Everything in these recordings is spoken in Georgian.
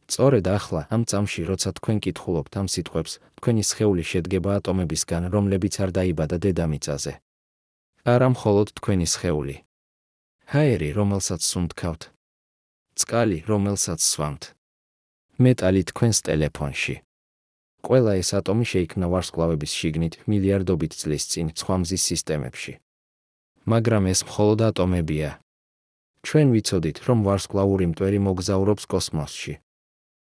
სწორედ ახლა ამ წამში, როცა თქვენ კითხულობთ ამ სიტყვებს, თქვენი სხეული შედგება ატომებისგან, რომლებიც არ დაიბადა დედამიწაზე. არა მხოლოდ თქვენი სხეული. ჰაერი, რომელსაც სუნთქავთ. წყალი, რომელსაც სვამთ. მეტალი თქვენს ტელეფონში. ყველა ეს ატომი შეიქმნა ვარსკვლავების შიგნით მილიარდობით წლის წინ სხვა მზის სისტემებში. მაგრამ ეს მხოლოდ ატომებია. ჩვენ ვიცოდით, რომ ვარსკვლავური მტვერი მოგზაურობს კოსმოსში.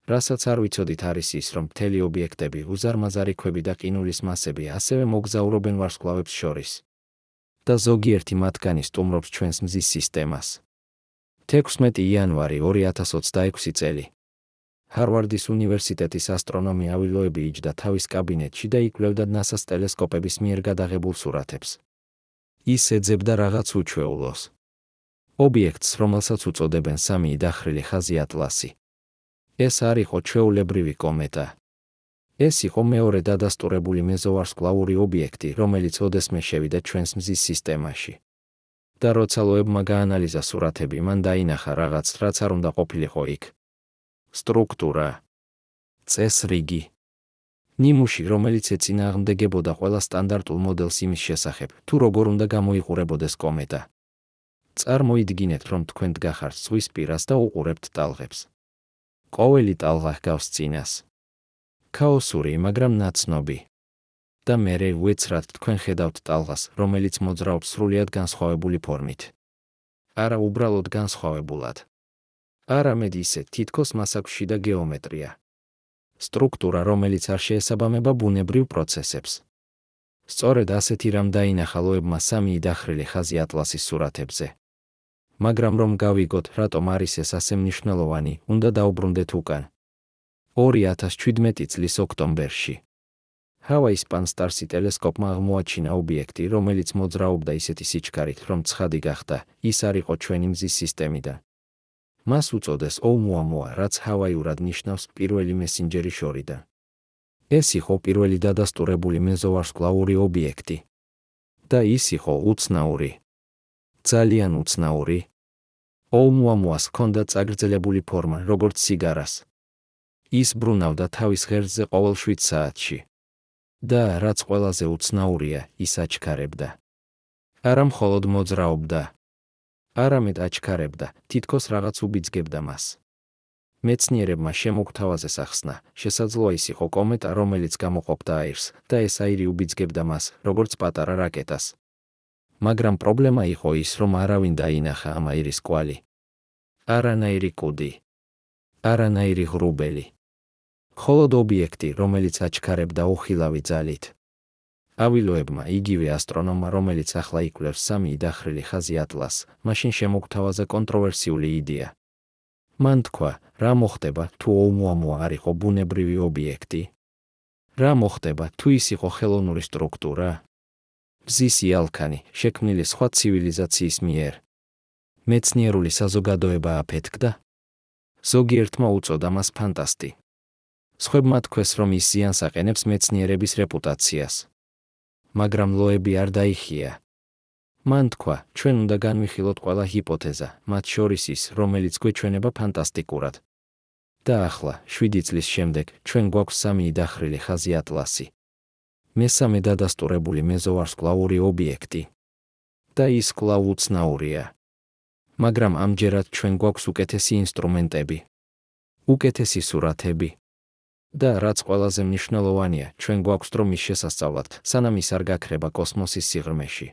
რასაც არ ვიცოდით არის ის, რომ მთელი ობიექტები, უზარმაზარი ქვები და ყინულის მასები ასევე მოგზაურობენ ვარსკვლავებს შორის. და ზოგიერთი მათგანი სტუმრობს ჩვენს მზის სისტემას. 16 იანვარი 2026 წელი. ჰარვარდის უნივერსიტეტის ასტრონომი ავილოები იჯდა თავის კაბინეტში და იკვლევდა ნასას ტელესკოპების მიერ გადაღებულ სურათებს. ის ეძებდა რაღაც უჩვეულოს. ობიექტს, რომელსაც უწოდებენ სამი დახრილი ხაზი ატლასი. ეს არ იყო ჩვეულებრივი კომეტა. ეს იყო მეორე დადასტურებული მეზოვარსკვლავური ობიექტი, რომელიც ოდესმე შევიდა ჩვენს მზის სისტემაში. და როცა ლოებმა გაანალიზა სურათები, მან დაინახა რაღაც, რაც არ უნდა ყოფილიყო იქ. სტრუქტურა. წესრიგი. ნიმუში, რომელიც ეწინააღმდეგებოდა ყველა სტანდარტულ მოდელს იმის შესახებ, თუ როგორ უნდა გამოიყურებოდეს კომეტა. წარმოიდგინეთ, რომ თქვენ დგახართ ზღვის პირას და უყურებთ ტალღებს. ყოველი ტალღა ჰგავს წინას. ქაოსური, მაგრამ ნაცნობი. და მერე უეცრად თქვენ ხედავთ ტალღას, რომელიც მოძრაობს სრულიად განსხვავებული ფორმით. არა უბრალოდ განსხვავებულად. არამედ ისე, თითქოს მასაქვში და გეომეტრია. სტრუქტურა, რომელიც არ შეესაბამება ბუნებრივ პროცესებს. სწორედ ასეთი რამ დაინახა ლოებმა სამი დახრილი ხაზი ატლასის სურათებზე. მაგრამ რომ გავიგოთ, რატომ არის ეს ასე მნიშვნელოვანი, უნდა დაუბრუნდეთ უკან. 2017 წლის ოქტომბერში. ჰავაის პანსტარსი ტელესკოპმა აღმოაჩინა ობიექტი, რომელიც მოძრაობდა ისეთი სიჩქარით, რომ ცხადი გახდა, ის არ იყო ჩვენი მზის სისტემიდან. მას უწოდეს ოუმუამუა, რაც ჰავაიურად ნიშნავს პირველი მესინჯერი შორიდან. ეს იყო პირველი დადასტურებული მეზოვარსკვლავური ობიექტი. და ის იყო უცნაური. ძალიან უცნაური. ოუმუამუას ჰქონდა წაგრძელებული ფორმა, როგორც სიგარას. ის ბრუნავდა თავის ღერძზე ყოველ 7 საათში. და რაც ყველაზე უცნაურია, ის აჩქარებდა. არა მხოლოდ მოძრაობდა. არამედ აჩქარებდა, თითქოს რაღაც უბიძგებდა მას. მეცნიერებმა შემოგთავაზეს ახსნა, შესაძლოა ის იყო კომეტა, რომელიც გამოყოფდა აირს, და ეს აირი უბიძგებდა მას, როგორც პატარა რაკეტას. მაგრამ პრობლემა იყო ის, რომ არავინ დაინახა ამ აირის კვალი. არანაირი კუდი. არანაირი ღრუბელი. მხოლოდ ობიექტი, რომელიც აჩქარებდა უხილავი ძალით. ავილოებმა, იგივე ასტრონომმა, რომელიც ახლა იკვლევს სამი დახრილი ხაზი ატლასს, მაშინ შემოგთავაზა კონტროვერსიული იდეა. მან თქვა, რა მოხდება, თუ ოუმუამუა არ იყო ბუნებრივი ობიექტი? რა მოხდება, თუ ის იყო ხელოვნური სტრუქტურა? მზის იალქანი, შექმნილი სხვა ცივილიზაციის მიერ. მეცნიერული საზოგადოება აფეთქდა? ზოგიერთმა უწოდა მას ფანტასტი. სხვებმა თქვეს, რომ ის ზიანს აყენებს მეცნიერების რეპუტაციას. მაგრამ ლოები არ დაიხია. მან თქვა, ჩვენ უნდა განვიხილოთ ყველა ჰიპოთეზა, მათ შორის ის, რომელიც გვეჩვენება ფანტასტიკურად. და ახლა, 7 წლის შემდეგ, ჩვენ გვაქვს სამი დახრილი ხაზი ატლასი. მესამე დადასტურებული მეზოვარსკვლავური ობიექტი. და ის კვლავ უცნაურია. მაგრამ ამჯერად ჩვენ გვაქვს უკეთესი ინსტრუმენტები. უკეთესი სურათები. და რაც ყველაზე მნიშვნელოვანია, ჩვენ გვაქვს დრო მის შესასწავლად, სანამ ის არ გაქრება კოსმოსის სიღრმეში.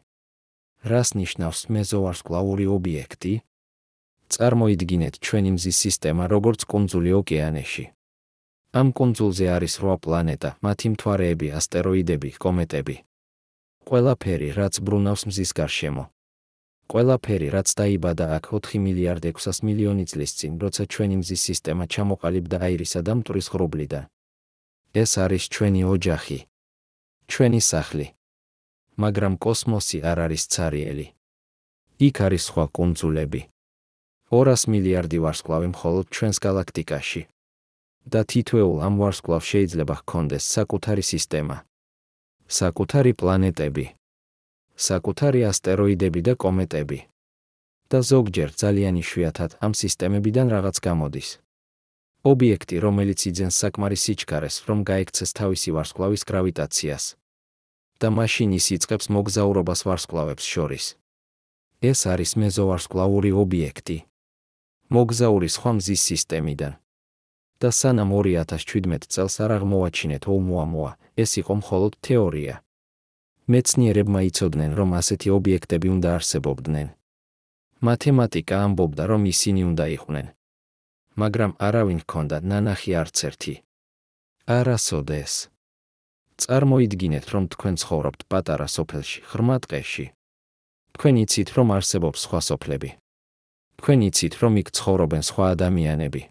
რას ნიშნავს მეზოვარსკვლავური ობიექტი? წარმოიდგინეთ ჩვენი მზის სისტემა, როგორც კუნძული ოკეანეში. ამ კუნძულზე არის 8 პლანეტა, მათი მთვარეები, ასტეროიდები, კომეტები. ყველაფერი, რაც ბრუნავს მზის გარშემო. ყველაფერი, რაც დაიბადა აქ 4,600,000,000 წლის წინ, როცა ჩვენი მზის სისტემა ჩამოყალიბდა აირისა და მტვრის ღრუბლიდან. ეს არის ჩვენი ოჯახი. ჩვენი სახლი. მაგრამ კოსმოსი არ არის ცარიელი. იქ არის სხვა კუნძულები. 200 მილიარდი ვარსკვლავი მხოლოდ ჩვენს გალაქტიკაში. და თითოეულ ამ ვარსკვლავს შეიძლება ჰქონდეს საკუთარი სისტემა. საკუთარი პლანეტები. საკუთარი ასტეროიდები და კომეტები. და ზოგჯერ ძალიან იშვიათად ამ სისტემებიდან რაღაც გამოდის. ობიექტი, რომელიც იძენს საკმარის სიჩქარეს, რომ გაექცეს თავისი ვარსკვლავის გრავიტაციას. და მაშინ ის იწყებს მოგზაურობას ვარსკვლავებს შორის. ეს არის მეზოვარსკვლავური ობიექტი. მოგზაური სხვა მზის სისტემიდან. და სანამ 2017 წელს არ აღმოაჩინეთ ოუმუამუა, ეს იყო მხოლოდ თეორია. მეცნიერებმა იცოდნენ, რომ ასეთი ობიექტები უნდა არსებობდნენ. მათემატიკა ამბობდა, რომ ისინი უნდა იყვნენ. მაგრამ არავინ ჰქონდა ნანახი არც ერთი. არასოდეს. წარმოიდგინეთ, რომ თქვენ ცხოვრობთ პატარა სოფელში, ღრმა ტყეში. თქვენ იცით, რომ არსებობს სხვა სოფლები. თქვენ იცით, რომ იქ ცხოვრობენ სხვა ადამიანები.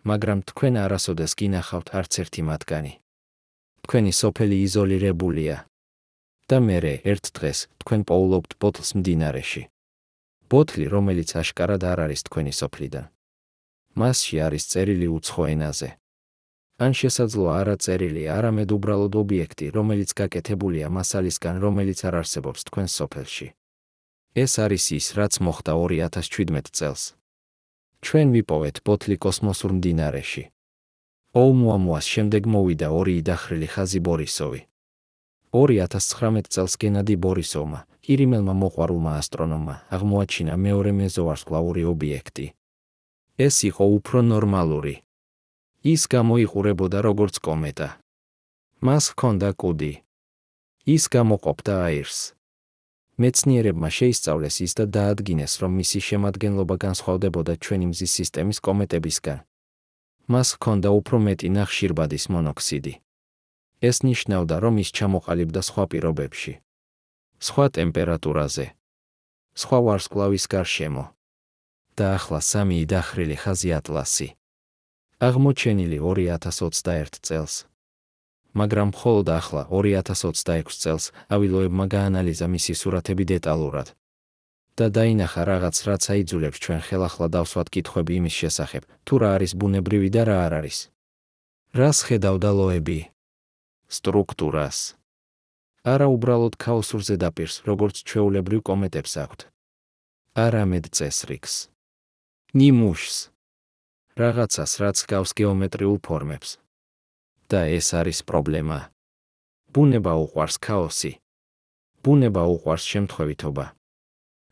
მაგრამ თქვენ არასოდეს გინახავთ არც ერთი მათგანი. თქვენი სოფელი იზოლირებულია. და მერე ერთ დღეს თქვენ პოულობთ ბოთლს მდინარეში. ბოთლი, რომელიც აშკარად არ არის თქვენი სოფლიდან. მასში არის წერილი უცხო ენაზე. ან შესაძლოა არა წერილი, არამედ უბრალოდ ობიექტი, რომელიც გაკეთებულია მასალისგან, რომელიც არ არსებობს თქვენ სოფელში. ეს არის ის, რაც მოხდა 2017 წელს. ჩვენ ვიპოვეთ ბოთლი კოსმოსურ მდინარეში. ოუმუამუას შემდეგ მოვიდა ორი დახრილი ხაზი ბორისოვი. 2019 წელს გენადი ბორისოვმა, ირიმელმა მოყვარულმა ასტრონომმა, აღმოაჩინა მეორე მეზოვარსკვლავური ობიექტი. ეს იყო უფრო ნორმალური. ის გამოიყურებოდა როგორც კომეტა. მას ჰქონდა კუდი. ის გამოყოფდა აირს. მეცნიერებმა შეისწავლეს ის და დაადგინეს, რომ მისი შემადგენლობა განსხვავდებოდა ჩვენი მზის სისტემის კომეტებისგან. მას ჰქონდა უფრო მეტი ნახშირბადის მონოქსიდი. ეს ნიშნავდა, რომ ის ჩამოყალიბდა სხვა პირობებში. სხვა ტემპერატურაზე. სხვა ვარსკვლავის გარშემო. და ახლა სამი დახრილი ხაზი ატლასი. აღმოჩენილი 2021 წელს. მაგრამ მხოლოდ ახლა 2026 წელს ავილოებმა გაანალიზა მისი სურათები დეტალურად. და დაინახა რაღაც, რაც აიძულებს ჩვენ ხელახლა დავსვათ კითხვები იმის შესახებ, თუ რა არის ბუნებრივი და რა არ არის. რას ხედავდა ლოები? სტრუქტურას. არა უბრალოდ ქაოსურ ზედაპირს, როგორც ჩვეულებრივ კომეტებს აქვთ. არამედ წესრიგს. ნიმუშს. რაღაცას, რაც გავს გეომეტრიულ ფორმებს. და ეს არის პრობლემა. ბუნება უყვარს ქაოსი. ბუნება უყვარს შემთხვევითობა.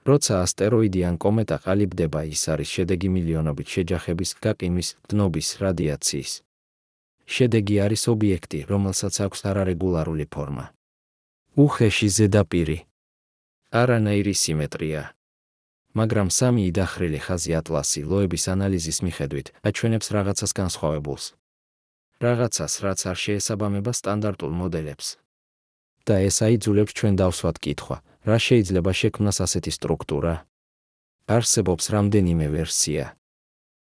როცა ასტეროიდი ან კომეტა ყალიბდება, ის არის შედეგი მილიონობით შეჯახების, გაყინვის, დნობის, რადიაციის. შედეგი არის ობიექტი, რომელსაც აქვს არარეგულარული ფორმა. უხეში ზედაპირი. არანაირი სიმეტრია. მაგრამ სამი დახრილი ხაზი ატლასი ლოების ანალიზის მიხედვით აჩვენებს რაღაცას განსხვავებულს. რაღაცას, რაც არ შეესაბამება სტანდარტულ მოდელებს. და ეს აიძულებს ჩვენ დავსვათ კითხვა, რა შეიძლება შექმნას ასეთი სტრუქტურა? არსებობს რამდენიმე ვერსია.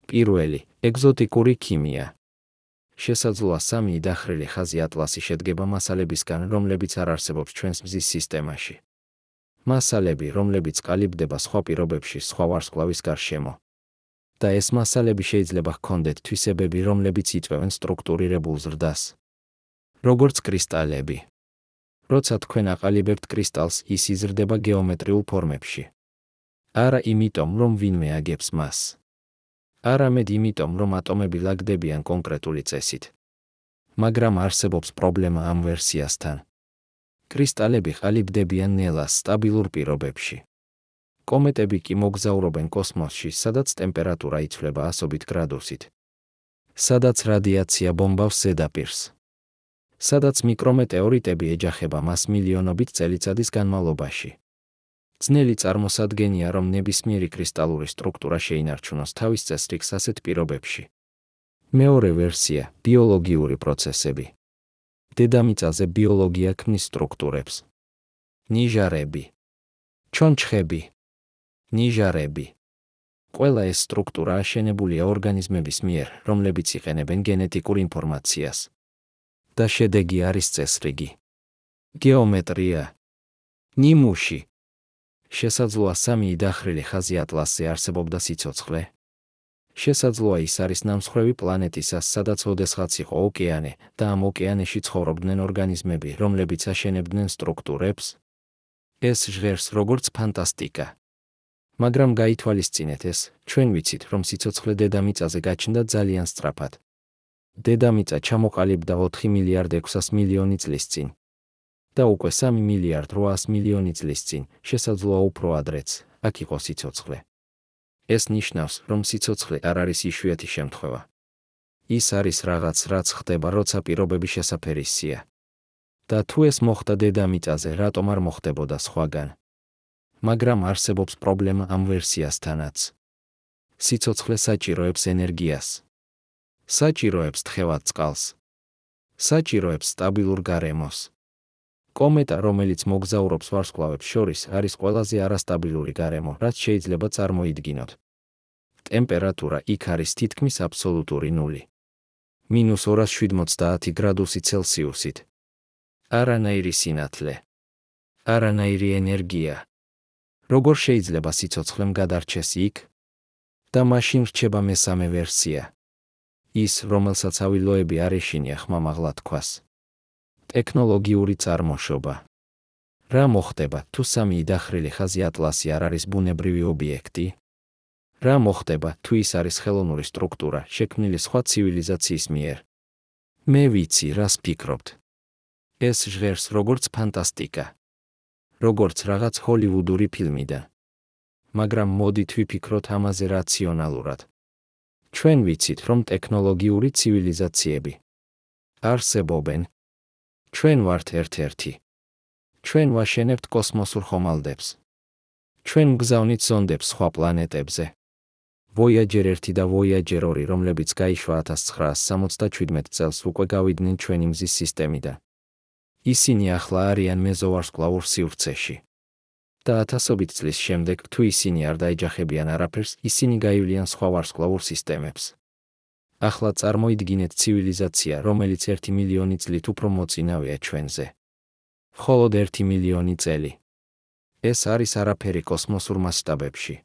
პირველი, ეგზოტიკური ქიმია. შესაძლოა სამი დახრილი ხაზი ატლასი შედგება მასალებისგან, რომლებიც არ არსებობს ჩვენს მზის სისტემაში. მასალები, რომლებიც ყალიბდება სხვა პირობებში, სხვა ვარსკვლავის გარშემო. და ეს მასალები შეიძლება ჰქონდეთ თვისებები, რომლებიც იწვევენ სტრუქტურირებულ ზრდას. როგორც კრისტალები. როცა თქვენ აყალიბებთ კრისტალს, ის იზრდება გეომეტრიულ ფორმებში. არა იმიტომ, რომ ვინმე აგებს მას. არამედ იმიტომ, რომ ატომები ლაგდებიან კონკრეტული წესით. მაგრამ არსებობს პრობლემა ამ ვერსიასთან. კრისტალები ყალიბდებიან ნელა სტაბილურ პირობებში. კომეტები კი მოგზაურობენ კოსმოსში, სადაც ტემპერატურა იცვლება 100 გრადუსით. სადაც რადიაცია ბომბავს ზედაპირს. სადაც მიკრომეტეორიტები ეჯახება მას მილიონობით წელიწადის განმავლობაში. ძნელი წარმოსადგენია, რომ ნებისმიერი კრისტალური სტრუქტურა შეინარჩუნოს თავის წესრიგს ასეთ პირობებში. მეორე ვერსია – ბიოლოგიური პროცესები. დედამიწაზე ბიოლოგია ქმნის სტრუქტურებს. ნიჟარები. ჩონჩხები. ნიჟარები. ყველა ეს სტრუქტურა აშენებულია ორგანიზმების მიერ, რომლებიც იყენებენ გენეტიკურ ინფორმაციას. და შედეგი არის წესრიგი. გეომეტრია. ნიმუში. შესაძლოა სამი დახრილი ხაზი ატლასზე არსებობდა სიცოცხლე. შესაძლოა ის არის ნამსხვრევი პლანეტისას, სადაც ოდესღაც იყო ოკეანე და ამ ოკეანეში ცხოვრობდნენ ორგანიზმები, რომლებიც აშენებდნენ სტრუქტურებს. ეს ჟღერს როგორც ფანტასტიკა. მაგრამ გაითვალისწინეთ ეს, ჩვენ ვიცით, რომ სიცოცხლე დედამიწაზე გაჩნდა ძალიან სწრაფად. დედამიწა ჩამოყალიბდა 4 მილიარდ 600 მილიონი წლის წინ. და უკვე 3 მილიარდ 800 მილიონი წლის წინ, შესაძლოა უფრო ადრეც, აქ იყო სიცოცხლე. ეს ნიშნავს, რომ სიცოცხლე არ არის იშვიათი შემთხვევა. ის არის რაღაც, რაც ხდება, როცა პირობები შესაფერისია. და თუ ეს მოხდა დედამიწაზე, რატომ არ მოხდებოდა სხვაგან? მაგრამ არსებობს პრობლემა ამ ვერსიასთანაც. სიცოცხლე საჭიროებს ენერგიას. საჭიროებს თხევად წყალს. საჭიროებს სტაბილურ გარემოს. კომეტა, რომელიც მოგზაურობს ვარსკვლავებს შორის, არის ყველაზე არასტაბილური გარემო, რაც შეიძლება წარმოიდგინოთ. ტემპერატურა იქ არის თითქმის აბსოლუტური ნული. -270 გრადუსი ცელსიუსით. არანაირი სინათლე. არანაირი ენერგია. როგორ შეიძლება სიცოცხლემ გადარჩეს იქ? და მაშინ რჩება მესამე ვერსია. ის, რომელსაც ავილოები არ ეშინია ხმამაღლა თქვას. ტექნოლოგიური წარმოშობა. რა მოხდება, თუ სამი დახრილი ხაზი ატლასი არ არის ბუნებრივი ობიექტი? რა მოხდება, თუ ის არის ხელოვნური სტრუქტურა, შექმნილი სხვა ცივილიზაციის მიერ? მე ვიცი, რას ფიქრობთ. ეს ჟღერს როგორც ფანტასტიკა. როგორც რაღაც ჰოლივუდური ფილმიდან. მაგრამ მოდით ვიფიქროთ ამაზე რაციონალურად. ჩვენ ვიცით, რომ ტექნოლოგიური ცივილიზაციები არსებობენ. ჩვენ ვართ ერთ-ერთი. ჩვენ ვაშენებთ კოსმოსურ ხომალდებს. ჩვენ გზავნით ზონდებს სხვა პლანეტებზე. Voyager 1 და Voyager 2, რომლებიც გაიშვა 1977 წელს, უკვე გავიდნენ ჩვენი მზის სისტემიდან. ისინი ახლა არიან მეზოვარსკვლავურ სივრცეში. და ათასობით წლის შემდეგ, თუ ისინი არ დაეჯახებიან არაფერს, ისინი გაივლიან სხვა ვარსკვლავურ სისტემებს. ახლა წარმოიდგინეთ ცივილიზაცია, რომელიც 1 მილიონი წლით უფრო მოწინავეა ჩვენზე. მხოლოდ 1 მილიონი წელი. ეს არის არაფერი კოსმოსურ მასშტაბებში.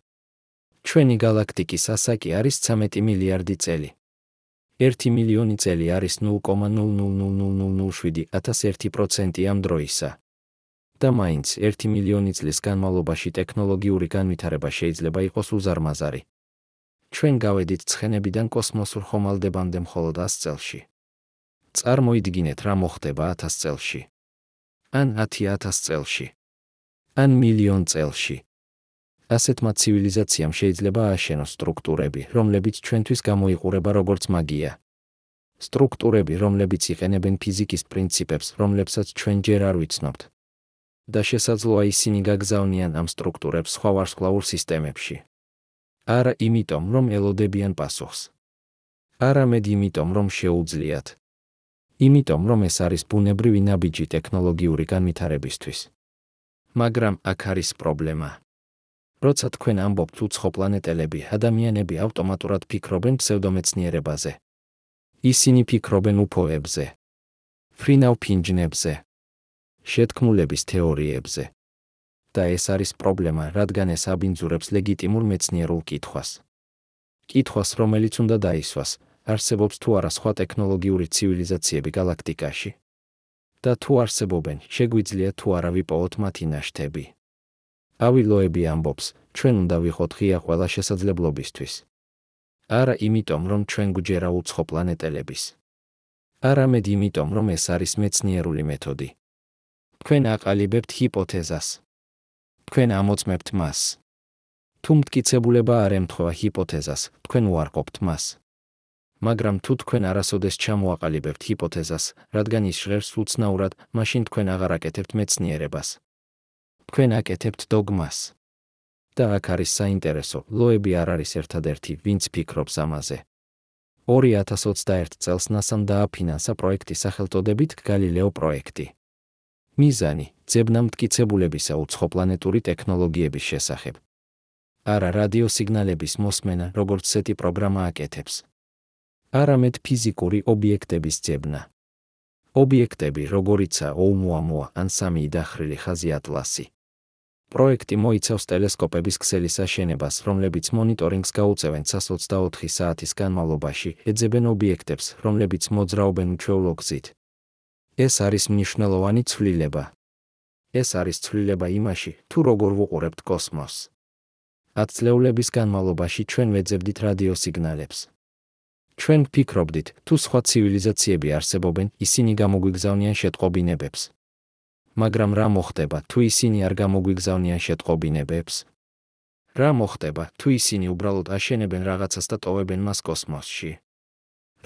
ჩვენი galaktikis ასაკი არის 13 მილიარდი წელი. 1 მილიონი წელი არის 0,00007% ამ დროისა. და მაინც 1 მილიონი წლის განმავლობაში ტექნოლოგიური განვითარება შეიძლება იყოს უზარმაზარი. ჩვენ გავედით ცხენებიდან კოსმოსურ ხომალდებამდე მხოლოდ 100 წელში. წარმოიდგინეთ, რა მოხდება 1000 წელში. ან 10,000 წელში. ან მილიონ წელში. ასეთმა ცივილიზაციამ შეიძლება ააშენოს სტრუქტურები, რომლებიც ჩვენთვის გამოიყურება როგორც მაგია. სტრუქტურები, რომლებიც იყენებენ ფიზიკის პრინციპებს, რომლებსაც ჩვენ ჯერ არ ვიცნობთ. და შესაძლოა ისინი გაგზავნიან ამ სტრუქტურებს სხვა ვარსკვლავურ სისტემებში. არა იმიტომ, რომ ელოდებიან პასუხს. არამედ იმიტომ, რომ შეუძლიათ. იმიტომ, რომ ეს არის ბუნებრივი ნაბიჯი ტექნოლოგიური განვითარებისთვის. მაგრამ აქ არის პრობლემა. როცა თქვენ ამბობთ უცხო პლანეტელები, ადამიანები ავტომატურად ფიქრობენ ფსევდომეცნიერებაზე. ისინი ფიქრობენ უფოებზე. ფრინავ ფინჯნებზე. შეთქმულების თეორიებზე. და ეს არის პრობლემა, რადგან ეს აბინძურებს ლეგიტიმურ მეცნიერულ კითხვას. კითხვას, რომელიც უნდა დაისვას, არსებობს თუ არა სხვა ტექნოლოგიური ცივილიზაციები galaktikაში. და თუ არსებობენ, შეგვიძლია თუ არა ვიპოვოთ მათი ნაშთები. ავილოები ამბობს, ჩვენ უნდა ვიყოთ ღია ყველა შესაძლებლობისთვის. არა იმიტომ, რომ ჩვენ გვჯერა უცხო პლანეტელების. არამედ იმიტომ, რომ ეს არის მეცნიერული მეთოდი. თქვენ აყალიბებთ ჰიპოთეზას. თქვენ ამოწმებთ მას. თუ მტკიცებულება არ ემთხვევა ჰიპოთეზას, თქვენ უარყოფთ მას. მაგრამ თუ თქვენ არასოდეს ჩამოაყალიბებთ ჰიპოთეზას, რადგან ის ჟღერს უცნაურად, მაშინ თქვენ აღარ აკეთებთ მეცნიერებას. თქვენ აკეთებთ დოგმას. და აქ არის საინტერესო, ლოები არ არის ერთადერთი, ვინც ფიქრობს ამაზე. 2021 წელს NASA-მ დააფინანსა პროექტი სახელწოდებით Galileo პროექტი. მიზანი, ძებნა მტკიცებულებისა უცხოპლანეტური ტექნოლოგიების შესახებ. არა რადიოსიგნალების მოსმენა, როგორც SETI პროგრამა აკეთებს. არამედ ფიზიკური ობიექტების ძებნა. ობიექტები, როგორიცაა ოუმუამუა ან სამი დახრილი ხაზი ატლასი. პროექტი მოიცავს ტელესკოპების ქსელის აშენებას, რომლებიც მონიტორინგს გაუწევენ 124 საათის განმავლობაში, ეძებენ ობიექტებს, რომლებიც მოძრაობენ უჩვეულო გზით. ეს არის მნიშვნელოვანი ცვლილება. ეს არის ცვლილება იმაში, თუ როგორ ვუყურებთ კოსმოსს. 10 წლეულების განმავლობაში ჩვენ ვეძებდით რადიო სიგნალებს. ჩვენ ვფიქრობდით, თუ სხვა ცივილიზაციები არსებობენ, ისინი გამოგვიგზავნიან შეტყობინებებს. მაგრამ რა მოხდება, თუ ისინი არ გამოგვიგზავნიან შეტყობინებებს? რა მოხდება, თუ ისინი უბრალოდ აშენებენ რაღაცას და ტოვებენ მას კოსმოსში?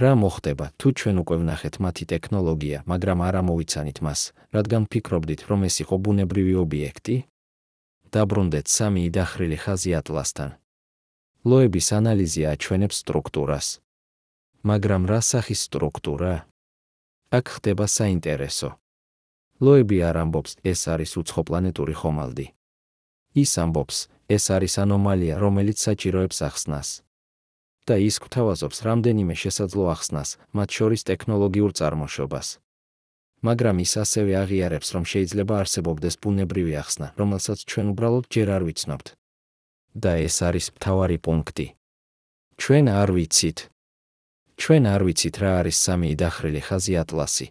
რა მოხდება, თუ ჩვენ უკვე ვნახეთ მათი ტექნოლოგია, მაგრამ არ ამოვიცანით მას, რადგან ვფიქრობდით, რომ ეს იყო ბუნებრივი ობიექტი? დაბრუნდეთ 3 დახრილი ხაზი ატლასთან. ლოების ანალიზი აჩვენებს სტრუქტურას. მაგრამ რა სახის სტრუქტურა? აქ ხდება საინტერესო. ლოები არ ამბობს, ეს არის უცხოპლანეტური ხომალდი. ის ამბობს, ეს არის ანომალია, რომელიც საჭიროებს ახსნას. და ის გვთავაზობს რამდენიმე შესაძლო ახსნას, მათ შორის ტექნოლოგიურ წარმოშობას. მაგრამ ის ასევე აღიარებს, რომ შეიძლება არსებობდეს ბუნებრივი ახსნა, რომელსაც ჩვენ უბრალოდ ჯერ არ ვიცნობთ. და ეს არის მთავარი პუნქტი. ჩვენ არ ვიცით. ჩვენ არ ვიცით რა არის 3 დახრილი ხაზი ატლასი.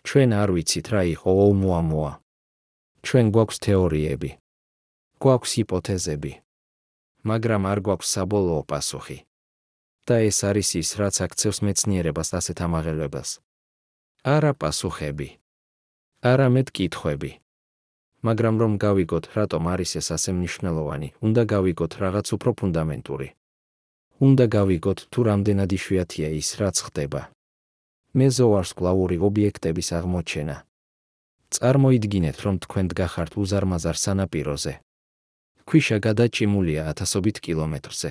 ჩვენ არ ვიცით რა იყო ოუმუამუა. ჩვენ გვაქვს თეორიები. გვაქვს ჰიპოთეზები. მაგრამ არ გვაქვს საბოლოო პასუხი. და ეს არის ის, რაც აქცევს მეცნიერებას ასეთ ამაღელვებას. არა პასუხები. არამედ კითხვები. მაგრამ რომ გავიგოთ, რატომ არის ეს ასე მნიშვნელოვანი, უნდა გავიგოთ რაღაც უფრო ფუნდამენტური. უნდა გავიგოთ, თუ რამდენად იშვიათია ის, რაც ხდება. მეზოვარსკვლავური ობიექტების აღმოჩენა. წარმოიდგინეთ, რომ თქვენ დგახართ უზარმაზარ სანაპიროზე. ქვიშა გადაჭიმულია ათასობით კილომეტრზე.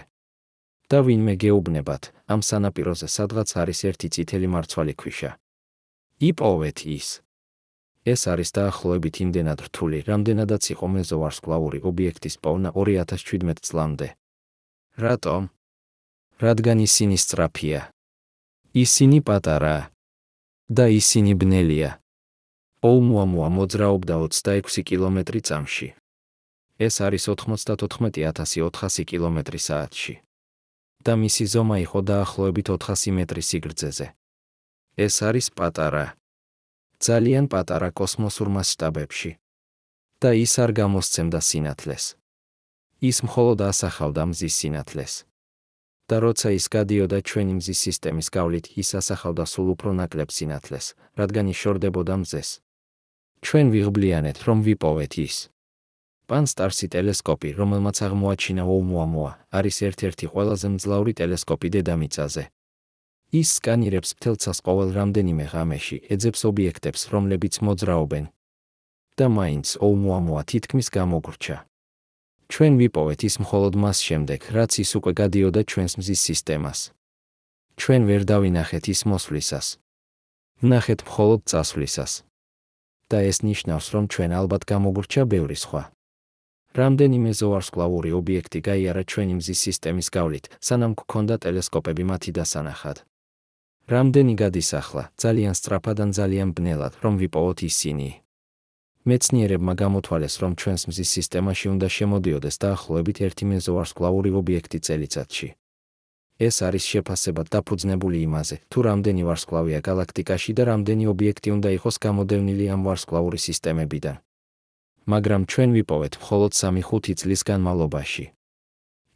და ვინმე გეუბნებათ, ამ სანაპიროზე სადღაც არის ერთი წითელი მარცვალი ქვიშა. იპოვეთ ის. ეს არის დაახლოებით იმდენად რთული, რამდენადაც იყო მეზოვარსკვლავური ობიექტის პოვნა 2017 წლამდე. რატომ? რადგან ისინი სწრაფია. ისინი პატარაა. და ისინი ბნელია. ოუმუამუა მოძრაობდა 26 კილომეტრი წამში. ეს არის 94,400 კილომეტრი საათში. და მისი ზომა იყო დაახლოებით 400 მეტრი სიგრძეზე. ეს არის პატარა. ძალიან პატარა კოსმოსურ მასშტაბებში. და ის არ გამოსცემდა სინათლეს. ის მხოლოდ ასახავდა მზის სინათლეს. და როცა ის გადიოდა ჩვენი მზის სისტემის გავლით, ის ასახავდა სულ უფრო ნაკლებ სინათლეს, რადგან იშორდებოდა მზეს. ჩვენ ვიღბლიანეთ, რომ ვიპოვეთ ის. პანსტარსი ტელესკოპი, რომელმაც აღმოაჩინა ოუმუამუა, არის ერთ-ერთი ყველაზე მძლავრი ტელესკოპი დედამიწაზე. ის სკანირებს მთელცას ყოველ რამდენიმე ღამეში, ეძებს ობიექტებს, რომლებიც მოძრაობენ. და მაინც ოუმუამუა თითქმის გამოგვრჩა. ჩვენ ვიპოვეთ ის მხოლოდ მას შემდეგ, რაც ის უკვე გადიოდა ჩვენს მზის სისტემას. ჩვენ ვერ დავინახეთ ის მოსვლისას. ვნახეთ მხოლოდ წასვლისას. და ეს ნიშნავს, რომ ჩვენ ალბათ გამოგვრჩა ბევრი სხვა. რამდენიმე ზოვარსკვლავური ობიექტი გაიარა ჩვენი მზის სისტემის გავლით, სანამ გვქონდა ტელესკოპები მათი დასანახად. რამდენი გადის ახლა, ძალიან სწრაფად ან ძალიან ბნელად, რომ ვიპოვოთ ისინი. მეცნიერებმა გამოთვალეს, რომ ჩვენს მზის სისტემაში უნდა შემოდიოდეს დაახლოებით 1 მეზოვარსკვლავური ობიექტი წელიწადში. ეს არის შეფასებად დაფუძნებული იმაზე, თუ რამდენი ვარსკვლავია გალაქტიკაში და რამდენი ობიექტი უნდა იყოს გამოდევნილი ამ ვარსკვლავური სისტემებიდან. მაგრამ ჩვენ ვიპოვეთ მხოლოდ 3-5 წლის განმავლობაში.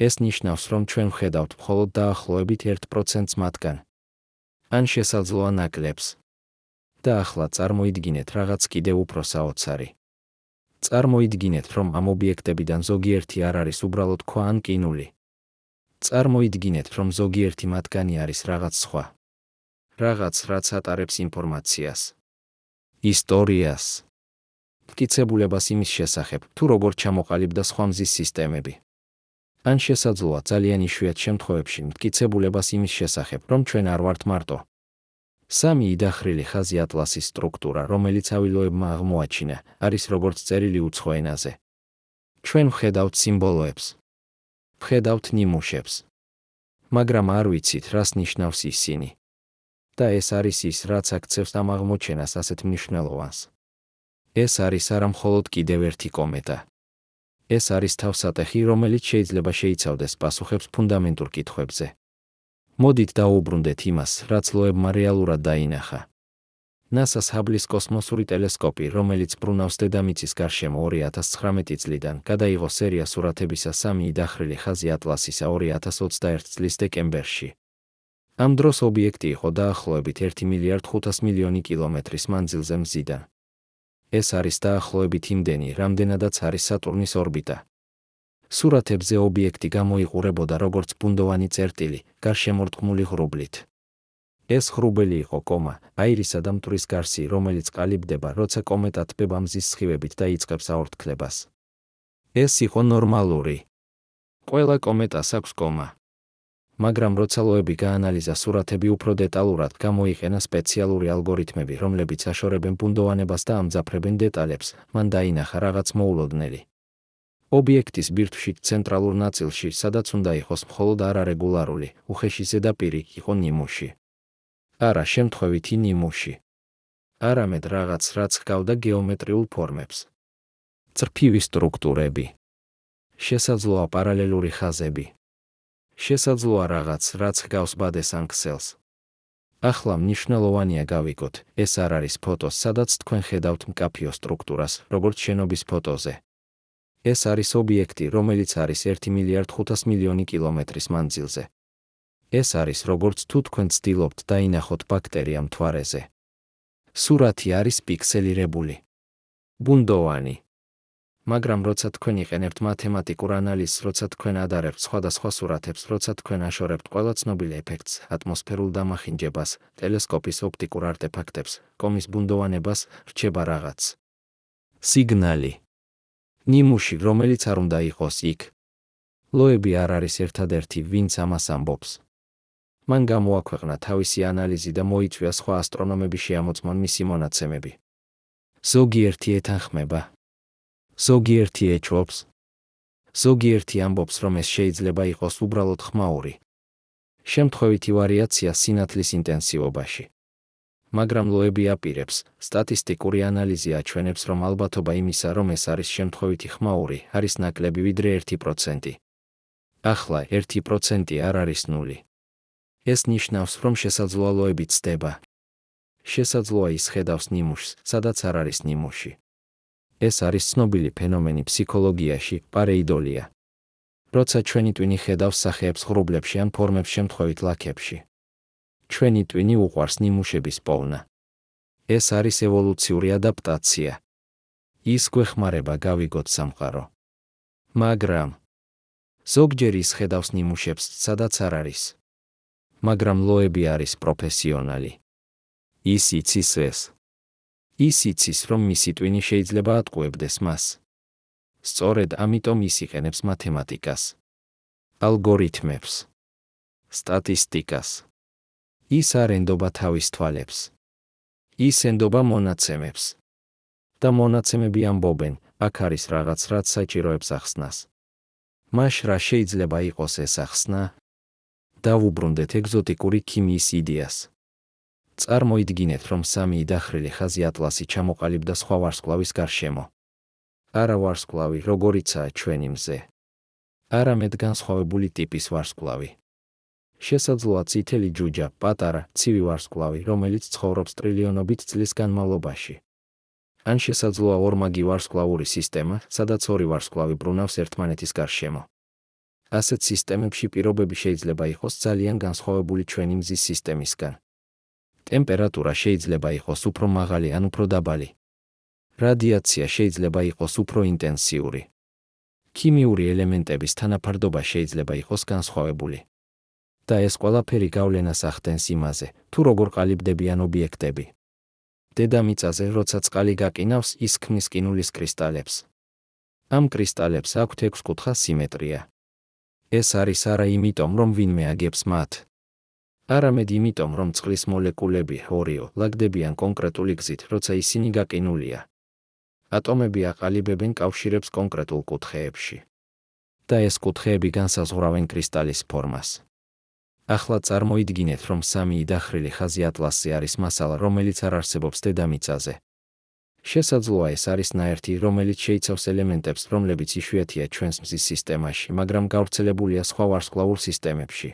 ეს ნიშნავს, რომ ჩვენ ვხედავთ მხოლოდ დაახლოებით 1%-ს მათგან. ან შესაძლოა ნაკლებს. და ახლა წარმოიდგინეთ რაღაც კიდევ უფრო საოცარი. წარმოიდგინეთ, რომ ამ ობიექტებიდან ზოგიერთი არ არის უბრალოდ ქვა ან ყინული. წარმოიდგინეთ, რომ ზოგიერთი მათგანი არის რაღაც სხვა. რაღაც, რაც ატარებს ინფორმაციას. ისტორიას. მტკიცებულებას იმის შესახებ, თუ როგორ ჩამოყალიბდა სხვა მზის სისტემები. ან შესაძლოა ძალიან იშვიათ შემთხვევებში მტკიცებულებას იმის შესახებ, რომ ჩვენ არ ვართ მარტო. 3 დახრილი ხაზი ატლასის სტრუქტურა, რომელიც ავილოებმა აღმოაჩინა, არის როგორც წერილი უცხო ენაზე. ჩვენ ვხედავთ სიმბოლოებს. ვხედავთ ნიმუშებს. მაგრამ არ ვიცით, რას ნიშნავს ისინი. და ეს არის ის, რაც აქცევს ამ აღმოჩენას ასეთ მნიშვნელოვანს. ეს არის არა მხოლოდ კიდევ ერთი კომეტა. ეს არის თავსატეხი, რომელიც შეიძლება შეიცავდეს პასუხებს ფუნდამენტურ კითხვებზე. მოდით დაუბრუნდეთ იმას, რაც ლოებმა რეალურად დაინახა. NASA-ს ჰაბლის კოსმოსური ტელესკოპი, რომელიც ბრუნავს დედამიწის გარშემო 2019 წლიდან, გადაიღო სერია სურათებისა 3 დახრილი ხაზი ატლასისა 2021 წლის დეკემბერში. ამ დროს ობიექტი იყო დაახლოებით 1,500,000,000 კილომეტრის მანძილზე მზიდან. ეს არის დაახლოებით იმდენი, რამდენადაც არის სატურნის ორბიტა. სურათებზე ობიექტი გამოიყურებოდა როგორც ბუნდოვანი წერტილი, გარშემორტყმული ღრუბლით. ეს ღრუბელი იყო კომა, აირისა და მტვრის გარსი, რომელიც ყალიბდება, როცა კომეტა თბება მზის სხივებით და იწყებს აორთქლებას. ეს იყო ნორმალური. ყველა კომეტას აქვს კომა. მაგრამ როცა ლოები გაანალიზა სურათები უფრო დეტალურად, გამოიყენა სპეციალური ალგორითმები, რომლებიც აშორებენ ბუნდოვანებას და ამძაფრებენ დეტალებს, მან დაინახა რაღაც მოულოდნელი. ობიექტის ბირთვში ცენტრალურ ნაწილში, სადაც უნდა იყოს მხოლოდ არარეგულარული, უხეში ზედაპირი, იყო ნიმუში. არა შემთხვევითი ნიმუში. არამედ რაღაც, რაც ჰგავდა გეომეტრიულ ფორმებს. წრფივი სტრუქტურები. შესაძლოა პარალელური ხაზები. შესაძლოა რაღაც, რაც ჰგავს ბადესან ქსელს. ახლა მნიშვნელოვანია გავიგოთ, ეს არ არის ფოტო, სადაც თქვენ ხედავთ მკაფიო სტრუქტურას, როგორც შენობის ფოტოზე. ეს არის ობიექტი, რომელიც არის 1,500,000,000 კილომეტრის მანძილზე. ეს არის როგორც თუ თქვენ ცდილობთ დაინახოთ ბაქტერია მთვარეზე. სურათი არის პიქსელირებული. ბუნდოვანი. მაგრამ როცა თქვენ იყენებთ მათემატიკურ ანალიზს, როცა თქვენ ადარებთ სხვადასხვა სურათებს, როცა თქვენ აშორებთ ყველა ცნობილ ეფექტს, ატმოსფერულ დამახინჯებას, ტელესკოპის ოპტიკურ არტეფაქტებს, კომის ბუნდოვანებას, რჩება რაღაც სიგნალი. ნიმუში, რომელიც არ უნდა იყოს იქ. ლოები არ არის ერთადერთი, ვინც ამას ამბობს. მან გამოაქვეყნა თავისი ანალიზი და მოიწვია სხვა ასტრონომების შეამოწმონ მისი მონაცემები. ზოგიერთი ეთანხმება. ზოგიერთი ეჭვობს. ზოგიერთი ამბობს, რომ ეს შეიძლება იყოს უბრალოდ ხმაური. შემთხვევითი ვარიაცია სინათლის ინტენსივობაში. მაგრამ ლოები აპირებს, სტატისტიკური ანალიზი აჩვენებს, რომ ალბათობა იმისა, რომ ეს არის შემთხვევითი ხმაური, არის ნაკლები ვიდრე 1%. ახლა 1% არ არის 0. ეს ნიშნავს, რომ შესაძლოა ლოები ცდება. შესაძლოა ის ხედავს ნიმუშს, სადაც არ არის ნიმუში. ეს არის ცნობილი ფენომენი ფსიქოლოგიაში, პარეიდოლია. როცა ჩვენი ტვინი ხედავს სახეებს ღრუბლებში ან ფორმებს შემთხვევით ლაქებში. ჩვენი ტვინი უყვარს ნიმუშების პოვნა. ეს არის ევოლუციური ადაპტაცია. ის გვეხმარება გავიგოთ სამყარო. მაგრამ ზოგჯერ ის ხედავს ნიმუშებს, სადაც არ არის. მაგრამ ლოები არის პროფესიონალი. ის იცის ეს. ის იცის, რომ მისი ტვინი შეიძლება ატყუებდეს მას. სწორედ ამიტომ ის იყენებს მათემატიკას, ალგორითმებს, სტატისტიკას. ის არ ენდობა თავის თვალებს. ის ენდობა მონაცემებს. და მონაცემები ამბობენ, აქ არის რაღაც, რაც საჭიროებს ახსნას. მაშ რა შეიძლება იყოს ეს ახსნა? დავუბრუნდეთ ეგზოტიკური ქიმიის იდეას. წარმოიდგინეთ, რომ 3 დახრილი ხაზი ატლასი ჩამოყალიბდა სხვა ვარსკვლავის გარშემო. არა ვარსკვლავი, როგორიცაა ჩვენი მზე. არამედ განსხვავებული ტიპის ვარსკვლავი. შესაძლოა წითელი ჯუჯა, პატარა, ცივი ვარსკვლავი, რომელიც ცხოვრობს ტრილიონობით წლის განმავლობაში. ან შესაძლოა ორმაგი ვარსკვლავური სისტემა, სადაც 2 ვარსკვლავი ბრუნავს ერთმანეთის გარშემო. ასეთ სისტემებში პირობები შეიძლება იყოს ძალიან განსხვავებული ჩვენი მზის სისტემისგან. ტემპერატურა შეიძლება იყოს უფრო მაღალი ან უფრო დაბალი. რადიაცია შეიძლება იყოს უფრო ინტენსიური. ქიმიური ელემენტების თანაფარდობა შეიძლება იყოს განსხვავებული. და ეს ყველაფერი გავლენას ახდენს იმაზე, თუ როგორ ყალიბდებიან ობიექტები. დედამიწაზე, როცა წყალი გაკინავს, ის ქმნის ყინულის კრისტალებს. ამ კრისტალებს აქვთ 6-კუთხა სიმეტრია. ეს არის არა იმიტომ, რომ ვინმე აგებს მათ. არამედ იმიტომ, რომ წყლის მოლეკულები ორიო ლაგდებიან კონკრეტული გზით, როცა ისინი გაკინულია. ატომები აყალიბებენ კავშირებს კონკრეტულ კუთხეებში. და ეს კუთხეები განსაზღვრავენ კრისტალის ფორმას. ახლა წარმოიდგინეთ, რომ 3 დახრილი ხაზი ატლასზე არის მასალა, რომელიც არ არსებობს დედამიწაზე. შესაძლოა ეს არის ნაერთი, რომელიც შეიცავს ელემენტებს, რომლებიც იშვიათია ჩვენს მზის სისტემაში, მაგრამ გავრცელებულია სხვა ვარსკვლავურ სისტემებში.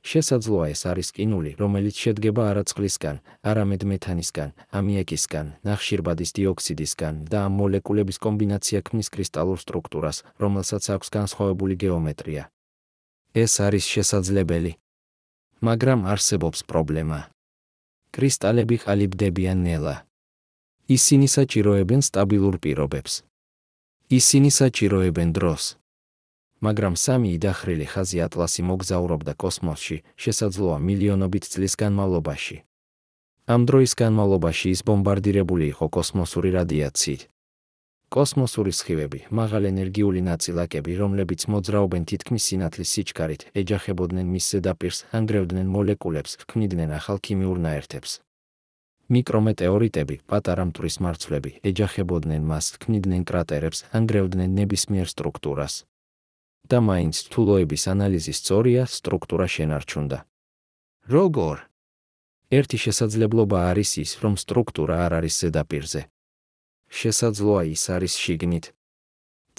შესაძლოა ეს არის ყინული, რომელიც შედგება არა წყლისგან, არამედ მეთანისგან, ამიაკისგან, ნახშირბადის დიოქსიდისგან და ამ მოლეკულების კომბინაცია ქმნის კრისტალურ სტრუქტურას, რომელსაც აქვს განსხვავებული გეომეტრია. ეს არის შესაძლებელი. მაგრამ არსებობს პრობლემა. კრისტალები ყალიბდებიან ნელა. ისინი საჭიროებენ სტაბილურ პირობებს. ისინი საჭიროებენ დროს. მაგრამ სამი დახრილი ხაზი ატლასი მოგზაურობდა კოსმოსში, შესაძლოა მილიონობით წლის განმავლობაში. ამ დროის განმავლობაში ის ბომბარდირებული იყო კოსმოსური რადიაციით. კოსმოსური სხივები, მაღალენერგიული ნაწილაკები, რომლებიც მოძრაობენ თითქმის სინათლის სიჩქარით, ეჯახებოდნენ მის ზედაპირს, ანგრევდნენ მოლეკულებს, ქმნიდნენ ახალ ქიმიურ ნაერთებს. მიკრომეტეორიტები, პატარა მტვრის მარცვლები, ეჯახებოდნენ მას, ქმნიდნენ კრატერებს, ანგრევდნენ ნებისმიერ სტრუქტურას. და მაინც თულოების ანალიზი სწორია, სტრუქტურა შენარჩუნდა. როგორ? ერთი შესაძლებლობა არის ის, რომ სტრუქტურა არ არის ზედაპირზე. შესაძლოა ის არის შიგნით.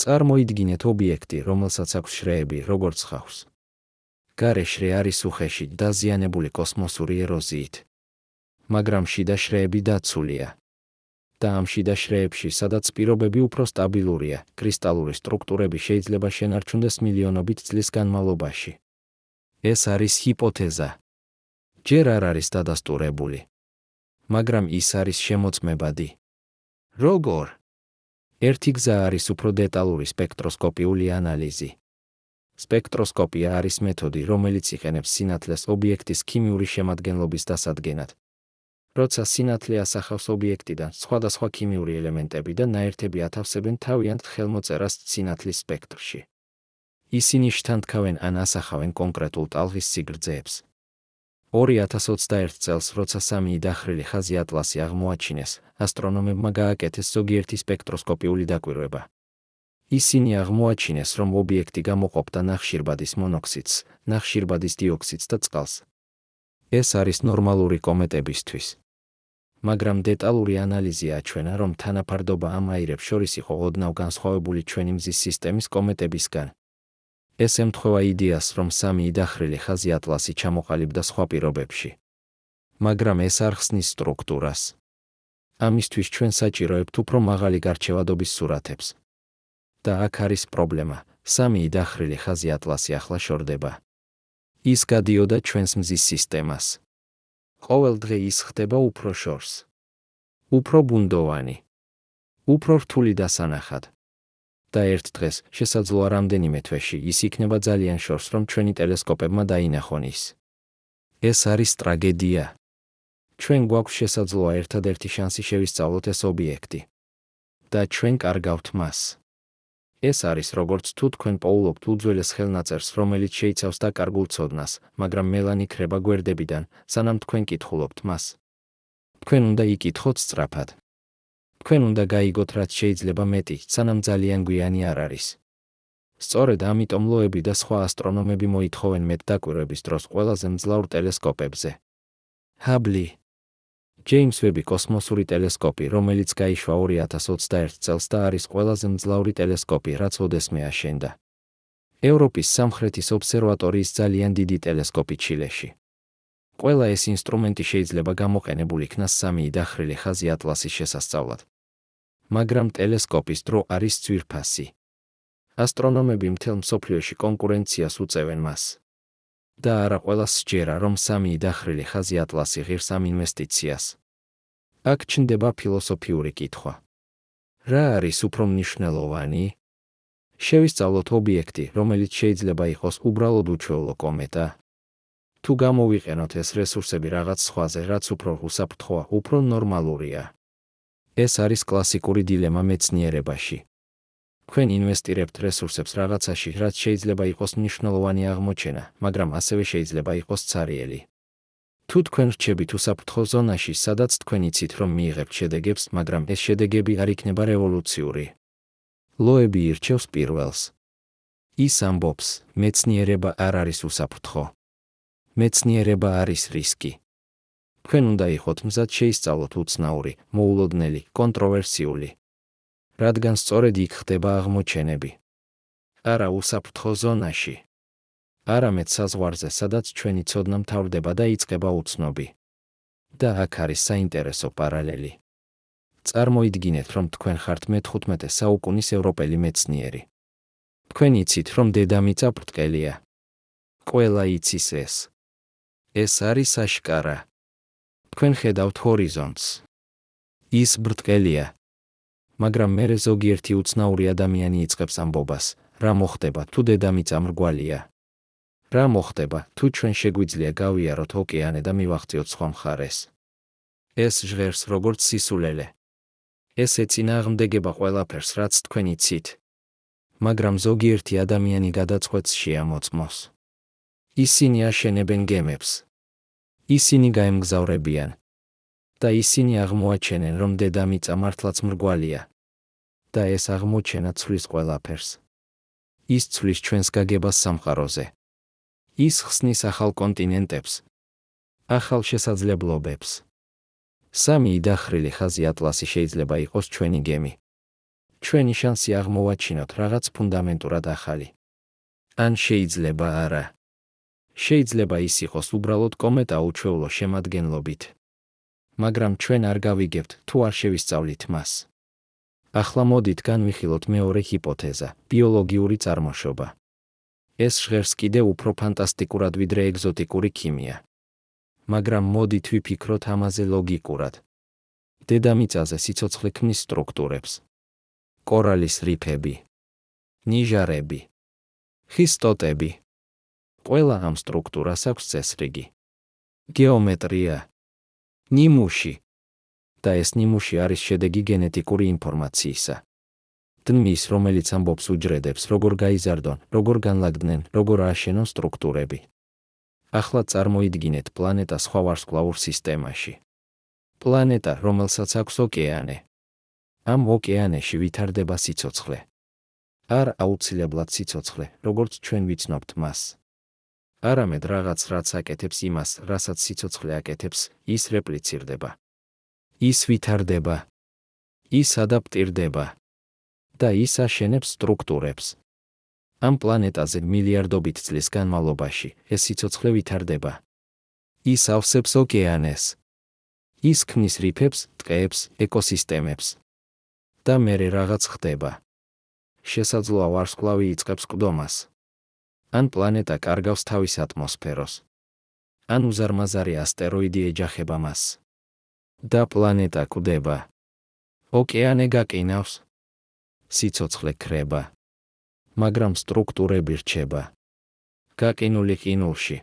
წარმოიდგინეთ ობიექტი, რომელსაც აქვს შრეები, როგორც ხავს. გარე შრე არის უხეში, დაზიანებული კოსმოსური ეროზიით. მაგრამ შიდა შრეები დაცულია. და ამ შიდა შრეებში, სადაც პირობები უფრო სტაბილურია, კრისტალური სტრუქტურები შეიძლება შენარჩუნდეს მილიონობით წლის განმავლობაში. ეს არის ჰიპოთეზა. ჯერ არ არის დადასტურებული. მაგრამ ის არის შემოწმებადი. როგორ? ერთი გზა არის უფრო დეტალური სპექტროსკოპიული ანალიზი. სპექტროსკოპია არის მეთოდი, რომელიც იყენებს სინათლეს ობიექტის ქიმიური შემადგენლობის დასადგენად. როცა სინათლე ასახავს ობიექტიდან, სხვადასხვა ქიმიური ელემენტები და ნაერთები ათავსებენ თავიანთ ხელმოწერას სინათლის სპექტრში. ისინი შთანთქავენ ან ასახავენ კონკრეტულ ტალღის სიგრძეებს. 2021 წელს, როცა სამი დახრილი ხაზი ატლასი აღმოაჩინეს, ასტრონომებმა გააკეთეს ზოგიერთი სპექტროსკოპიული დაკვირვება. ისინი აღმოაჩინეს, რომ ობიექტი გამოყოფდა ნახშირბადის მონოქსიდს, ნახშირბადის დიოქსიდს და წყალს. ეს არის ნორმალური კომეტებისთვის. მაგრამ დეტალური ანალიზი აჩვენა, რომ თანაფარდობა ამ აირებს შორის იყო ოდნავ განსხვავებული ჩვენი მზის სისტემის კომეტებისგან. ეს ემთხვევა იდეას, რომ სამი დახრილი ხაზი ატლასი ჩამოყალიბდა სხვა პირობებში. მაგრამ ეს არ ხსნის სტრუქტურას. ამისთვის ჩვენ საჭიროებთ უფრო მაღალი გარჩევადობის სურათებს. და აქ არის პრობლემა, სამი დახრილი ხაზი ატლასი ახლა შორდება. ის გადიოდა ჩვენს მზის სისტემას. ყოველ დღე ის ხდება უფრო შორს. უფრო ბუნდოვანი. უფრო რთული დასანახად. და ერთ დღეს, შესაძლოა რამდენიმე თვეში, ის იქნება ძალიან შორს, რომ ჩვენი ტელესკოპებმა დაინახონ ის. ეს არის ტრაგედია. ჩვენ გვაქვს შესაძლოა ერთადერთი შანსი შევისწავლოთ ეს ობიექტი. და ჩვენ კარგავთ მას. ეს არის როგორც თუ თქვენ პოულობთ უძველეს ხელნაწერს, რომელიც შეიცავს დაკარგულ ცოდნას, მაგრამ მელანი ქრება გვერდებიდან, სანამ თქვენ კითხულობთ მას. თქვენ უნდა იკითხოთ სწრაფად. თქვენ უნდა გაიგოთ, რაც შეიძლება მეტი, სანამ ძალიან გვიანი არ არის. სწორედ ამიტომ ლოები და სხვა ასტრონომები მოითხოვენ მეტ დაკვირვების დროს ყველაზე მძლავრ ტელესკოპებზე. ჰაბლი. ჯეიმს ვები კოსმოსური ტელესკოპი, რომელიც გაიშვა 2021 წელს და არის ყველაზე მძლავრი ტელესკოპი, რაც ოდესმე აშენდა. ევროპის სამხრეთის ობსერვატორიის ძალიან დიდი ტელესკოპი ჩილეში. ყველა ეს ინსტრუმენტი შეიძლება გამოყენებულ იქნას სამი დახრილი ხაზი ატლასის შესასწავლად. მაგრამ ტელესკოპის დრო არის ძვირფასი. ასტრონომები მთელ მსოფლიოში კონკურენციას უწევენ მას. და არა ყველას სჯერა, რომ სამი დახრილი ხაზი ატლასი ღირს ამ ინვესტიციას. აქ ჩნდება ფილოსოფიური კითხვა. რა არის უფრო მნიშვნელოვანი? შევისწავლოთ ობიექტი, რომელიც შეიძლება იყოს უბრალოდ უჩვეულო კომეტა. თუ გამოვიყენოთ ეს რესურსები რაღაც სხვაზე, რაც უფრო უსაფრთხოა, უფრო ნორმალურია. ეს არის კლასიკური დილემა მეცნიერებაში. თქვენ ინვესტირებთ რესურსებს რაღაცაში, რაც შეიძლება იყოს მნიშვნელოვანი აღმოჩენა, მაგრამ ასევე შეიძლება იყოს ცარიელი. თუ თქვენ რჩებით უსაფრთხო ზონაში, სადაც თქვენ იცით, რომ მიიღებთ შედეგებს, მაგრამ ეს შედეგები არ იქნება რევოლუციური. ლოები ირჩევს პირველს. ის ამბობს, მეცნიერება არ არის უსაფრთხო. მეცნიერება არის რისკი. თქვენ უნდა იყოთ მზად შეისწავლოთ უცნაური, მოულოდნელი, კონტროვერსიული. რადგან სწორედ იქ ხდება აღმოჩენები. არა უსაფრთხო ზონაში. არამედ საზღვარზე, სადაც ჩვენი ცოდნა მთავრდება და იწყება უცნობი. და აქ არის საინტერესო პარალელი. წარმოიდგინეთ, რომ თქვენ ხართ მე-15 საუკუნის ევროპელი მეცნიერი. თქვენ იცით, რომ დედამიწა ბრტყელია. ყველა იცის ეს. ეს არის აშკარა. თქვენ ხედავთ ჰორიზონტს. ის ბრტყელია. მაგრამ მერე ზოგიერთი უცნაური ადამიანი იწყებს ამბობას, რა მოხდება თუ დედამიწა მრგვალია? რა მოხდება თუ ჩვენ შეგვიძლია გავიაროთ ოკეანე და მივაღწიოთ სხვა მხარეს? ეს ჟღერს როგორც სისულელე. ეს ეწინააღმდეგება ყველაფერს, რაც თქვენ იცით. მაგრამ ზოგიერთი ადამიანი გადაწყვეტს შეამოწმოს. ისინი აშენებენ გემებს. ისინი გაემგზავრებიან. და ისინი აღმოაჩენენ, რომ დედამიწა მართლაც მრგვალია. და ეს აღმოჩენა ცვლის ყველაფერს. ის ცვლის ჩვენს გაგებას სამყაროზე. ის ხსნის ახალ კონტინენტებს, ახალ შესაძლებლობებს. სამი იდახრილი ხაზი ატლასი შეიძლება იყოს ჩვენი გემი. ჩვენი შანსი აღმოვაჩინოთ რაღაც ფუნდამენტურად ახალი. ან შეიძლება არა. შეიძლება ის იყოს უბრალოდ კომეტა უჩვეულო შემადგენლობით. მაგრამ ჩვენ არ გავიგებთ თუ არ შევისწავლით მას. ახლა მოდით განვიხილოთ მეორე ჰიპოთეზა, ბიოლოგიური წარმოშობა. ეს ჟღერს კიდევ უფრო ფანტასტიკურად ვიდრე ეგზოტიკური ქიმია. მაგრამ მოდით ვიფიქროთ ამაზე ლოგიკურად. დედამიწაზე სიცოცხლე ქმნის სტრუქტურებს. კორალის რიფები, ნიჟარები, ხის ტოტები. ყველა ამ სტრუქტურას აქვს წესრიგი. გეომეტრია, ნიმუში. და ეს ნიმუში არის შედეგი გენეტიკური ინფორმაციისა. დმის, რომელიც ამბობს უჯრედებს, როგორ გაიზარდონ, როგორ განლაგდნენ, როგორ ააშენონ სტრუქტურები. ახლა წარმოიდგინეთ პლანეტა სხვა ვარსკვლავურ სისტემაში. პლანეტა, რომელსაც აქვს ოკეანე. ამ ოკეანეში ვითარდება სიცოცხლე. არ აუცილებლად სიცოცხლე, როგორც ჩვენ ვიცნობთ მას. არამედ რაღაც, რაც აკეთებს იმას, რასაც სიცოცხლე აკეთებს, ის რეპლიცირდება. ის ვითარდება. ის ადაპტირდება. და ის აშენებს სტრუქტურებს. ამ პლანეტაზე მილიარდობით წლის განმავლობაში ეს სიცოცხლე ვითარდება. ის ავსებს ოკეანეს. ის ქმნის რიფებს, ტყეებს, ეკოსისტემებს. და მერე რაღაც ხდება. შესაძლოა ვარსკვლავი იწყებს კვდომას. ან პლანეტა კარგავს თავის ატმოსფეროს. ან უზარმაზარი ასტეროიდი ეჯახება მას. და პლანეტა კვდება. ოკეანე გაკინავს. სიცოცხლე ქრება. მაგრამ სტრუქტურები რჩება. გაკინული ყინულში.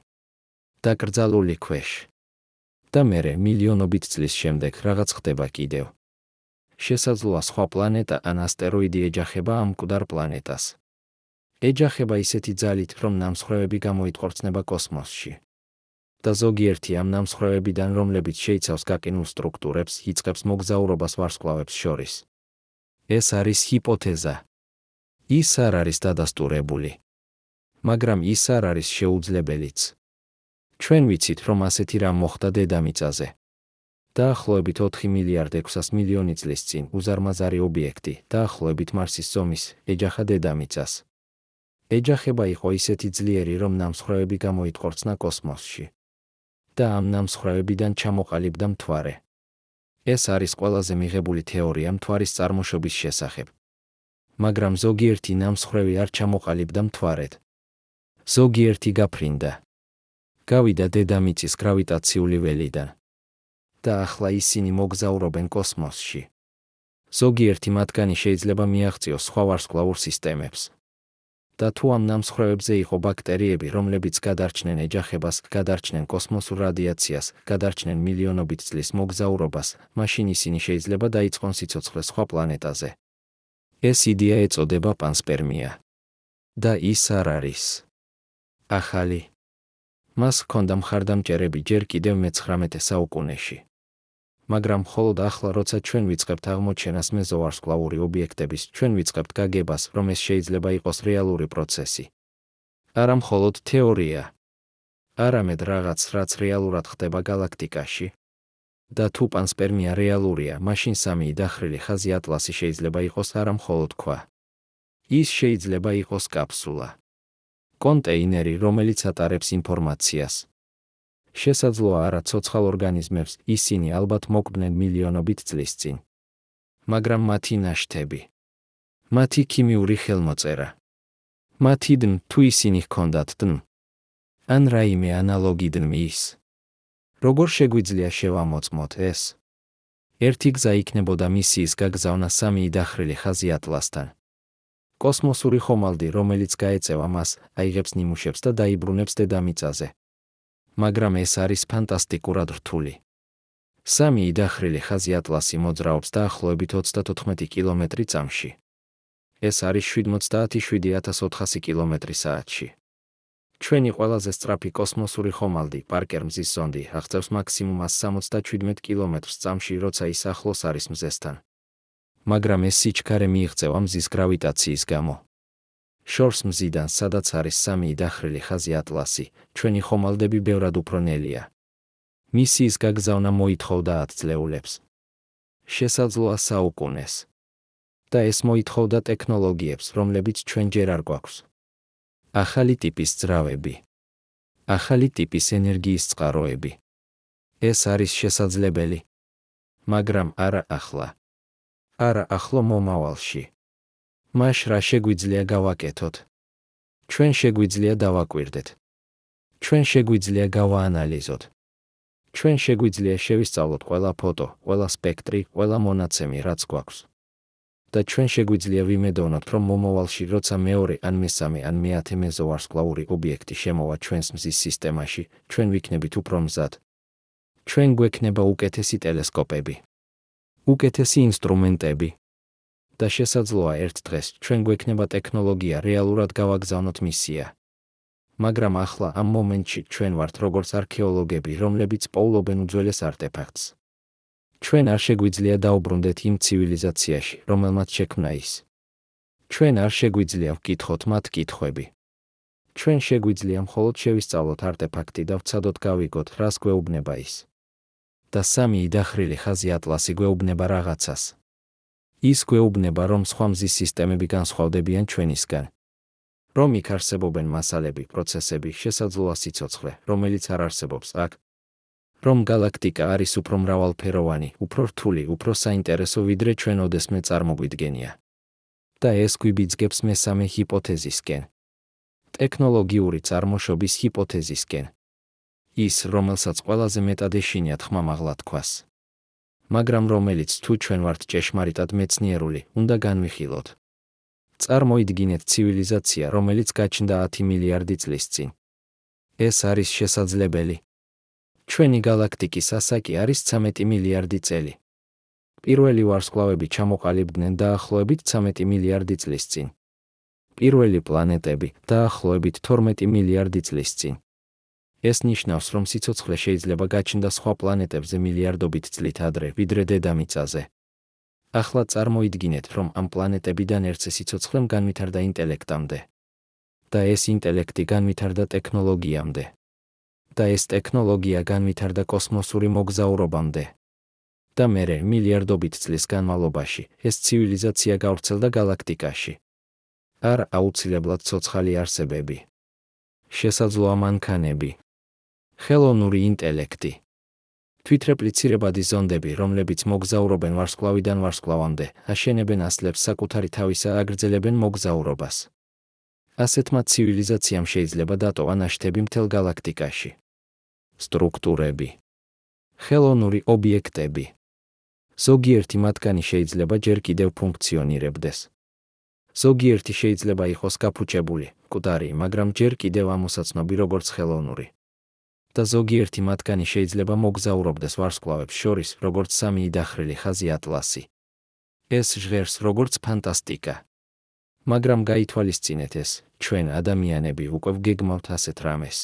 დაკრძალული ქვეშ. და მერე მილიონობით წლის შემდეგ რაღაც ხდება კიდევ. შესაძლოა სხვა პლანეტა ან ასტეროიდი ეჯახება ამ მკვდარ პლანეტას. ეჯახება ისეთი ძალით, რომ ნამსხვრევები გამოიტყორცნება კოსმოსში. და ზოგიერთი ამ ნამსხვრევებიდან, რომლებიც შეიცავს გაკინულ სტრუქტურებს, იწყებს მოგზაურობას ვარსკვლავებს შორის. ეს არის ჰიპოთეზა. ის არ არის დადასტურებული. მაგრამ ის არ არის შეუძლებელიც. ჩვენ ვიცით, რომ ასეთი რამ მოხდა დედამიწაზე. დაახლოებით 4 მილიარდ 600 მილიონი წლის წინ უზარმაზარი ობიექტი, დაახლოებით მარსის ზომის, ეჯახა დედამიწას. ეჯახება იყო ისეთი ძლიერი, რომ ნამსხვრევები გამოიტყორცნა კოსმოსში. და ამ ნამსხვრევებიდან ჩამოყალიბდა მთვარე. ეს არის ყველაზე მიღებული თეორია მთვარის წარმოშობის შესახებ. მაგრამ ზოგიერთი ნამსხვრევი არ ჩამოყალიბდა მთვარედ. ზოგიერთი გაფრინდა. გავიდა დედამიწის გრავიტაციული ველიდან. და ახლა ისინი მოგზაურობენ კოსმოსში. ზოგიერთი მათგანი შეიძლება მიაღწიოს სხვა ვარსკვლავურ სისტემებს. და თუ ამ ნამსხვრევებზე იყო ბაქტერიები, რომლებიც გადარჩნენ ეჯახებას, გადარჩნენ კოსმოსურ რადიაციას, გადარჩნენ მილიონობით წლის მოგზაურობას, მაშინ ისინი შეიძლება დაიწყონ სიცოცხლე სხვა პლანეტაზე. ეს იდეა ეწოდება პანსპერმია. და ის არ არის ახალი. მას ჰქონდა მხარდამჭერები ჯერ კიდევ მე-19 საუკუნეში. მაგრამ მხოლოდ ახლა, როცა ჩვენ ვიწყებთ აღმოჩენას მეზოვარსკვლავური ობიექტების, ჩვენ ვიწყებთ გაგებას, რომ ეს შეიძლება იყოს რეალური პროცესი. არა მხოლოდ თეორია. არამედ რაღაც, რაც რეალურად ხდება გალაქტიკაში. და თუ პანსპერმია რეალურია, მაშინ სამი იდახრილი ხაზი ატლასი შეიძლება იყოს არა მხოლოდ ქვა. ის შეიძლება იყოს კაფსულა. კონტეინერი, რომელიც ატარებს ინფორმაციას. შესაძლოა არა ცოცხალ ორგანიზმებს, ისინი ალბათ მოკვდნენ მილიონობით წლის წინ. მაგრამ მათი ნაშთები, მათი ქიმიური ხელმოწერა, მათი დნ, თუ ისინი ჰქონდათ დნ, ან რაიმე ანალოგი დნმის, როგორ შეგვიძლია შევამოწმოთ ეს? ერთი გზა იქნებოდა მისიის გაგზავნა 3 დახრილი ხაზი ატლასთან. კოსმოსური ხომალდი, რომელიც გაეწევა მას, აიღებს ნიმუშებს და დაიბრუნებს დედამიწაზე. მაგრამ ეს არის ფანტასტიკურად რთული. 3 დახრილი ხაზი ატლასი მოძრაობს დაახლოებით 34 კილომეტრი წამში. ეს არის 77,400 კილომეტრი საათში. ჩვენი ყველაზე სწრაფი კოსმოსური ხომალდი, პარკერ მზის ზონდი, აღწევს მაქსიმუმ 177 კილომეტრს წამში, როცა ის ახლოს არის მზესთან. მაგრამ ეს სიჩქარე მიიღწევა მზის გრავიტაციის გამო. შორს მზიდან, სადაც არის 3 დახრილი ხაზი ატლასი, ჩვენი ხომალდები ბევრად უფრო ნელია. მისიის გაგზავნა მოითხოვდა 10 წლეულებს. შესაძლოა საუკუნეს. და ეს მოითხოვდა ტექნოლოგიებს, რომლებიც ჩვენ ჯერ არ გვაქვს. ახალი ტიპის ძრავები, ახალი ტიპის ენერგიის წყაროები. ეს არის შესაძლებელი, მაგრამ არა ახლა. არა ახლო მომავალში. მაშ რა შეგვიძლია გავაკეთოთ? ჩვენ შეგვიძლია დავაკვირდეთ. ჩვენ შეგვიძლია გავაანალიზოთ. ჩვენ შეგვიძლია შევისწავლოთ ყველა ფოტო, ყველა სპექტრი, ყველა მონაცემი, რაც გვაქვს. და ჩვენ შეგვიძლია ვიმედოვნოთ, რომ მომავალში, როცა მეორე ან მესამე ან მეათე მეზოვარსკვლავური ობიექტი შემოვა ჩვენს მზის სისტემაში, ჩვენ ვიქნებით უფრო მზად. ჩვენ გვექნება უკეთესი ტელესკოპები, უკეთესი ინსტრუმენტები. და შესაძლოა ერთ დღეს ჩვენ გვექნება ტექნოლოგია რეალურად გავაგზავნოთ მისია. მაგრამ ახლა ამ მომენტში ჩვენ ვართ როგორც არქეოლოგები, რომლებიც პოულობენ უძველეს არტეფაქტს. ჩვენ არ შეგვიძლია დაუბრუნდეთ იმ ცივილიზაციაში, რომელმაც შექმნა ის. ჩვენ არ შეგვიძლია ვკითხოთ მათ კითხვები. ჩვენ შეგვიძლია მხოლოდ შევისწავლოთ არტეფაქტი და ვცადოთ გავიგოთ, რას გვეუბნება ის. და 3 დახრილი ხაზი ატლასი გვეუბნება რაღაცას. ის გვეუბნება, რომ სხვა მზის სისტემები განსხვავდებიან ჩვენისგან. რომ იქ არსებობენ მასალები, პროცესები, შესაძლოა სიცოცხლე, რომელიც არ არსებობს აქ. რომ გალაქტიკა არის უფრო მრავალფეროვანი, უფრო რთული, უფრო საინტერესო, ვიდრე ჩვენ ოდესმე წარმოგვიდგენია. და ეს გვიბიძგებს მესამე ჰიპოთეზისკენ. ტექნოლოგიური წარმოშობის ჰიპოთეზისკენ. ის, რომელსაც ყველაზე მეტად ეშინიათ ხმამაღლა თქვას. მაგრამ რომელიც თუ ჩვენ ვართ ჭეშმარიტად მეცნიერული, უნდა განვიხილოთ. წარმოიდგინეთ ცივილიზაცია, რომელიც გაჩნდა 10 მილიარდი წლის წინ. ეს არის შესაძლებელი. ჩვენი გალაქტიკის ასაკი არის 13 მილიარდი წელი. პირველი ვარსკვლავები ჩამოყალიბდნენ დაახლოებით 13 მილიარდი წლის წინ. პირველი პლანეტები დაახლოებით 12 მილიარდი წლის წინ. ეს ნიშნავს, რომ სიცოცხლე შეიძლება გაჩნდა სხვა პლანეტებზე მილიარდობით წლით ადრე, ვიდრე დედამიწაზე. ახლა წარმოიდგინეთ, რომ ამ პლანეტებიდან ერთზე სიცოცხლემ განვითარდა ინტელექტამდე. და ეს ინტელექტი განვითარდა ტექნოლოგიამდე. და ეს ტექნოლოგია განვითარდა კოსმოსური მოგზაურობამდე. და მერე მილიარდობით წლის განმავლობაში ეს ცივილიზაცია გავრცელდა გალაქტიკაში. არ აუცილებლად ცოცხალი არსებები. შესაძლოა მანქანები. ხელოვნური ინტელექტი. თვითრეპლიცირებადი ზონდები, რომლებიც მოგზაურობენ ვარსკვლავიდან ვარსკვლავამდე, აშენებენ ასლებს საკუთარი თავისა, აგრძელებენ მოგზაურობას. ასეთმა ცივილიზაციამ შეიძლება დატოვა ნაშთები მთელ გალაქტიკაში. სტრუქტურები. ხელოვნური ობიექტები. ზოგიერთი მათგანი შეიძლება ჯერ კიდევ ფუნქციონირებდეს. ზოგიერთი შეიძლება იყოს გაფუჭებული, მკვდარი, მაგრამ ჯერ კიდევ ამოსაცნობი როგორც ხელოვნური. და ზოგიერთი მათგანი შეიძლება მოგზაურობდეს ვარსკვლავებს შორის, როგორც 3 დახრილი ხაზი ატლასი. ეს ჟღერს როგორც ფანტასტიკა. მაგრამ გაითვალისწინეთ ეს, ჩვენ ადამიანები უკვე ვგეგმავთ ასეთ რამეს.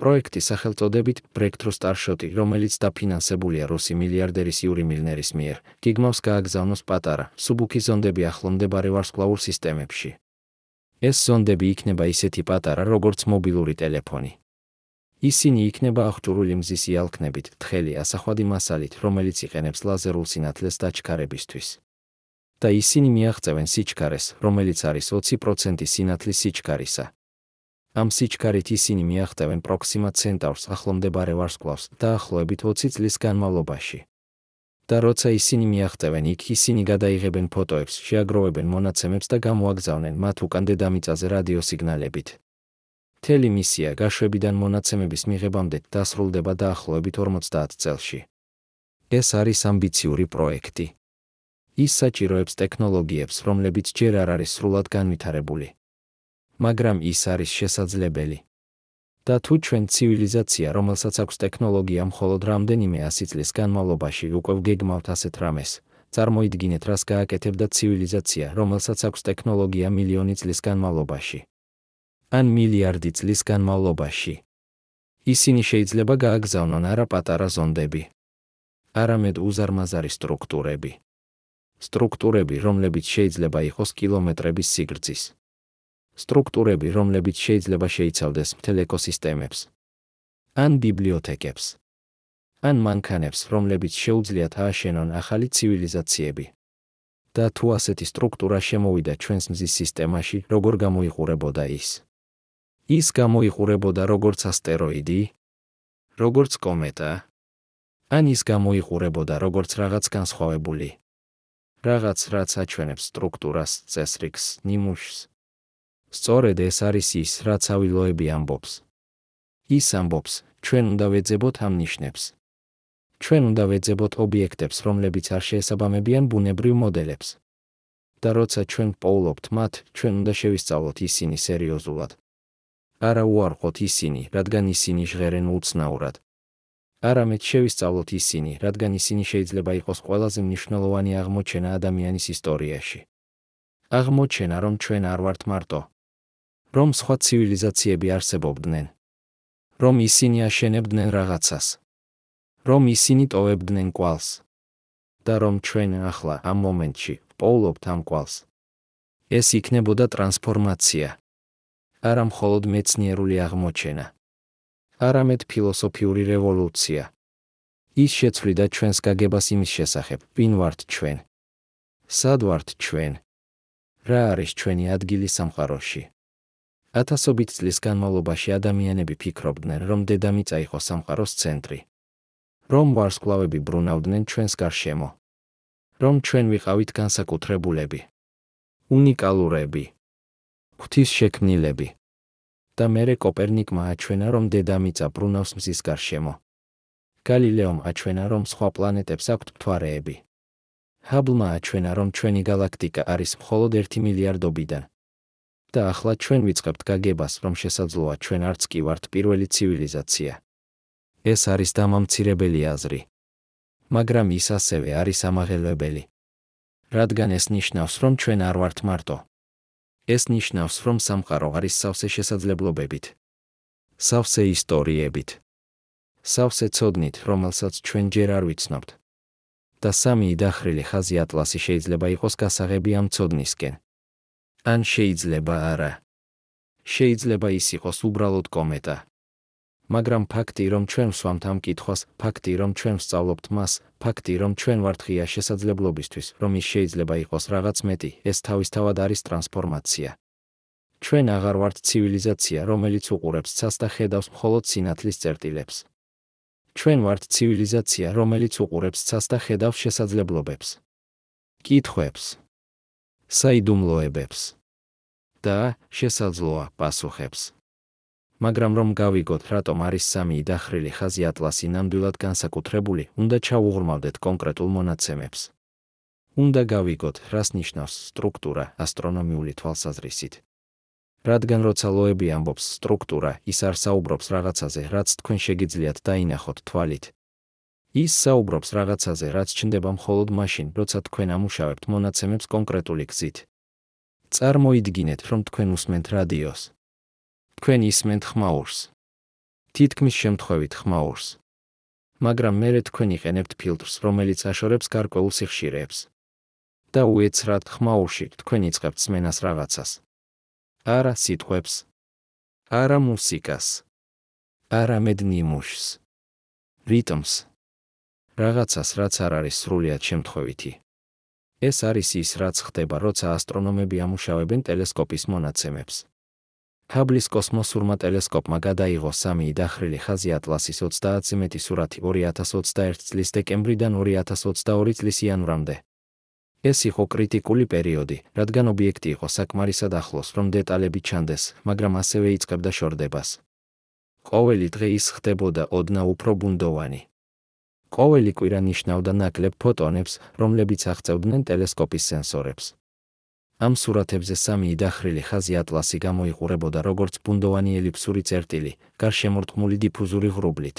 პროექტი სახელწოდებით Breakthrough Starshot, რომელიც დაფინანსებულია რუსი მილიარდერის იური მილნერის მიერ, გეგმავს გააგზავნოს პატარა, მსუბუქი ზონდები ახლო მდებარე ვარსკვლავურ სისტემებში. ეს ზონდები იქნება ისეთი პატარა, როგორც მობილური ტელეფონი. ისინი იქნება აღჭურვილი მზის იალქნებით, თხელი ასახვადი მასალით, რომელიც იყენებს ლაზერულ სინათლეს დაჩქარებისთვის. და ისინი მიაღწევენ სიჩქარეს, რომელიც არის 20% სინათლის სიჩქარისა. ამ სიჩქარით ისინი მიაღწევენ პროქსიმა ცენტავრს ახლომდებარე ვარსკვლავს დაახლოებით 20 წლის განმავლობაში. და როცა ისინი მიაღწევენ იქ, ისინი გადაიღებენ ფოტოებს, შეაგროვებენ მონაცემებს და გამოაგზავნენ მათ უკან დედამიწაზე რადიოსიგნალებით. მთელი მისია გაშვებიდან მონაცემების მიღებამდე დასრულდება დაახლოებით 50 წელში. ეს არის ამბიციური პროექტი. ის საჭიროებს ტექნოლოგიებს, რომლებიც ჯერ არ არის სრულად განვითარებული. მაგრამ ის არის შესაძლებელი. და თუ ჩვენ ცივილიზაცია, რომელსაც აქვს ტექნოლოგია მხოლოდ რამდენიმე 100 წლის განმავლობაში უკვე ვგეგმავთ ასეთ რამეს, წარმოიდგინეთ რას გააკეთებდა ცივილიზაცია, რომელსაც აქვს ტექნოლოგია მილიონი წლის განმავლობაში. ან მილიარდი წლის განმავლობაში. ისინი შეიძლება გააგზავნონ არა პატარა ზონდები, არამედ უზარმაზარი სტრუქტურები. სტრუქტურები, რომლებიც შეიძლება იყოს კილომეტრების სიგრძის. სტრუქტურები, რომლებიც შეიძლება შეიცავდეს მთელ ეკოსისტემებს. ან ბიბლიოთეკებს. ან მანქანებს, რომლებიც შეუძლიათ ააშენონ ახალი ცივილიზაციები. და თუ ასეთი სტრუქტურა შემოვიდა ჩვენს მზის სისტემაში, როგორ გამოიყურებოდა ის? ის გამოიყურებოდა როგორც ასტეროიდი, როგორც კომეტა, ან ის გამოიყურებოდა როგორც რაღაც განსხვავებული. რაღაც, რაც აჩვენებს სტრუქტურას, წესრიგს, ნიმუშს. სწორედ ეს არის ის, რაც ავილოები ამბობს. ის ამბობს, ჩვენ უნდა ვეძებოთ ამ ნიშნებს. ჩვენ უნდა ვეძებოთ ობიექტებს, რომლებიც არ შეესაბამებიან ბუნებრივ მოდელებს. და როცა ჩვენ პოულობთ მათ, ჩვენ უნდა შევისწავლოთ ისინი სერიოზულად. არა უარყოთ ისინი, რადგან ისინი ჟღერენ უცნაურად. არამედ შევისწავლოთ ისინი, რადგან ისინი შეიძლება იყოს ყველაზე მნიშვნელოვანი აღმოჩენა ადამიანის ისტორიაში. აღმოჩენა, რომ ჩვენ არ ვართ მარტო. რომ სხვა ცივილიზაციები არსებობდნენ. რომ ისინი აშენებდნენ რაღაცას. რომ ისინი ტოვებდნენ კვალს. და რომ ჩვენ ახლა ამ მომენტში პოულობთ ამ კვალს. ეს იქნებოდა ტრანსფორმაცია. არა მხოლოდ მეცნიერული აღმოჩენა. არამედ ფილოსოფიური რევოლუცია. ის შეცვლიდა ჩვენს გაგებას იმის შესახებ, ვინ ვართ ჩვენ. სად ვართ ჩვენ? რა არის ჩვენი ადგილი სამყაროში? ათასობით წლის განმავლობაში ადამიანები ფიქრობდნენ, რომ დედამიწა იყო სამყაროს ცენტრი. რომ ვარსკვლავები ბრუნავდნენ ჩვენს გარშემო. რომ ჩვენ ვიყავით განსაკუთრებულები. უნიკალურები. ღვთისშექმნილები. და მერე კოპერნიკმა აჩვენა, რომ დედამიწა ბრუნავს მზის გარშემო. გალილეომ აჩვენა, რომ სხვა პლანეტებს აქვთ მთვარეები. ჰაბლმა აჩვენა, რომ ჩვენი გალაქტიკა არის მხოლოდ 1 მილიარდობიდან. და ახლა ჩვენ ვიწყებთ გაგებას, რომ შესაძლოა ჩვენ არც კი ვართ პირველი ცივილიზაცია. ეს არის დამამცირებელი აზრი. მაგრამ ის ასევე არის ამაღელვებელი. რადგან ეს ნიშნავს, რომ ჩვენ არ ვართ მარტო. ეს ნიშნავს, რომ სამყარო არის სავსე შესაძლებლობებით. სავსე ისტორიებით. სავსე ცოდნით, რომელსაც ჩვენ ჯერ არ ვიცნობთ. და სამი დახრილი ხაზი ატლასი შეიძლება იყოს გასაღები ამ ცოდნისკენ. ან შეიძლება არა. შეიძლება ის იყოს უბრალოდ კომეტა. მაგრამ ფაქტი, რომ ჩვენ ვსვამთ ამ კითხვას, ფაქტი, რომ ჩვენ ვსწავლობთ მას, ფაქტი, რომ ჩვენ ვართ ღია შესაძლებლობისთვის, რომ ის შეიძლება იყოს რაღაც მეტი, ეს თავისთავად არის ტრანსფორმაცია. ჩვენ აღარ ვართ ცივილიზაცია, რომელიც უყურებს ცას და ხედავს მხოლოდ სინათლის წერტილებს. ჩვენ ვართ ცივილიზაცია, რომელიც უყურებს ცას და ხედავს შესაძლებლობებს. კითხვებს. საიდუმლოებებს. და შესაძლოა პასუხებს. მაგრამ რომ გავიგოთ, რატომ არის სამი დახრილი ხაზი ატლასი ნამდვილად განსაკუთრებული, უნდა ჩავუღრმავდეთ კონკრეტულ მონაცემებს. უნდა გავიგოთ, რას ნიშნავს სტრუქტურა ასტრონომიული თვალსაზრისით. რადგან როცა ლოები ამბობს სტრუქტურა, ის არ საუბრობს რაღაცაზე, რაც თქვენ შეგიძლიათ დაინახოთ თვალით. ის საუბრობს რაღაცაზე, რაც ჩნდება მხოლოდ მაშინ, როცა თქვენ ამუშავებთ მონაცემებს კონკრეტული გზით. წარმოიდგინეთ, რომ თქვენ უსმენთ რადიოს. თქვენ ისმენთ ხმაურს. თითქმის შემთხვევით ხმაურს. მაგრამ მერე თქვენ იყენებთ ფილტრს, რომელიც აშორებს გარკვეულ სიხშირეებს. და უეცრად ხმაურში თქვენ იწყებთ სმენას რაღაცას. არა სიტყვებს. არა მუსიკას. არამედ ნიმუშს. რიტმს. რაღაცას, რაც არ არის სრულიად შემთხვევითი. ეს არის ის, რაც ხდება, როცა ასტრონომები ამუშავებენ ტელესკოპის მონაცემებს. ჰაბლის კოსმოსურმა ტელესკოპმა გადაიღო 3 დახრილი ხაზი ატლასის 30-ზე მეტი სურათი 2021 წლის დეკემბრიდან 2022 წლის იანვრამდე. ეს იყო კრიტიკული პერიოდი, რადგან ობიექტი იყო საკმარისად ახლოს, რომ დეტალები ჩანდეს, მაგრამ ასევე იწყებდა შორდებას. ყოველი დღე ის ხდებოდა ოდნავ უფრო ბუნდოვანი. ყოველი კვირა ნიშნავდა ნაკლებ ფოტონებს, რომლებიც აღწევდნენ ტელესკოპის სენსორებს. ამ სურათებზე 3 დახრილი ხაზი ატლასი გამოიყურებოდა როგორც ბუნდოვანი ელიფსური წერტილი, გარშემორტყმული დიფუზური ღრუბლით.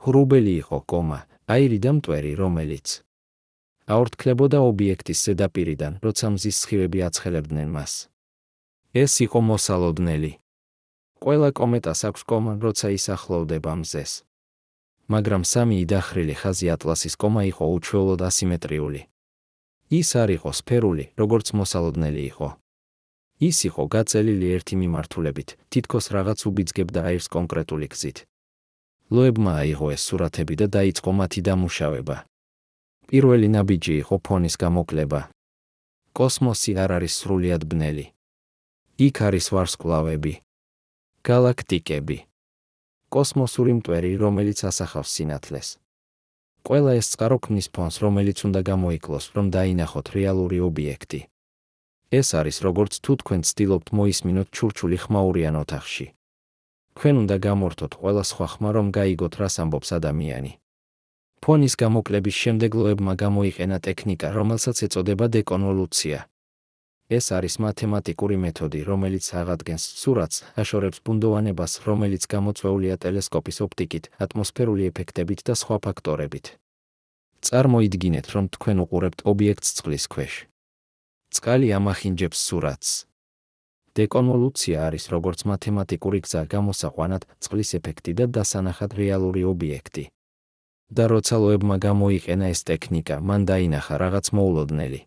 ღრუბელი იყო კომა, აირი და მტვერი, რომელიც აორთქლებოდა ობიექტის ზედაპირიდან, როცა მზის სხივები აცხელებდნენ მას. ეს იყო მოსალოდნელი. ყველა კომეტას აქვს კომა, როცა ის ახლოვდება მზეს. მაგრამ 3 დახრილი ხაზი ატლასის კომა იყო უჩვეულოდ ასიმეტრიული. ის არ იყო სფერული, როგორც მოსალოდნელი იყო. ის იყო გაწელილი ერთი მიმართულებით, თითქოს რაღაც უბიძგებდა აირს კონკრეტული გზით. ლოებმა აიღო ეს სურათები და დაიწყო მათი დამუშავება. პირველი ნაბიჯი იყო ფონის გამოკლება. კოსმოსი არ არის სრულიად ბნელი. იქ არის ვარსკვლავები, გალაქტიკები, კოსმოსური მტვერი, რომელიც ასახავს სინათლეს. ყველა ეს წყარო ქმნის ფონს, რომელიც უნდა გამოიკლოს, რომ დაინახოთ რეალური ობიექტი. ეს არის როგორც თუ თქვენ ცდილობთ მოისმინოთ ჩურჩული ხმაურიან ოთახში. თქვენ უნდა გამორთოთ ყველა სხვა ხმა, რომ გაიგოთ, რას ამბობს ადამიანი. ფონის გამოკლების შემდეგ ლოებმა გამოიყენა ტექნიკა, რომელსაც ეწოდება დეკონვოლუცია. ეს არის მათემატიკური მეთოდი, რომელიც აღადგენს სურათს, აშორებს ბუნდოვანებას, რომელიც გამოწვეულია ტელესკოპის ოპტიკით, ატმოსფერული ეფექტებით და სხვა ფაქტორებით. წარმოიდგინეთ, რომ თქვენ უყურებთ ობიექტს წყლის ქვეშ. წყალი ამახინჯებს სურათს. დეკონვოლუცია არის როგორც მათემატიკური გზა გამოსაყვანად წყლის ეფექტი და დასანახად რეალური ობიექტი. და როცა ლოებმა გამოიყენა ეს ტექნიკა, მან დაინახა რაღაც მოულოდნელი.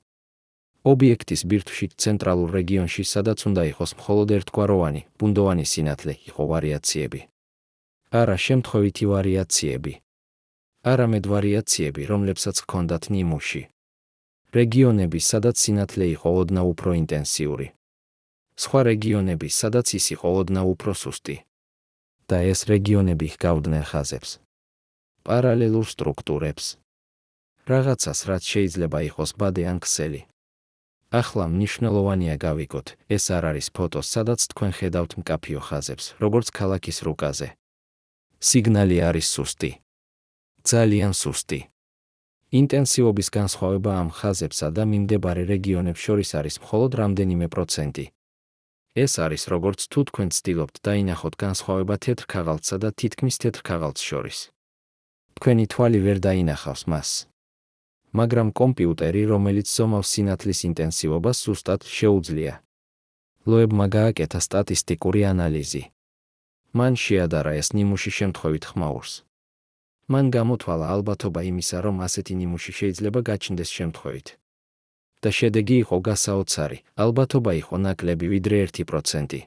ობიექტის ბირთვში ცენტრალურ რეგიონში, სადაც უნდა იყოს მხოლოდ ერთგვაროვანი, ბუნდოვანი სინათლე, იყო ვარიაციები. არა შემთხვევითი ვარიაციები. არამედ ვარიაციები, რომლებსაც ჰქონდათ ნიმუში. რეგიონები, სადაც სინათლე იყო ოდნავ უფრო ინტენსიური. სხვა რეგიონები, სადაც ის იყო ოდნავ უფრო სუსტი. და ეს რეგიონები ჰგავდნენ ხაზებს. პარალელურ სტრუქტურებს. რაღაცას, რაც შეიძლება იყოს ბადე ან ქსელი. ახლა მნიშვნელოვანია გავიგოთ, ეს არ არის ფოტო, სადაც თქვენ ხედავთ მკაფიო ხაზებს, როგორც ქალაქის რუკაზე. სიგნალი არის სუსტი. ძალიან სუსტი. ინტენსივობის განსხვავება ამ ხაზებსა და მიმდებარე რეგიონებს შორის არის მხოლოდ რამდენიმე პროცენტი. ეს არის როგორც თუ თქვენ ცდილობთ დაინახოთ განსხვავება თეთრ ქაღალდსა და თითქმის თეთრ ქაღალდს შორის. თქვენი თვალი ვერ დაინახავს მას. მაგრამ კომპიუტერი, რომელიც ზომავს სინათლის ინტენსივობას, ზუსტად შეუძლია. ლოებმა გააკეთა სტატისტიკური ანალიზი. მან შეადარა ეს ნიმუში შემთხვევით ხმაურს. მან გამოთვალა ალბათობა იმისა, რომ ასეთი ნიმუში შეიძლება გაჩნდეს შემთხვევით. და შედეგი იყო გასაოცარი, ალბათობა იყო ნაკლები ვიდრე 1%.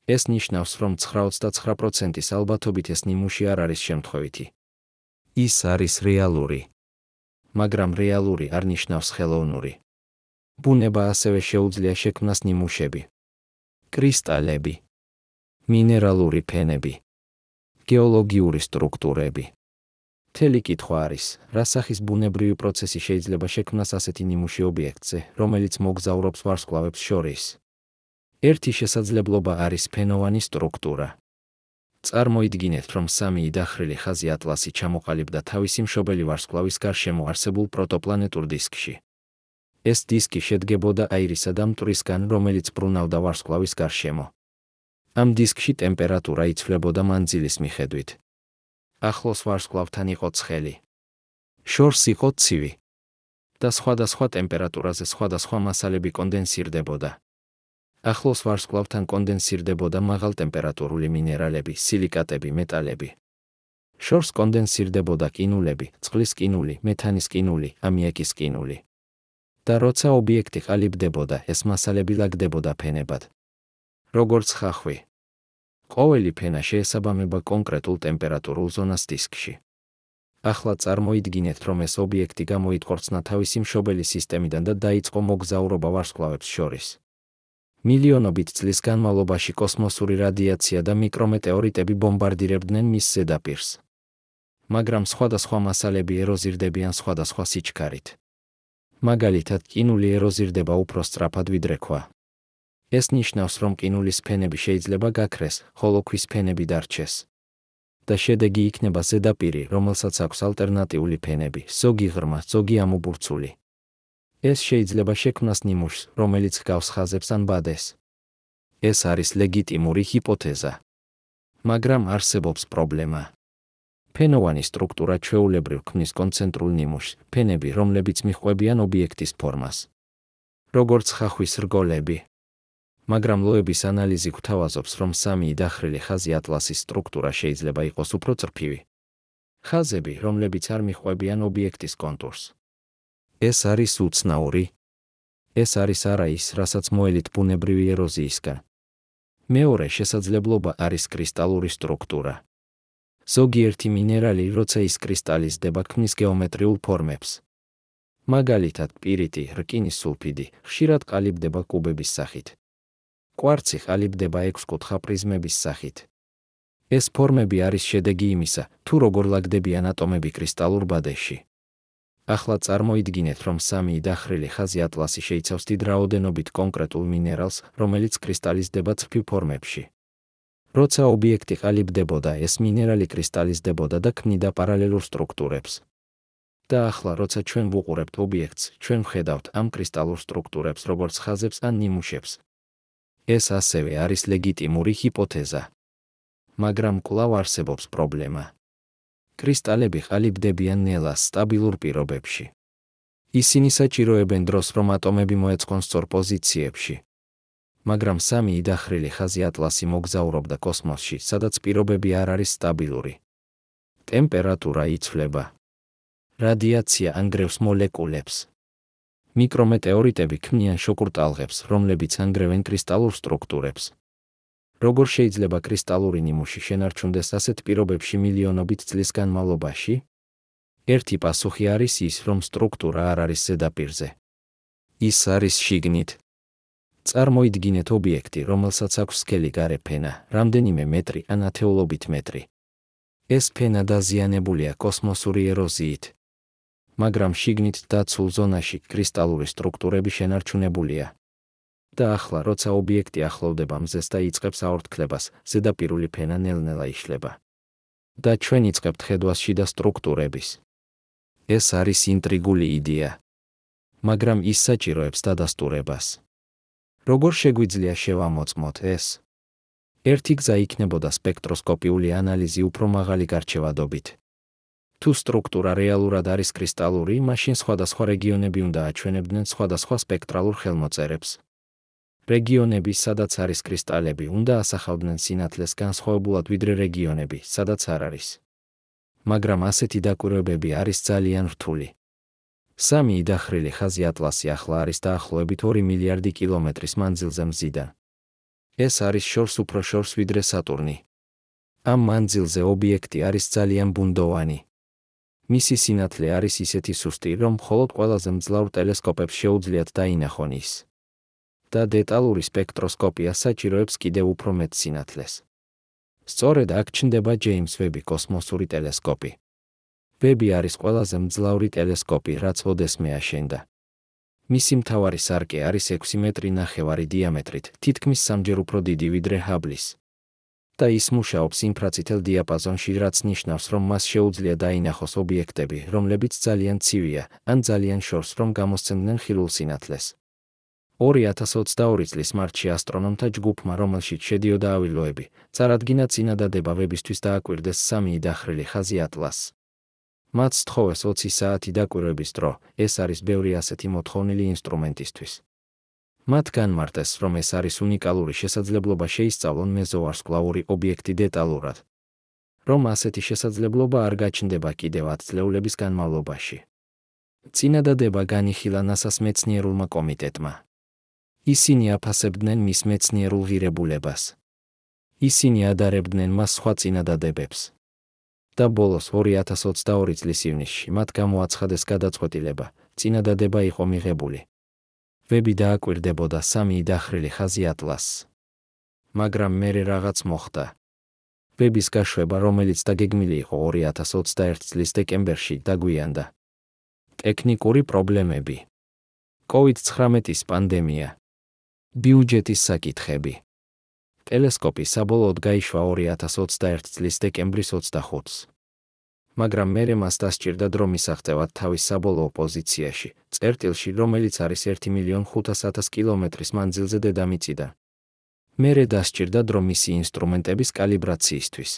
ეს ნიშნავს, რომ 99%-ის ალბათობით ეს ნიმუში არ არის შემთხვევითი. ის არის რეალური. მაგრამ რეალური არ ნიშნავს ხელოვნური. ბუნება ასევე შეუძლია შექმნას ნიმუშები, კრისტალები, მინერალური ფენები, გეოლოგიური სტრუქტურები. მთელი კითხვა არის, რა სახის ბუნებრივი პროცესი შეიძლება შექმნას ასეთი ნიმუში ობიექტზე, რომელიც მოგზაურობს ვარსკვლავებს შორის. ერთი შესაძლებლობა არის ფენოვანი სტრუქტურა. წარმოიდგინეთ, რომ 3 დახრილი ხაზი ატლასი ჩამოყალიბდა თავისი მშობელი ვარსკვლავის გარშემო არსებულ პროტოპლანეტურ დისკში. ეს დისკი შედგებოდა აირისა და მტვრისგან, რომელიც ბრუნავდა ვარსკვლავის გარშემო. ამ დისკში ტემპერატურა იცვლებოდა მანძილის მიხედვით. ახლოს ვარსკვლავთან იყო ცხელი. შორს იყო ცივი. და სხვადასხვა ტემპერატურაზე სხვადასხვა მასალები კონდენსირდებოდა. ახლოს ვარსკვლავთან კონდენსირდებოდა მაღალტემპერატურული მინერალები, სილიკატები, მეტალები. შორს კონდენსირდებოდა ყინულები, წყლის ყინული, მეთანის ყინული, ამიაკის ყინული. და როცა ობიექტი ყალიბდებოდა, ეს მასალები ლაგდებოდა ფენებად. როგორც ხახვი. ყოველი ფენა შეესაბამება კონკრეტულ ტემპერატურულ ზონას დისკში. ახლა წარმოიდგინეთ, რომ ეს ობიექტი გამოიტყორცნა თავისი მშობელი სისტემიდან და დაიწყო მოგზაურობა ვარსკვლავებს შორის. მილიონობით წლის განმავლობაში კოსმოსური რადიაცია და მიკრომეტეორიტები ბომბარდირებდნენ მის ზედაპირს. მაგრამ სხვადასხვა მასალები ეროზირდებიან სხვადასხვა სიჩქარით. მაგალითად, ყინული ეროზირდება უფრო სწრაფად ვიდრე ქვა. ეს ნიშნავს, რომ ყინულის ფენები შეიძლება გაქრეს, ხოლო ქვის ფენები დარჩეს. და შედეგი იქნება ზედაპირი, რომელსაც აქვს ალტერნატიული ფენები, ზოგი ღრმა, ზოგი ამობურცული. ეს შეიძლება შექმნას ნიმუშს, რომელიც ჰგავს ხაზებს ან ბადეს. ეს არის ლეგიტიმური ჰიპოთეზა. მაგრამ არსებობს პრობლემა. ფენოვანი სტრუქტურა ჩვეულებრივ ქმნის კონცენტრულ ნიმუშს, ფენები, რომლებიც მიჰყვებიან ობიექტის ფორმას. როგორც ხახვის რგოლები. მაგრამ ლოების ანალიზი გვთავაზობს, რომ სამი დახრილი ხაზი ატლასის სტრუქტურა შეიძლება იყოს უფრო წრფივი. ხაზები, რომლებიც არ მიჰყვებიან ობიექტის კონტურს. ეს არის უცნაური. ეს არის არა ის, რასაც მოელით ბუნებრივი ეროზიისგან. მეორე შესაძლებლობა არის კრისტალური სტრუქტურა. ზოგიერთი მინერალი, როცა ის კრისტალიზდება, ქმნის გეომეტრიულ ფორმებს. მაგალითად, პირიტი, რკინის სულფიდი, ხშირად ყალიბდება კუბების სახით. კვარცი ყალიბდება ექვსკუთხა პრიზმების სახით. ეს ფორმები არის შედეგი იმისა, თუ როგორ ლაგდებიან ატომები კრისტალურ ბადეში. ახლა წარმოიდგინეთ, რომ სამი დახრილი ხაზი ატლასი შეიცავს დიდ რაოდენობით კონკრეტულ მინერალს, რომელიც კრისტალიზდება წრფივ ფორმებში. როცა ობიექტი ყალიბდებოდა, ეს მინერალი კრისტალიზდებოდა და ქმნიდა პარალელურ სტრუქტურებს. და ახლა, როცა ჩვენ ვუყურებთ ობიექტს, ჩვენ ვხედავთ ამ კრისტალურ სტრუქტურებს, როგორც ხაზებს ან ნიმუშებს. ეს ასევე არის ლეგიტიმური ჰიპოთეზა. მაგრამ კვლავ არსებობს პრობლემა. კრისტალები ყალიბდებიან ნელა სტაბილურ პირობებში. ისინი საჭიროებენ დროს, რომ ატომები მოეწყონ სწორ პოზიციებში. მაგრამ სამი დახრილი ხაზი ატლასი მოგზაურობდა კოსმოსში, სადაც პირობები არ არის სტაბილური. ტემპერატურა იცვლება. რადიაცია ანგრევს მოლეკულებს. მიკრომეტეორიტები ქმნიან შოკურტალღებს, რომლებიც ანგრევენ კრისტალურ სტრუქტურებს. როგორ შეიძლება კრისტალური ნიმუში შენარჩუნდეს ასეთ პირობებში მილიონობით წლის განმავლობაში? ერთი პასუხი არის ის, რომ სტრუქტურა არ არის ზედაპირზე. ის არის შიგნით. წარმოიდგინეთ ობიექტი, რომელსაც აქვს სქელი გარე ფენა, რამდენიმე მეტრი ან ათეულობით მეტრი. ეს ფენა დაზიანებულია კოსმოსური ეროზიით. მაგრამ შიგნით დაცულ ზონაში კრისტალური სტრუქტურები შენარჩუნებულია. და ახლა, როცა ობიექტი ახლოვდება მზეს და იწყებს აორთქლებას, ზედაპირული ფენა ნელ-ნელა იშლება. და ჩვენ იწყებთ ხედვას შიდა სტრუქტურების. ეს არის ინტრიგული იდეა. მაგრამ ის საჭიროებს დადასტურებას. როგორ შეგვიძლია შევამოწმოთ ეს? ერთი გზა იქნებოდა სპექტროსკოპიული ანალიზი უფრო მაღალი გარჩევადობით. თუ სტრუქტურა რეალურად არის კრისტალური, მაშინ სხვადასხვა რეგიონები უნდა აჩვენებდნენ სხვადასხვა სპექტრალურ ხელმოწერებს. რეგიონები, სადაც არის კრისტალები, უნდა ასახავდნენ სინათლეს განსხვავებულად ვიდრე რეგიონები, სადაც არ არის. მაგრამ ასეთი დაკვირვებები არის ძალიან რთული. სამი დახრილი ხაზი ატლასი ახლა არის დაახლოებით 2 მილიარდი კილომეტრის მანძილზე მზიდან. ეს არის შორს უფრო შორს ვიდრე სატურნი. ამ მანძილზე ობიექტი არის ძალიან ბუნდოვანი. მისი სინათლე არის ისეთი სუსტი, რომ მხოლოდ ყველაზე მძლავრ ტელესკოპებს შეუძლიათ დაინახონ ის. და დეტალური სპექტროსკოპია საჭიროებს კიდევ უფრო მეტ სინათლეს. სწორედ აქ ჩნდება ჯეიმს ვები კოსმოსური ტელესკოპი. ვები არის ყველაზე მძლავრი ტელესკოპი, რაც ოდესმე აშენდა. მისი მთავარი სარკე არის 6 მეტრი ნახევარი დიამეტრით, თითქმის 3-ჯერ უფრო დიდი ვიდრე ჰაბლის. და ის მუშაობს ინფრაწითელ დიაპაზონში, რაც ნიშნავს, რომ მას შეუძლია დაინახოს ობიექტები, რომლებიც ძალიან ცივია, ან ძალიან შორს, რომ გამოსცემდნენ ხილულ სინათლეს. 2022 წლის მარტში ასტრონომთა ჯგუფმა, რომელშიც შედიოდა ავილოები, წარადგინა წინადადება ვებისთვის დააკვირდეს სამი დახრილი ხაზი ატლასს. მათ სთხოვეს 20 საათი დაკვირვების დრო, ეს არის ბევრი ასეთი მოთხოვნილი ინსტრუმენტისთვის. მათ განმარტეს, რომ ეს არის უნიკალური შესაძლებლობა შეისწავლონ მეზოვარსკვლავური ობიექტი დეტალურად. რომ ასეთი შესაძლებლობა არ გაჩნდება კიდევ 10 წლეულების განმავლობაში. წინადადება განიხილა NASA-ს მეცნიერულმა კომიტეტმა. ისინი აფასებდნენ მის მეცნიერულ ღირებულებას. ისინი ადარებდნენ მას სხვა წინადადებებს. და ბოლოს 2022 წლის ივნისში მათ გამოაცხადეს გადაწყვეტილება, წინადადება იყო მიღებული. ვები დააკვირდებოდა 3 დახრილი ხაზი ატლასს. მაგრამ მერე რაღაც მოხდა. ვების გაშვება, რომელიც დაგეგმილი იყო 2021 წლის დეკემბერში, დაგვიანდა. ტექნიკური პრობლემები, COVID-19 პანდემია, ბიუჯეტის საკითხები. ტელესკოპი საბოლოოდ გაიშვა 2021 წლის დეკემბრის 25-ს. მაგრამ მერე მას დასჭირდა დრო მისაღწევად თავის საბოლოო პოზიციაში, წერტილში, რომელიც არის 1.500.000 კილომეტრის მანძილზე დედამიწიდან. მერე დასჭირდა დრო მისი ინსტრუმენტების კალიბრაციისთვის.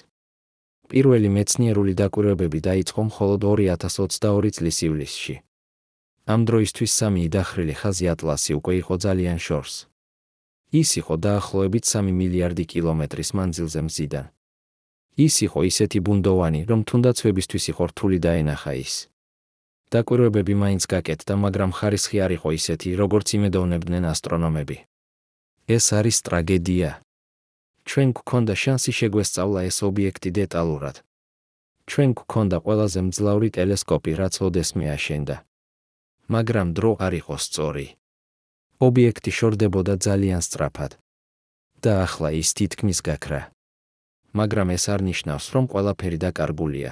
პირველი მეცნიერული დაკვირვებები დაიწყო მხოლოდ 2022 წლის ივლისში. ამ დროისთვის 3 დახრილი ხაზი ატლასი უკვე იყო ძალიან შორს. ის იყო დაახლოებით 3 მილიარდი კილომეტრის მანძილზე მზიდან. ის იყო ისეთი ბუნდოვანი, რომ თუნდაც ვებისთვის იყო რთული დაენახა ის. დაკვირვებები მაინც გაკეთდა, მაგრამ ხარისხი არ იყო ისეთი, როგორც იმედოვნებდნენ ასტრონომები. ეს არის ტრაგედია. ჩვენ გვქონდა შანსი შეგვესწავლა ეს ობიექტი დეტალურად. ჩვენ გვქონდა ყველაზე მძლავრი ტელესკოპი, რაც ოდესმე აშენდა. მაგრამ დრო არ იყო სწორი. ობიექტი შორდებოდა ძალიან სწრაფად. და ახლა ის თითქმის გაქრა. მაგრამ ეს არ ნიშნავს, რომ ყველაფერი დაკარგულია.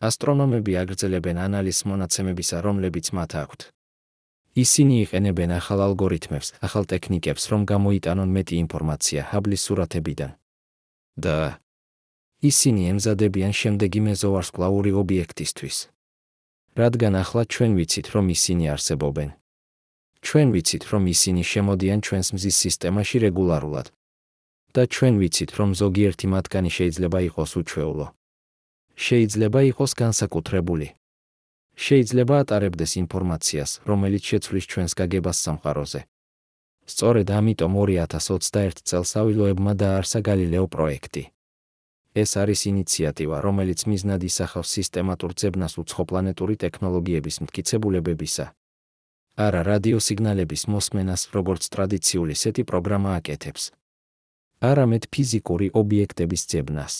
ასტრონომები აგრძელებენ ანალიზს მონაცემებისა, რომლებიც მათ აქვთ. ისინი იყენებენ ახალ ალგორითმებს, ახალ ტექნიკებს, რომ გამოიტანონ მეტი ინფორმაცია ჰაბლის სურათებიდან. და ისინი ემზადებიან შემდეგი მეზოვარსკვლავური ობიექტისთვის. რადგან ახლა ჩვენ ვიცით, რომ ისინი არსებობენ. ჩვენ ვიცით, რომ ისინი შემოდიან ჩვენს მზის სისტემაში რეგულარულად. და ჩვენ ვიცით, რომ ზოგიერთი მათგანი შეიძლება იყოს უჩვეულო. შეიძლება იყოს განსაკუთრებული. შეიძლება ატარებდეს ინფორმაციას, რომელიც შეცვლის ჩვენს გაგებას სამყაროზე. სწორედ ამიტომ 2021 წელს ავილოებმა დააარსა გალილეო პროექტი. ეს არის ინიციატივა, რომელიც მიზნად ისახავს სისტემატურ ძებნას უცხოპლანეტური ტექნოლოგიების მტკიცებულებებისა. არა რადიოსიგნალების მოსმენას, როგორც ტრადიციული სეტი პროგრამა აკეთებს. არამედ ფიზიკური ობიექტების ძებნას.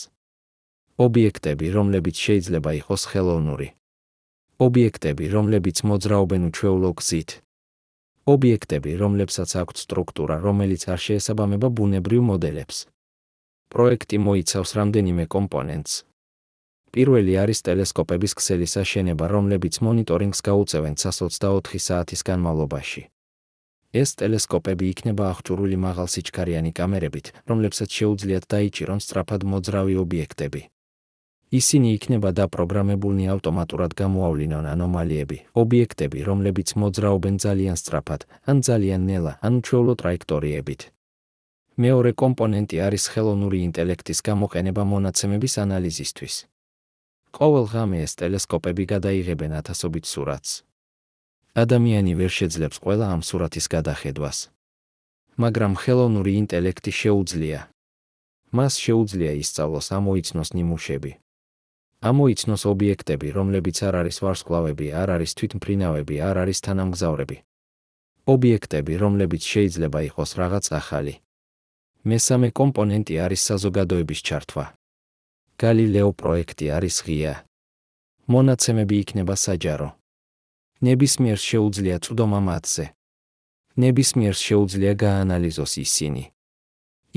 ობიექტები, რომლებიც შეიძლება იყოს ხელოვნური. ობიექტები, რომლებიც მოძრაობენ უჩვეულო გზით. ობიექტები, რომლებსაც აქვთ სტრუქტურა, რომელიც არ შეესაბამება ბუნებრივ მოდელებს. პროექტი მოიცავს რამდენიმე კომპონენტს. პირველი არის ტელესკოპების ქსელის აშენება, რომლებიც მონიტორინგს გაუწევენ 124 საათის განმავლობაში. ეს ტელესკოპები იქნება აღჭურვილი მაღალსიჩქარიანი კამერებით, რომლებსაც შეუძლიათ დაიჭირონ სწრაფად მოძრავი ობიექტები. ისინი იქნება დაპროგრამებულნი ავტომატურად გამოავლინონ ანომალიები, ობიექტები, რომლებიც მოძრაობენ ძალიან სწრაფად, ან ძალიან ნელა, ან უჩვეულო ტრაექტორიებით. მეორე კომპონენტი არის ხელოვნური ინტელექტის გამოყენება მონაცემების ანალიზისთვის. ყოველ ღამე ეს ტელესკოპები გადაიღებენ ათასობით სურათს. ადამიანი ვერ შეძლებს ყველა ამ სურათის გადახედვას. მაგრამ ხელოვნური ინტელექტი შეუძლია. მას შეუძლია ისწავლოს, ამოიცნოს ნიმუშები. ამოიცნოს ობიექტები, რომლებიც არ არის ვარსკვლავები, არ არის თვითმფრინავები, არ არის თანამგზავრები. ობიექტები, რომლებიც შეიძლება იყოს რაღაც ახალი. მესამე კომპონენტი არის საზოგადოების ჩართვა. გალილეო პროექტი არის ღია. მონაცემები იქნება საჯარო. ნებისმიერს შეუძლია წვდომა მათზე. ნებისმიერს შეუძლია გააანალიზოს ისინი.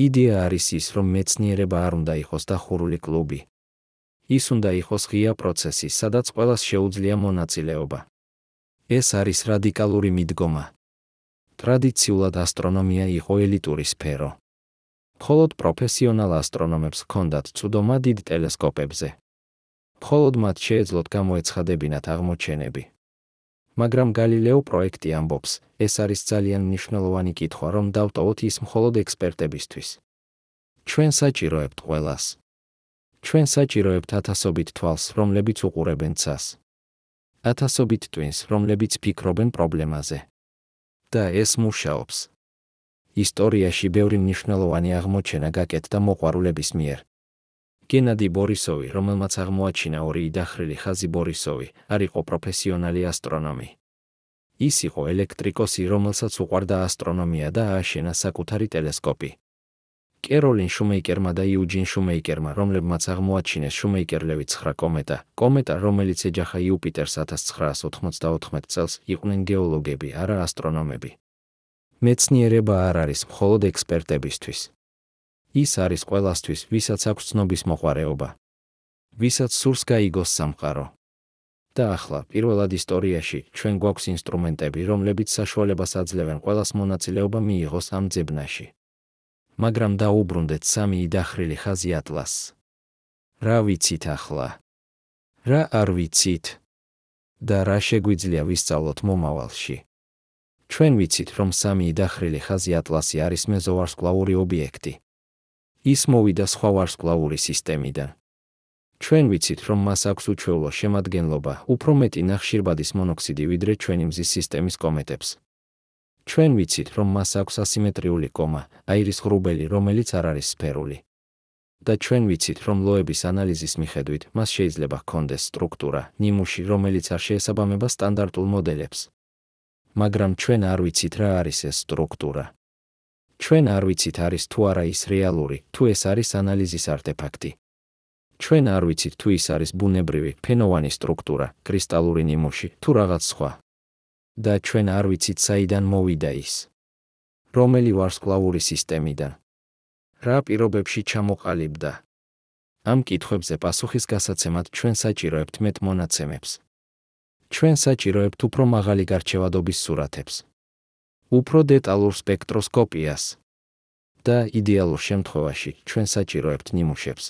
იდეა არის ის, რომ მეცნიერება არ უნდა იყოს დახურული კლუბი. ის უნდა იყოს ღია პროცესი, სადაც ყველას შეუძლია მონაწილეობა. ეს არის რადიკალური მიდგომა. ტრადიციულად ასტრონომია იყო ელიტური სფერო. მხოლოდ პროფესიონალ ასტრონომებს ჰქონდათ წვდომა დიდ ტელესკოპებზე. მხოლოდ მათ შეეძლოთ გამოეცხადებინათ აღმოჩენები. მაგრამ გალილეო პროექტი ამბობს, ეს არის ძალიან მნიშვნელოვანი კითხვა, რომ დავტოვოთ ის მხოლოდ ექსპერტებისთვის. ჩვენ საჭიროებთ ყველას. ჩვენ საჭიროებთ ათასობით თვალს, რომლებიც უყურებენ ცას. ათასობით ტვინს, რომლებიც ფიქრობენ პრობლემაზე. და ეს მუშაობს. ისტორიაში ბევრი მნიშვნელოვანი აღმოჩენა გაკეთდა მოყვარულების მიერ. გენადი ბორისოვი, რომელმაც აღმოაჩინა 2 დახრილი ხაზი ბორისოვი, არ იყო პროფესიონალი ასტრონომი. ის იყო ელექტრიკოსი, რომელსაც უყვარდა ასტრონომია და ააშენა საკუთარი ტელესკოპი. კეროლინ შუმეიკერმა და იუჯინ შუმეიკერმა, რომლებმაც აღმოაჩინეს შუმეიკერ-ლევი 9 კომეტა, რომელიც ეჯახა იუპიტერს 1994 წელს, იყვნენ გეოლოგები, არა ასტრონომები. მეცნიერება არ არის მხოლოდ ექსპერტებისთვის. ის არის ყველასთვის, ვისაც აქვს ცნობის მოყვარეობა, ვისაც სურს გაიგოს სამყარო. და ახლა, პირველად ისტორიაში, ჩვენ გვაქვს ინსტრუმენტები, რომლებიც საშუალებას აძლევენ ყველას მონაწილეობა მიიღოს ამ ძებნაში. მაგრამ დაუბრუნდეთ 3 დახრილი ხაზი ატლასს. რა ვიცით ახლა? რა არ ვიცით? და რა შეგვიძლია ვისწავლოთ მომავალში? ჩვენ ვიცით, რომ 3 დახრილი ხაზი ატლასი არის მეზოვარსკვლავური ობიექტი. ის მოვიდა სხვა ვარსკვლავური სისტემიდან. ჩვენ ვიცით, რომ მას აქვს უჩვეულო შემადგენლობა, უფრო მეტი ნახშირბადის მონოქსიდი, ვიდრე ჩვენი მზის სისტემის კომეტებს. ჩვენ ვიცით, რომ მას აქვს ასიმეტრიული კომა, აირის ღრუბელი, რომელიც არ არის სფერული. და ჩვენ ვიცით, რომ ლოების ანალიზის მიხედვით, მას შეიძლება ჰქონდეს სტრუქტურა, ნიმუში, რომელიც არ შეესაბამება სტანდარტულ მოდელებს. მაგრამ ჩვენ არ ვიცით, რა არის ეს სტრუქტურა. ჩვენ არ ვიცით, არის თუ არა ის რეალური, თუ ეს არის ანალიზის არტეფაქტი. ჩვენ არ ვიცით, თუ ის არის ბუნებრივი, ფენოვანი სტრუქტურა, კრისტალური ნიმუში, თუ რაღაც სხვა. და ჩვენ არ ვიცით, საიდან მოვიდა ის. რომელი ვარსკვლავური სისტემიდან. რა პირობებში ჩამოყალიბდა. ამ კითხვებზე პასუხის გასაცემად ჩვენ საჭიროებთ მეტ მონაცემებს. ჩვენ საჭიროებთ უფრო მაღალი გარჩევადობის სურათებს. უფრო დეტალურ სპექტროსკოპიას. და იდეალურ შემთხვევაში ჩვენ საჭიროებთ ნიმუშებს.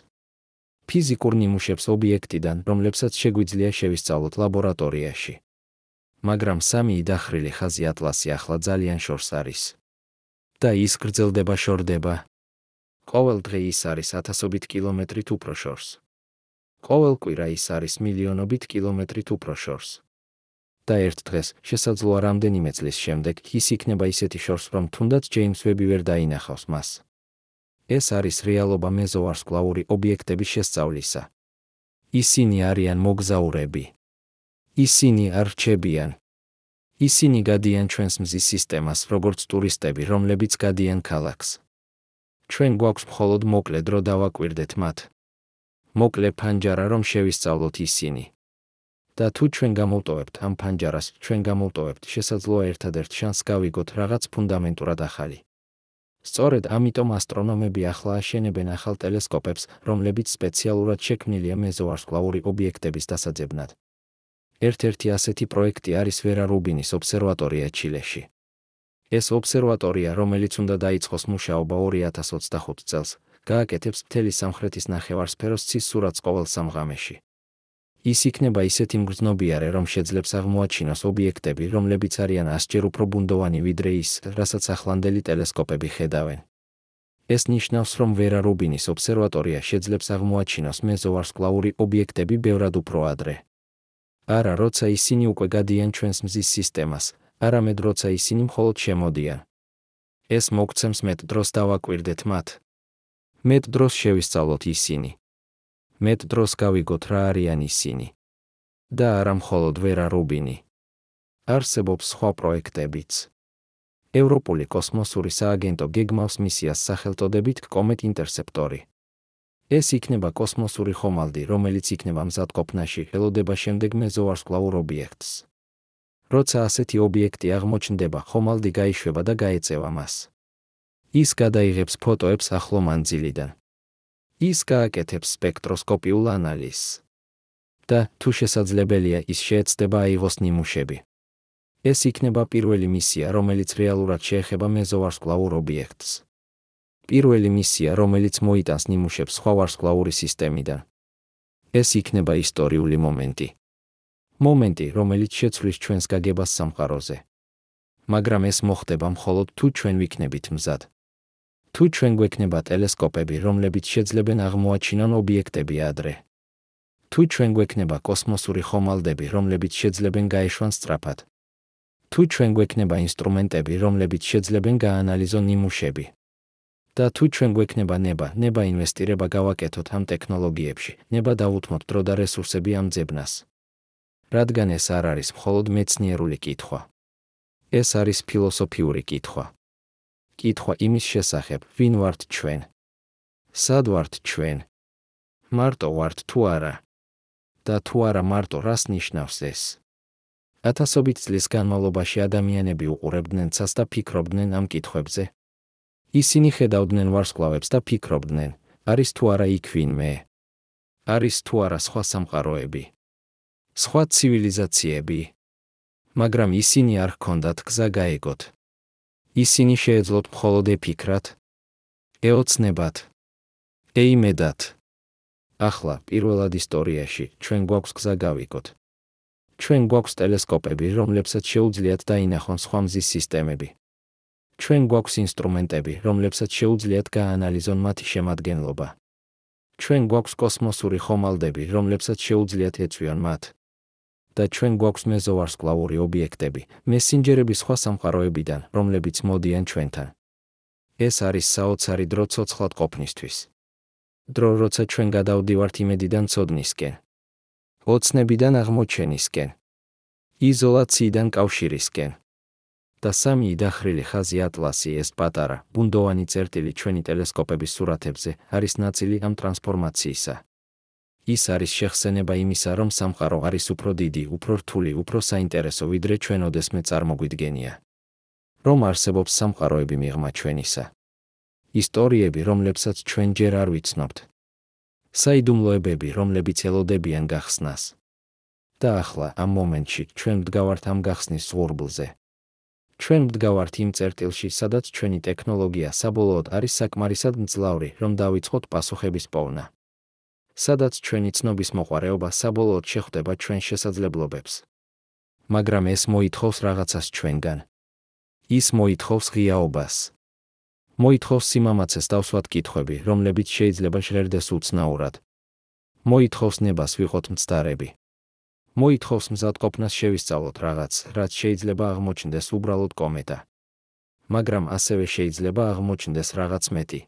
ფიზიკურ ნიმუშებს ობიექტიდან, რომლებსაც შეგვიძლია შევისწავლოთ ლაბორატორიაში. მაგრამ 3 დახრილი ხაზი ატლასი ახლა ძალიან შორს არის. და ის გრძელდება შორდება. ყოველ დღე ის არის 1000-ობით კილომეტრით უფრო შორს. ყოველ კვირა ის არის მილიონობით კილომეტრით უფრო შორს. და ერთ დღეს, შესაძლოა რამდენიმე წლის შემდეგ, ის იქნება ისეთი შორს, რომ თუნდაც ჯეიმს ვები ვერ დაინახავს მას. ეს არის რეალობა მეზოვარსკვლავური ობიექტების შესწავლისა. ისინი არიან მოგზაურები. ისინი არ რჩებიან. ისინი გადიან ჩვენს მზის სისტემას, როგორც ტურისტები, რომლებიც გადიან ქალაქს. ჩვენ გვაქვს მხოლოდ მოკლე დრო დავაკვირდეთ მათ. მოკლე ფანჯარა, რომ შევისწავლოთ ისინი. და თუ ჩვენ გამოვტოვებთ ამ ფანჯარას, ჩვენ გამოვტოვებთ შესაძლოა ერთადერთ შანსს გავიგოთ რაღაც ფუნდამენტურად ახალი. სწორედ ამიტომ ასტრონომები ახლა აშენებენ ახალ ტელესკოპებს, რომლებიც სპეციალურად შექმნილია მეზოვარსკვლავური ობიექტების დასაძებნად. ერთ-ერთი ასეთი პროექტი არის ვერა რუბინის ობსერვატორია ჩილეში. ეს ობსერვატორია, რომელიც უნდა დაიწყოს მუშაობა 2025 წელს, გააკეთებს მთელი სამხრეთის ნახევარსფეროს ცის სურათს ყოველ 3 ღამეში. ის იქნება ისეთი მგრძნობიარე, რომ შეძლებს აღმოაჩინოს ობიექტები, რომლებიც არიან 100-ჯერ უფრო ბუნდოვანი ვიდრე ის, რასაც ახლანდელი ტელესკოპები ხედავენ. ეს ნიშნავს, რომ ვერა რუბინის ობსერვატორია შეძლებს აღმოაჩინოს მეზოვარსკვლავური ობიექტები ბევრად უფრო ადრე. არა, როცა ისინი უკვე გადიან ჩვენს მზის სისტემას, არამედ როცა ისინი მხოლოდ შემოდიან. ეს მოგცემს მეტ დროს დავაკვირდეთ მათ. მეტ დროს შევისწავლოთ ისინი. მეტ დროს გავიგოთ რა არიან ისინი. და არა მხოლოდ ვერა რუბინი. არსებობს სხვა პროექტებიც. ევროპული კოსმოსური სააგენტო გეგმავს მისიას სახელწოდებით კომეტ ინტერსეპტორი. ეს იქნება კოსმოსური ხომალდი, რომელიც იქნება მზადყოფნაში, ელოდება შემდეგ მეზოვარსკვლავურ ობიექტს. როცა ასეთი ობიექტი აღმოჩნდება, ხომალდი გაიშვება და გაეწევა მას. ის გადაიღებს ფოტოებს ახლო მანძილიდან. ის გააკეთებს სპექტროსკოპიულ ანალიზს. და, თუ შესაძლებელია, ის შეეცდება აიღოს ნიმუშები. ეს იქნება პირველი მისია, რომელიც რეალურად შეეხება მეზოვარსკვლავურ ობიექტს. პირველი მისია, რომელიც მოიტანს ნიმუშებს სხვა ვარსკვლავური სისტემიდან. ეს იქნება ისტორიული მომენტი. მომენტი, რომელიც შეცვლის ჩვენს გაგებას სამყაროზე. მაგრამ ეს მოხდება მხოლოდ თუ ჩვენ ვიქნებით მზად. თუ ჩვენ გვექნება ტელესკოპები, რომლებიც შეძლებენ აღმოაჩინონ ობიექტები ადრე. თუ ჩვენ გვექნება კოსმოსური ხომალდები, რომლებიც შეძლებენ გაეშვან სწრაფად. თუ ჩვენ გვექნება ინსტრუმენტები, რომლებიც შეძლებენ გაანალიზონ ნიმუშები. და თუ ჩვენ გვექნება ნება ინვესტირება გავაკეთოთ ამ ტექნოლოგიებში, ნება დავუთმოთ დრო და რესურსები ამ ძებნას. რადგან ეს არ არის მხოლოდ მეცნიერული კითხვა. ეს არის ფილოსოფიური კითხვა. კითხვა იმის შესახებ, ვინ ვართ ჩვენ? სად ვართ ჩვენ? მარტო ვართ თუ არა? და თუ არა მარტო, რას ნიშნავს ეს? ათასობით წლის განმავლობაში ადამიანები უყურებდნენ ცას და ფიქრობდნენ ამ კითხვებზე. ისინი ხედავდნენ ვარსკვლავებს და ფიქრობდნენ, არის თუ არა იქ ვინმე? არის თუ არა სხვა სამყაროები? სხვა ცივილიზაციები? მაგრამ ისინი არ ჰქონდათ გზა გაეგოთ. ისინი შეეძლოთ მხოლოდ ეფიქრათ, ეოცნებათ, ეიმედათ. ახლა, პირველად ისტორიაში, ჩვენ გვაქვს გზა გავიგოთ. ჩვენ გვაქვს ტელესკოპები, რომლებსაც შეუძლიათ დაინახონ სხვა მზის სისტემები. ჩვენ გვაქვს ინსტრუმენტები, რომლებსაც შეუძლიათ გაანალიზონ მათი შემადგენლობა. ჩვენ გვაქვს კოსმოსური ხომალდები, რომლებსაც შეუძლიათ ეწვიონ მათ. და ჩვენ გვაქვს მეზოვარსკვლავური ობიექტები, მესინჯერები სხვა სამყაროებიდან, რომლებიც მოდიან ჩვენთან. ეს არის საოცარი დრო ცოცხლად ყოფნისთვის. დრო, როცა ჩვენ გადავდივართ იმედიდან ცოდნისკენ, ოცნებიდან აღმოჩენისკენ, იზოლაციიდან კავშირისკენ. და სამი დახრილი ხაზი ატლასი, ეს პატარა, ბუნდოვანი წერტილი ჩვენი ტელესკოპების სურათებზე, არის ნაწილი ამ ტრანსფორმაციისა. ის არის შეხსენება იმისა, რომ სამყარო არის უფრო დიდი, უფრო რთული, უფრო საინტერესო, ვიდრე ჩვენ ოდესმე წარმოგვიდგენია. რომ არსებობს სამყაროები მიღმა ჩვენისა. ისტორიები, რომლებსაც ჩვენ ჯერ არ ვიცნობთ. საიდუმლოებები, რომლებიც ელოდებიან გახსნას. და ახლა, ამ მომენტში, ჩვენ ვდგავართ ამ გახსნის ზღურბლზე. ჩვენ ვდგავართ იმ წერტილში, სადაც ჩვენი ტექნოლოგია საბოლოოდ არის საკმარისად მძლავრი, რომ დავიწყოთ პასუხების პოვნა. სადაც ჩვენი ცნობის მოყვარეობა საბოლოოდ შეხვდება ჩვენ შესაძლებლობებს. მაგრამ ეს მოითხოვს რაღაცას ჩვენგან. ის მოითხოვს ღიაობას. მოითხოვს სიმამაცეს დავსვათ კითხვები, რომლებიც შეიძლება ჟღერდეს უცნაურად. მოითხოვს ნებას ვიყოთ მცდარები. მოითხოვს მზადყოფნას შევისწავლოთ რაღაც, რაც შეიძლება აღმოჩნდეს უბრალოდ კომეტა. მაგრამ ასევე შეიძლება აღმოჩნდეს რაღაც მეტი.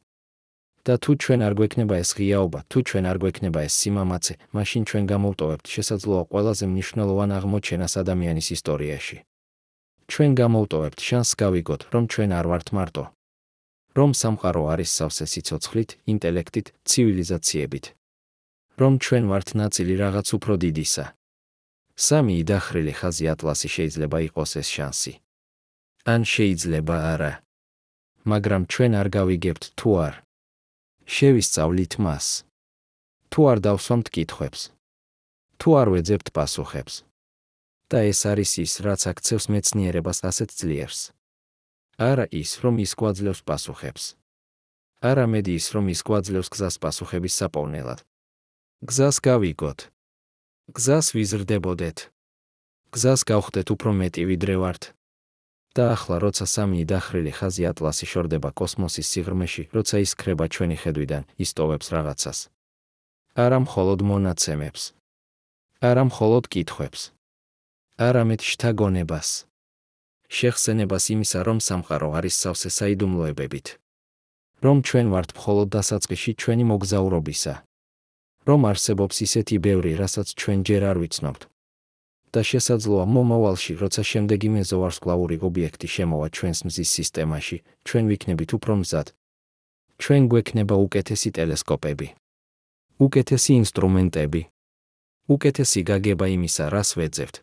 და თუ ჩვენ არ გვექნება ეს ღიაობა, თუ ჩვენ არ გვექნება ეს სიმამაცე, მაშინ ჩვენ გამოვტოვებთ შესაძლოა ყველაზე მნიშვნელოვან აღმოჩენას ადამიანის ისტორიაში. ჩვენ გამოვტოვებთ შანსს გავიგოთ, რომ ჩვენ არ ვართ მარტო. რომ სამყარო არის სავსე სიცოცხლით, ინტელექტით, ცივილიზაციებით. რომ ჩვენ ვართ ნაწილი რაღაც უფრო დიდისა. სამი დახრილი ხაზი ატლასი შეიძლება იყოს ეს შანსი. ან შეიძლება არა. მაგრამ ჩვენ არ გავიგებთ თუ არ. შევისწავლით მას. თუ არ დავსვამთ კითხვებს. თუ არ ვეძებთ პასუხებს. და ეს არის ის, რაც აქცევს მეცნიერებას ასეთ ძლიერს. არა ის, რომ ის გვაძლევს პასუხებს. არამედ ის, რომ ის გვაძლევს გზას პასუხების საპოვნელად. გზას გავიგოთ. გზას ვიზრდებოდეთ. გზას გავხდეთ უფრო მეტი ვიდრე ვართ. და ახლა, როცა სამი დახრილი ხაზი ატლასი შორდება კოსმოსის სიღრმეში, როცა ის ქრება ჩვენი ხედვიდან, ის ტოვებს რაღაცას. არა მხოლოდ მონაცემებს. არა მხოლოდ კითხვებს. არამედ შთაგონებას. შეხსენებას იმისა, რომ სამყარო არის სავსე საიდუმლოებებით. რომ ჩვენ ვართ მხოლოდ დასაწყისში ჩვენი მოგზაურობისა. რომ არსებობს ისეთი ბევრი, რასაც ჩვენ ჯერ არ ვიცნობთ. და შესაძლოა მომავალში, როცა შემდეგი მეზოვარსკვლავური ობიექტი შემოვა ჩვენს მზის სისტემაში, ჩვენ ვიქნებით უფრო მზად. ჩვენ გვექნება უკეთესი ტელესკოპები. უკეთესი ინსტრუმენტები. უკეთესი გაგება იმისა, რას ვეძებთ.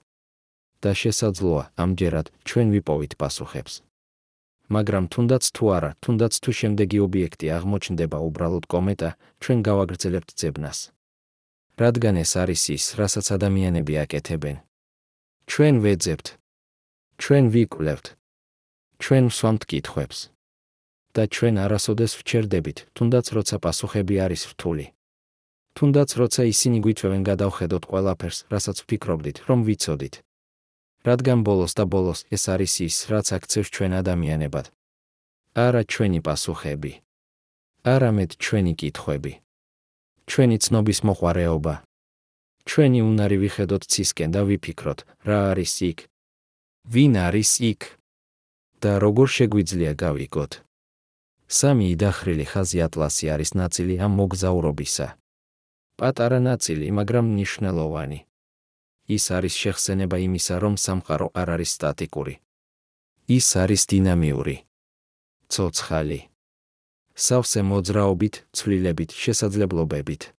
და შესაძლოა, ამჯერად, ჩვენ ვიპოვით პასუხებს. მაგრამ თუნდაც თუ არა, თუნდაც თუ შემდეგი ობიექტი აღმოჩნდება უბრალოდ კომეტა, ჩვენ გავაგრძელებთ ძებნას. რადგან ეს არის ის, რასაც ადამიანები აკეთებენ. ჩვენ ვეძებთ. ჩვენ ვიკვლევთ. ჩვენ ვსვამთ კითხვებს. და ჩვენ არასოდეს ვჩერდებით, თუნდაც როცა პასუხები არის რთული. თუნდაც როცა ისინი გვიწვევენ გადავხედოთ ყველაფერს, რასაც ვფიქრობდით, რომ ვიცოდით. რადგან ბოლოს და ბოლოს ეს არის ის, რაც აქცევს ჩვენ ადამიანებად. არა ჩვენი პასუხები. არამედ ჩვენი კითხვები. ჩვენი ცნობის მოყვარეობა. ჩვენი უნარი ვიხედოთ ცისკენ და ვიფიქროთ, რა არის იქ? ვინ არის იქ? და როგორ შეგვიძლია გავიგოთ? სამი დახრილი ხაზი ატლასი არის ნაწილი ამ მოგზაურობისა. პატარა ნაწილი, მაგრამ მნიშვნელოვანი. ის არის შეხსენება იმისა, რომ სამყარო არ არის სტატიკური. ის არის დინამიური. ცოცხალი. სავსე მოძრაობით, ცვლილებით, შესაძლებლობებით.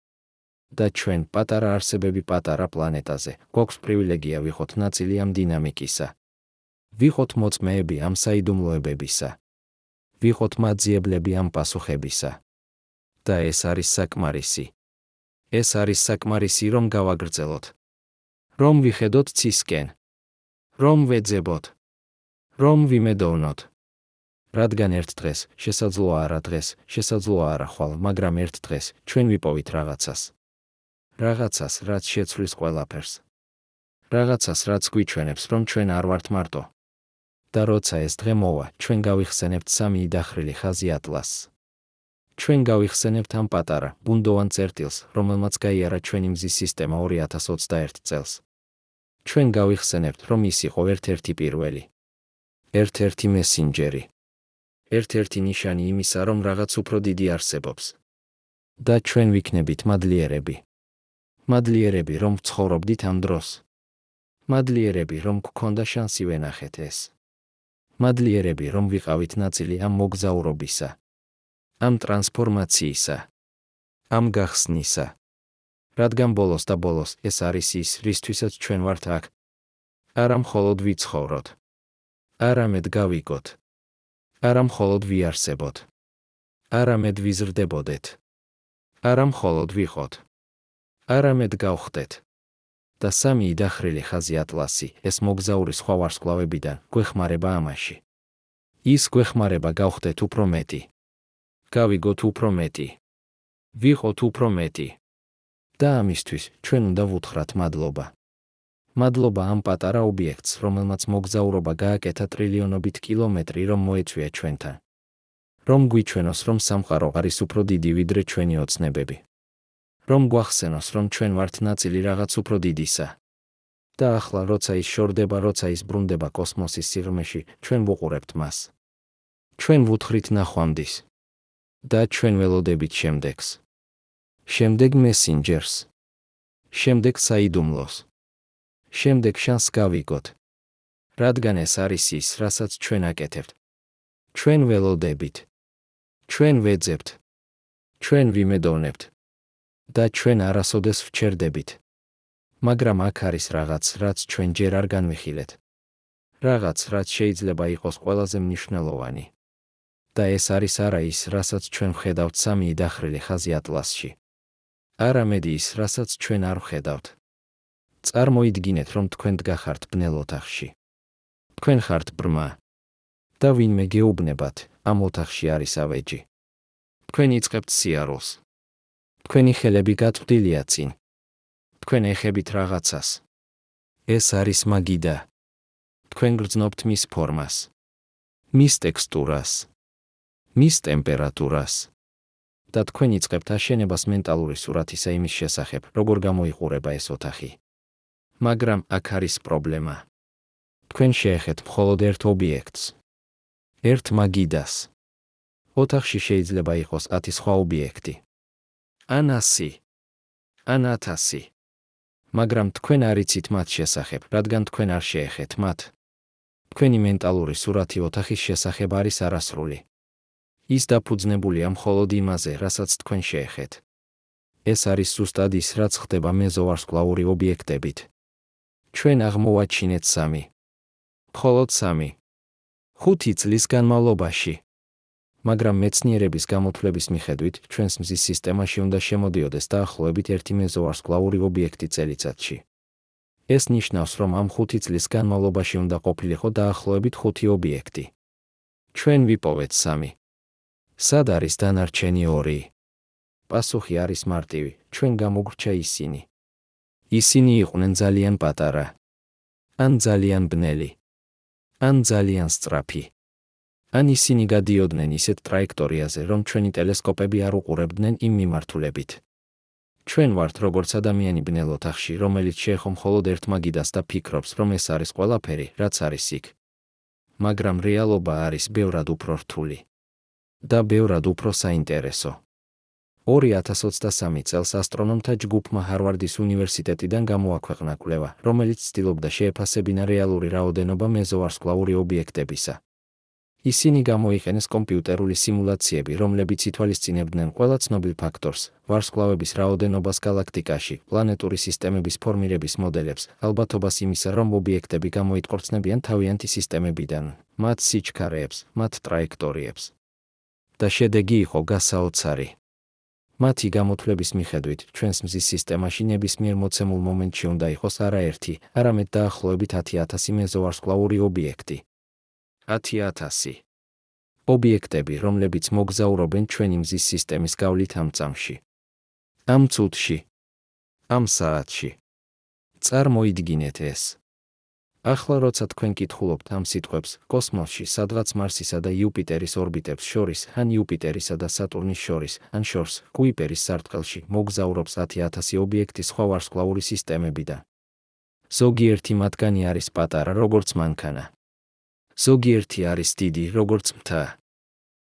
და ჩვენ, პატარა არსებები პატარა პლანეტაზე, გვაქვს პრივილეგია ვიყოთ ნაწილი ამ დინამიკისა. ვიყოთ მოწმეები ამ საიდუმლოებებისა. ვიყოთ მაძიებლები ამ პასუხებისა. და ეს არის საკმარისი. ეს არის საკმარისი, რომ გავაგრძელოთ. რომ ვიხედოთ ცისკენ. რომ ვეძებოთ. რომ ვიმედოვნოთ. რადგან ერთ დღეს, შესაძლოა არა დღეს, შესაძლოა არა ხვალ, მაგრამ ერთ დღეს, ჩვენ ვიპოვით რაღაცას. რაღაცას, რაც შეცვლის ყველაფერს. რაღაცას, რაც გვიჩვენებს, რომ ჩვენ არ ვართ მარტო. და როცა ეს დღე მოვა, ჩვენ გავიხსენებთ სამი იდახრილი ხაზი ატლასს. ჩვენ გავიხსენებთ ამ პატარა, ბუნდოვან წერტილს, რომელმაც გაიარა ჩვენი მზის სისტემა 2021 წელს. ჩვენ გავიხსენებთ, რომ ის იყო ერთ-ერთი პირველი. ერთ-ერთი მესინჯერი. ერთ-ერთი ნიშანი იმისა, რომ რაღაც უფრო დიდი არსებობს. და ჩვენ ვიქნებით მადლიერები. მადლიერები, რომ ვცხოვრობდით ამ დროს. მადლიერები, რომ გქონდა შანსი ვენახეთ ეს. მადლიერები, რომ ვიყავით ნაწილი ამ მოგზაურობისა. ამ ტრანსფორმაციისა. ამ გახსნისა. რადგან ბოლოს და ბოლოს ეს არის ის, რისთვისაც ჩვენ ვართ აქ. არა მხოლოდ ვიცხოვროთ. არამედ გავიგოთ. არა მხოლოდ ვიარსებოთ. არამედ ვიზრდებოდეთ. არა მხოლოდ ვიყოთ. არამედ გავხდეთ. და სამი იდახრილი ხაზი ატლასი, ეს მოგზაური სხვა ვარსკვლავებიდან, გვეხმარება ამაში. ის გვეხმარება გავხდეთ უფრო მეტი. გავიგოთ უფრო მეტი. ვიყოთ უფრო მეტი. და ამისთვის ჩვენ უნდა ვუთხრათ მადლობა. მადლობა ამ პატარა ობიექტს, რომელმაც მოგზაურობა გააკეთა ტრილიონობით კილომეტრი, რომ მოეწვია ჩვენთან. რომ გვიჩვენოს, რომ სამყარო არის უფრო დიდი ვიდრე ჩვენი ოცნებები. რომ გვახსენოს, რომ ჩვენ ვართ ნაწილი რაღაც უფრო დიდისა. და ახლა, როცა ის შორდება, როცა ის ბრუნდება კოსმოსის სიღრმეში, ჩვენ ვუყურებთ მას. ჩვენ ვუთხრით ნახვამდის. და ჩვენ ველოდებით შემდეგს. შემდეგ მესინჯერს. შემდეგ საიდუმლოს. შემდეგ შანსს გავიგოთ. რადგან ეს არის ის, რასაც ჩვენ აკეთებთ. ჩვენ ველოდებით. ჩვენ ვეძებთ. ჩვენ ვიმედოვნებთ. და ჩვენ არასოდეს ვჩერდებით. მაგრამ აქ არის რაღაც, რაც ჩვენ ჯერ არ განვიხილეთ. რაღაც, რაც შეიძლება იყოს ყველაზე მნიშვნელოვანი. და ეს არის არა ის, რასაც ჩვენ ვხედავთ სამი იდახრილი ხაზი ატლასში. არამედ ის, რასაც ჩვენ არ ვხედავთ. წარმოიდგინეთ, რომ თქვენ დგახართ ბნელ ოთახში. თქვენ ხართ ბრმა. და ვინმე გეუბნებათ, ამ ოთახში არის ავეჯი. თქვენ იწყებთ სიარულს. თქვენი ხელები გაწვდილია წინ. თქვენ ეხებით რაღაცას. ეს არის მაგიდა. თქვენ გრძნობთ მის ფორმას. მის ტექსტურას. მის ტემპერატურას. და თქვენ იწყებთ აშენებას მენტალური სურათისა იმის შესახებ, როგორ გამოიყურება ეს ოთახი. მაგრამ აქ არის პრობლემა. თქვენ შეეხეთ მხოლოდ ერთ ობიექტს. ერთ მაგიდას. ოთახში შეიძლება იყოს 10 სხვა ობიექტი. ან 100. ან 1000. მაგრამ თქვენ არ იცით მათ შესახებ, რადგან თქვენ არ შეეხეთ მათ. თქვენი მენტალური სურათი ოთახის შესახებ არის არასრული. ის დაფუძნებულია მხოლოდ იმაზე, რასაც თქვენ შეეხეთ. ეს არის ზუსტად ის, რაც ხდება მეზოვარსკვლავური ობიექტებით. ჩვენ აღმოვაჩინეთ 3. მხოლოდ 3. 5 წლის განმავლობაში. მაგრამ მეცნიერების გამოთვლების მიხედვით, ჩვენს მზის სისტემაში უნდა შემოდიოდეს დაახლოებით 1 მეზოვარსკვლავური ობიექტი წელიწადში. ეს ნიშნავს, რომ ამ 5 წლის განმავლობაში უნდა ყოფილიყო დაახლოებით 5 ობიექტი. ჩვენ ვიპოვეთ 3. სად არის დანარჩენი 2? პასუხი არის მარტივი, ჩვენ გამოგვრჩა ისინი. ისინი იყვნენ ძალიან პატარა. ან ძალიან ბნელი. ან ძალიან სწრაფი. ან ისინი გადიოდნენ ისეთ ტრაექტორიაზე, რომ ჩვენი ტელესკოპები არ უყურებდნენ იმ მიმართულებით. ჩვენ ვართ როგორც ადამიანი ბნელ ოთახში, რომელიც შეეხო მხოლოდ ერთ მაგიდას და ფიქრობს, რომ ეს არის ყველაფერი, რაც არის იქ. მაგრამ რეალობა არის ბევრად უფრო რთული. და ბევრად უფრო საინტერესო. 2023 წელს ასტრონომთა ჯგუფმა ჰარვარდის უნივერსიტეტიდან გამოაქვეყნა კვლევა, რომელიც ცდილობდა შეეფასებინა რეალური რაოდენობა მეზოვარსკვლავური ობიექტებისა. ისინი გამოიყენეს კომპიუტერული სიმულაციები, რომლებიც ითვალისწინებდნენ ყველა ცნობილ ფაქტორს, ვარსკვლავების რაოდენობას გალაქტიკაში, პლანეტური სისტემების ფორმირების მოდელებს, ალბათობას იმისა, რომ ობიექტები გამოიტყორცნებიან თავიანთი სისტემებიდან, მათ სიჩქარეებს, მათ ტრაექტორიებს. და შედეგი იყო გასაოცარი. მათი გამოთვლების მიხედვით, ჩვენს მზის სისტემაში ნებისმიერ მოცემულ მომენტში უნდა იყოს არა ერთი, არამედ დაახლოებით 10,000 მეზოვარსკვლავური ობიექტი. 10,000 ობიექტები, რომლებიც მოგზაურობენ ჩვენი მზის სისტემის გავლით ამ წამში, ამ წუთში, ამ საათში. წარმოიდგინეთ ეს. ახლა როცა თქვენ კითხულობთ ამ სიტყვებს, კოსმოსში, სადღაც მარსისა და იუპიტერის ორბიტებს შორის, ან იუპიტერისა და სატურნის შორის, ან შორს, კუიპერის სარტყელში, მოგზაურობს 10,000 ობიექტი სხვა ვარსკვლავური სისტემებიდან. ზოგიერთი მათგანი არის პატარა, როგორც მანქანა. ზოგიერთი არის დიდი, როგორც მთა.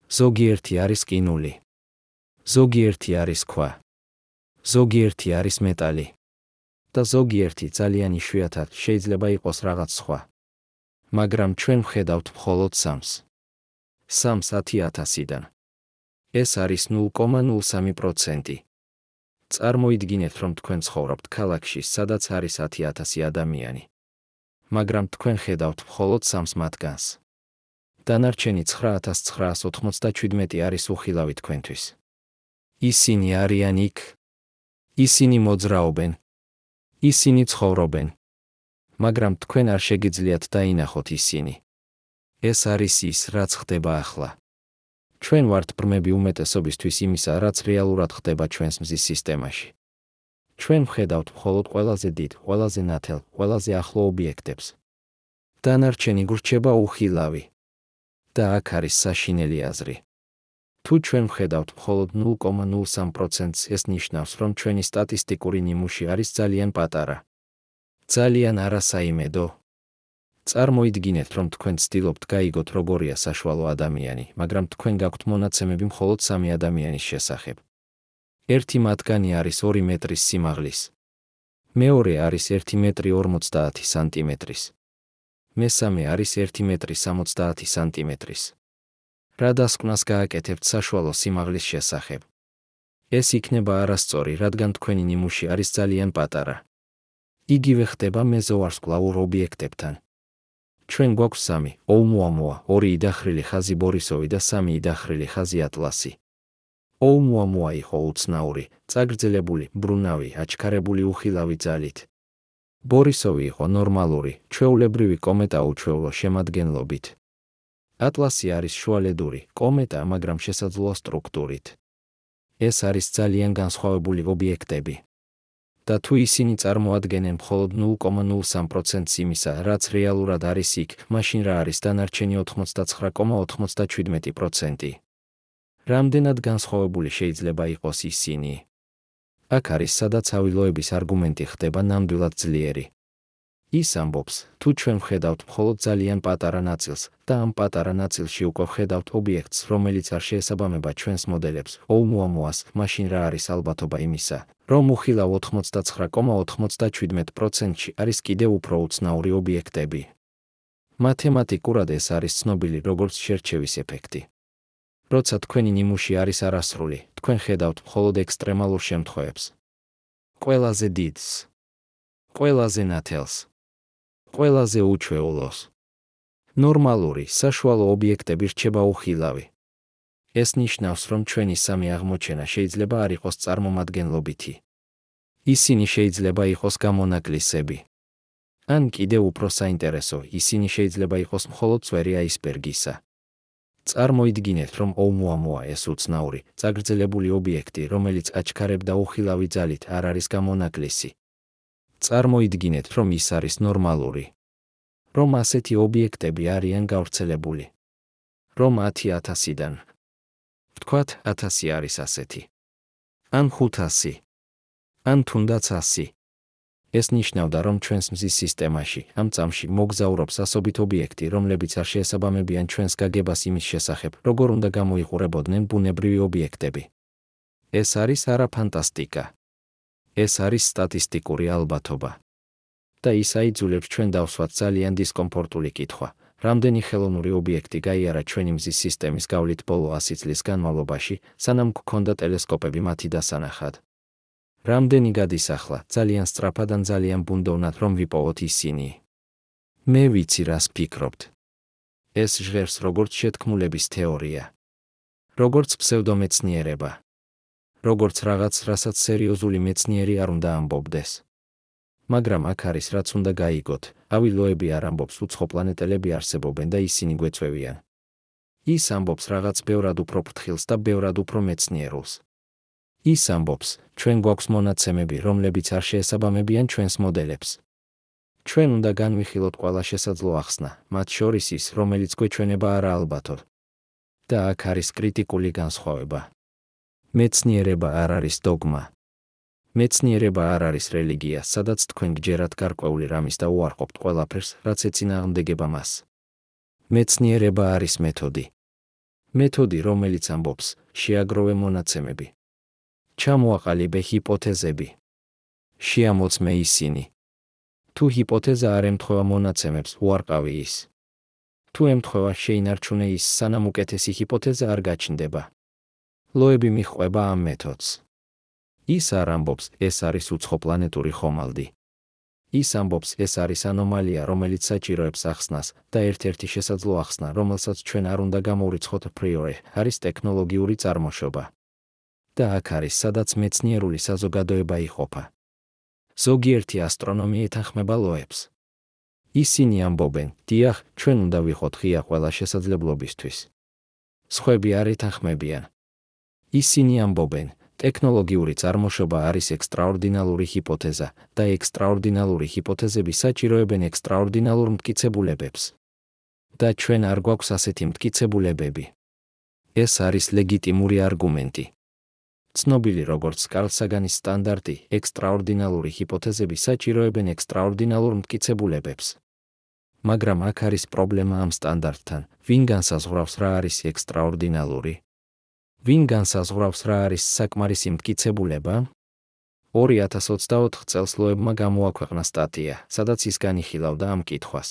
ზოგიერთი არის ყინული. ზოგიერთი არის ქვა. ზოგიერთი არის მეტალი. და ზოგიერთი ძალიან იშვიათად შეიძლება იყოს რაღაც სხვა. მაგრამ ჩვენ ვხედავთ მხოლოდ 3-ს. 3-ს 10,000-დან. ეს არის 0,03%. წარმოიდგინეთ, რომ თქვენ ცხოვრობთ ქალაქში, სადაც არის 10,000 ადამიანი. მაგრამ თქვენ ხედავთ მხოლოდ 3-ს მათგანს. დანარჩენი 9,997 არის უხილავი თქვენთვის. ისინი არიან იქ. ისინი მოძრაობენ. ისინი ცხოვრობენ. მაგრამ თქვენ არ შეგიძლიათ დაინახოთ ისინი. ეს არის ის, რაც ხდება ახლა. ჩვენ ვართ ბრმები უმეტესობისთვის იმისა, რაც რეალურად ხდება ჩვენს მზის სისტემაში. ჩვენ ვხედავთ მხოლოდ ყველაზე დიდ, ყველაზე ნათელ, ყველაზე ახლო ობიექტებს. დანარჩენი გრჩება უხილავი. და აქ არის საშინელი აზრი. თუ ჩვენ ვხედავთ მხოლოდ 0,03%-ს, ეს ნიშნავს, რომ ჩვენი სტატისტიკური ნიმუში არის ძალიან პატარა. ძალიან არასაიმედო. წარმოიდგინეთ, რომ თქვენ ცდილობთ გაიგოთ, როგორია საშუალო ადამიანი, მაგრამ თქვენ გაქვთ მონაცემები მხოლოდ 3 ადამიანის შესახებ. ერთი მათგანი არის 2 მეტრის სიმაღლის. მეორე არის 1 მეტრი 50 სანტიმეტრის. მესამე არის 1 მეტრი 70 სანტიმეტრის. რა დასკვნას გააკეთებთ საშუალო სიმაღლის შესახებ? ეს იქნება არასწორი, რადგან თქვენი ნიმუში არის ძალიან პატარა. იგივე ხდება მეზოვარსკვლავურ ობიექტებთან. ჩვენ გვაქვს 3, ოუმუამუა, 2 იდახრილი ხაზი ბორისოვი და 3 იდახრილი ხაზი ატლასი. ოუმუამუა იყო უცნაური, წაგრძელებული, ბრუნავი, აჩქარებული უხილავი ძალით. ბორისოვი იყო ნორმალური, ჩვეულებრივი კომეტა უჩვეულო შემადგენლობით. ატლასი არის შუალედური, კომეტა, მაგრამ შესაძლოა სტრუქტურით. ეს არის ძალიან განსხვავებული ობიექტები. და თუ ისინი წარმოადგენენ მხოლოდ 0,03%-ს იმისა, რაც რეალურად არის იქ, მაშინ რა არის დანარჩენი 99,97%? რამდენად განსხვავებული შეიძლება იყოს ისინი? აქ არის სადაც ავილოების არგუმენტი ხდება ნამდვილად ძლიერი. ის ამბობს, თუ ჩვენ ვხედავთ მხოლოდ ძალიან პატარა ნაწილს და ამ პატარა ნაწილში უკვე ვხედავთ ობიექტს, რომელიც არ შეესაბამება ჩვენს მოდელებს, ოუმუამუას, მაშინ რა არის ალბათობა იმისა, რომ უხილავ 99,97%-ში არის კიდევ უფრო უცნაური ობიექტები. მათემატიკურად ეს არის ცნობილი როგორც შერჩევის ეფექტი. როცა თქვენი ნიმუში არის არასრული, თქვენ ხედავთ მხოლოდ ექსტრემალურ შემთხვევებს. ყველაზე დიდს, ყველაზე ნათელს, ყველაზე უჩვეულოს. ნორმალური, საშუალო ობიექტები რჩება უხილავი. ეს ნიშნავს, რომ ჩვენი 3 აღმოჩენა შეიძლება არ იყოს წარმომადგენლობითი. ისინი შეიძლება იყოს გამონაკლისები. ან კიდევ უფრო საინტერესო, ისინი შეიძლება იყოს მხოლოდ წვერი აისბერგისა. წარმოიდგინეთ, რომ ოუმუამუა ეს უცნაური, წაგრძელებული ობიექტი, რომელიც აჩქარებდა უხილავი ძალით, არ არის გამონაკლისი. წარმოიდგინეთ, რომ ის არის ნორმალური. რომ ასეთი ობიექტები არიან გავრცელებული. რომ 10,000-დან. ვთქვათ, 1000 არის ასეთი. ან 500. ან თუნდაც 100. ეს ნიშნავდა, რომ ჩვენს მზის სისტემაში, ამ წამში მოგზაურობს ასობით ობიექტი, რომლებიც არ შეესაბამებიან ჩვენს გაგებას იმის შესახებ, როგორ უნდა გამოიყურებოდნენ ბუნებრივი ობიექტები. ეს არის არა ფანტასტიკა. ეს არის სტატისტიკური ალბათობა. და ის აიძულებს ჩვენ დავსვათ ძალიან დისკომფორტული კითხვა. რამდენი ხელოვნური ობიექტი გაიარა ჩვენი მზის სისტემის გავლით ბოლო 100 წლის განმავლობაში, სანამ გვქონდა ტელესკოპები მათი დასანახად. რამდენი გადის ახლა, ძალიან სწრაფად ან ძალიან ბუნდოვნად, რომ ვიპოვოთ ისინი. მე ვიცი, რას ფიქრობთ. ეს ჟღერს როგორც შეთქმულების თეორია. როგორც ფსევდომეცნიერება. როგორც რაღაც, რასაც სერიოზული მეცნიერი არ უნდა ამბობდეს. მაგრამ აქ არის რაც უნდა გაიგოთ, ავილოები არ ამბობს უცხო პლანეტელები არსებობენ და ისინი გვეწვევიან. ის ამბობს რაღაც ბევრად უფრო ფრთხილს და ბევრად უფრო მეცნიერულს. ის ამბობს, ჩვენ გვაქვს მონაცემები, რომლებიც არ შეესაბამებიან ჩვენს მოდელებს. ჩვენ უნდა განვიხილოთ ყველა შესაძლო ახსნა, მათ შორის ის, რომელიც გვეჩვენება არაალბათოდ. და აქ არის კრიტიკული განსხვავება. მეცნიერება არ არის დოგმა. მეცნიერება არ არის რელიგია, სადაც თქვენ გჯერათ გარკვეული რამის და უარყოფთ ყველაფერს, რაც ეწინააღმდეგება მას. მეცნიერება არის მეთოდი. მეთოდი, რომელიც ამბობს, შეაგროვე მონაცემები. ჩამოაყალიბე ჰიპოთეზები. შეამოწმე ისინი. თუ ჰიპოთეზა არ ემთხვევა მონაცემებს, უარყავი ის. თუ ემთხვევა, შეინარჩუნე ის, სანამ უკეთესი ჰიპოთეზა არ გაჩნდება. ლოები მიჰყვება ამ მეთოდს. ის არ ამბობს, ეს არის უცხო პლანეტური ხომალდი. ის ამბობს, ეს არის ანომალია, რომელიც საჭიროებს ახსნას, და ერთ-ერთი შესაძლო ახსნა, რომელსაც ჩვენ არ უნდა გამოვრიცხოთ პრიორე, არის ტექნოლოგიური წარმოშობა. და აქ არის, სადაც მეცნიერული საზოგადოება იყოფა. ზოგიერთი ასტრონომი ეთანხმება ლოებს. ისინი ამბობენ, დიახ, ჩვენ უნდა ვიყოთ ღია ყველა შესაძლებლობისთვის. სხვები არ ეთანხმებიან. ისინი ამბობენ, ტექნოლოგიური წარმოშობა არის ექსტრაორდინალური ჰიპოთეზა და ექსტრაორდინალური ჰიპოთეზები საჭიროებენ ექსტრაორდინალურ მტკიცებულებებს. და ჩვენ არ გვაქვს ასეთი მტკიცებულებები. ეს არის ლეგიტიმური არგუმენტი. ცნობილი როგორც კარლ საგანის სტანდარტი, ექსტრაორდინალური ჰიპოთეზები საჭიროებენ ექსტრაორდინალურ მტკიცებულებებს. მაგრამ აქ არის პრობლემა ამ სტანდარტთან, ვინ განსაზღვრავს რა არის ექსტრაორდინალური? ვინ განსაზღვრავს რა არის საკმარისი მტკიცებულება? 2024 წელს ლოებმა გამოაქვეყნა სტატია, სადაც ის განიხილავდა ამ კითხვას.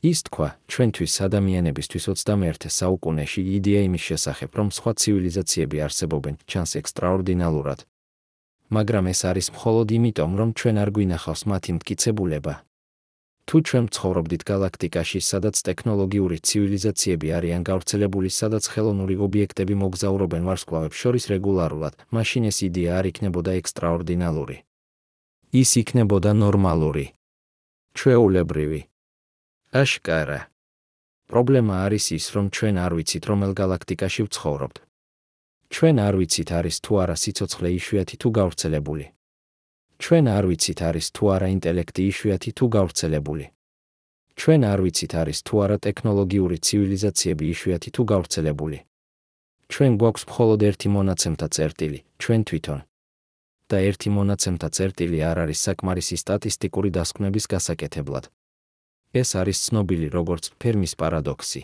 ის თქვა, ჩვენთვის ადამიანებისთვის 21 საუკუნეში იდეა იმის შესახებ, რომ სხვა ცივილიზაციები არსებობენ, ჩანს ექსტრაორდინალურად. მაგრამ ეს არის მხოლოდ იმიტომ, რომ ჩვენ არ გვინახავს მათი მტკიცებულება. თუ ჩვენ ცხოვრობდით გალაქტიკაში, სადაც ტექნოლოგიური ცივილიზაციები არიან გავრცელებული, სადაც ხელოვნური ობიექტები მოგზაურობენ ვარსკვლავებს შორის რეგულარულად, მაშინ ეს იდეა არ იქნებოდა ექსტრაორდინალური. ის იქნებოდა ნორმალური. ჩვეულებრივი. აშკარა. პრობლემა არის ის, რომ ჩვენ არ ვიცით, რომელ გალაქტიკაში ვცხოვრობთ. ჩვენ არ ვიცით, არის თუ არა სიცოცხლე იშვიათი თუ გავრცელებული. ჩვენ არ ვიცით, არის თუ არა ინტელექტი იშვიათი თუ გავრცელებული. ჩვენ არ ვიცით, არის თუ არა ტექნოლოგიური ცივილიზაციები იშვიათი თუ გავრცელებული. ჩვენ გვაქვს მხოლოდ ერთი მონაცემთა წერტილი, ჩვენ თვითონ. და ერთი მონაცემთა წერტილი არ არის საკმარისი სტატისტიკური დასკვნების გასაკეთებლად. ეს არის ცნობილი როგორც ფერმის პარადოქსი.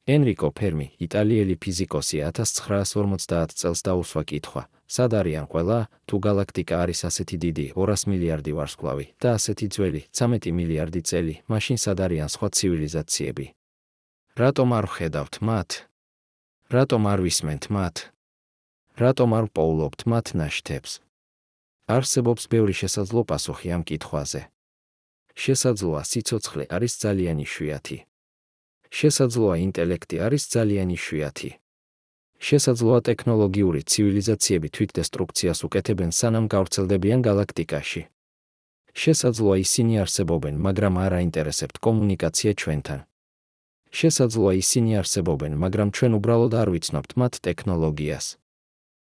ენრიკო ფერმი, იტალიელი ფიზიკოსი 1950 წელს დაუსვა კითხვა, სად არიან ყველა, თუ გალაქტიკა არის ასეთი დიდი 200 მილიარდი ვარსკვლავი და ასეთი ძველი 13 მილიარდი წელი, მაშინ სად არიან სხვა ცივილიზაციები? რატომ არ ვხედავთ მათ? რატომ არ ვისმენთ მათ? რატომ არ ვპოულობთ მათ ნაშთებს? არსებობს ბევრი შესაძლო პასუხი ამ კითხვაზე. შესაძლოა სიცოცხლე არის ძალიან იშვიათი. შესაძლოა ინტელექტი არის ძალიან იშვიათი. შესაძლოა ტექნოლოგიური ცივილიზაციები თვითდესტრუქციას უკეთებენ, სანამ გავრცელდებიან გალაქტიკაში. შესაძლოა ისინი არსებობენ, მაგრამ არ აინტერესებთ კომუნიკაცია ჩვენთან. შესაძლოა ისინი არსებობენ, მაგრამ ჩვენ უბრალოდ არ ვიცნობთ მათ ტექნოლოგიას.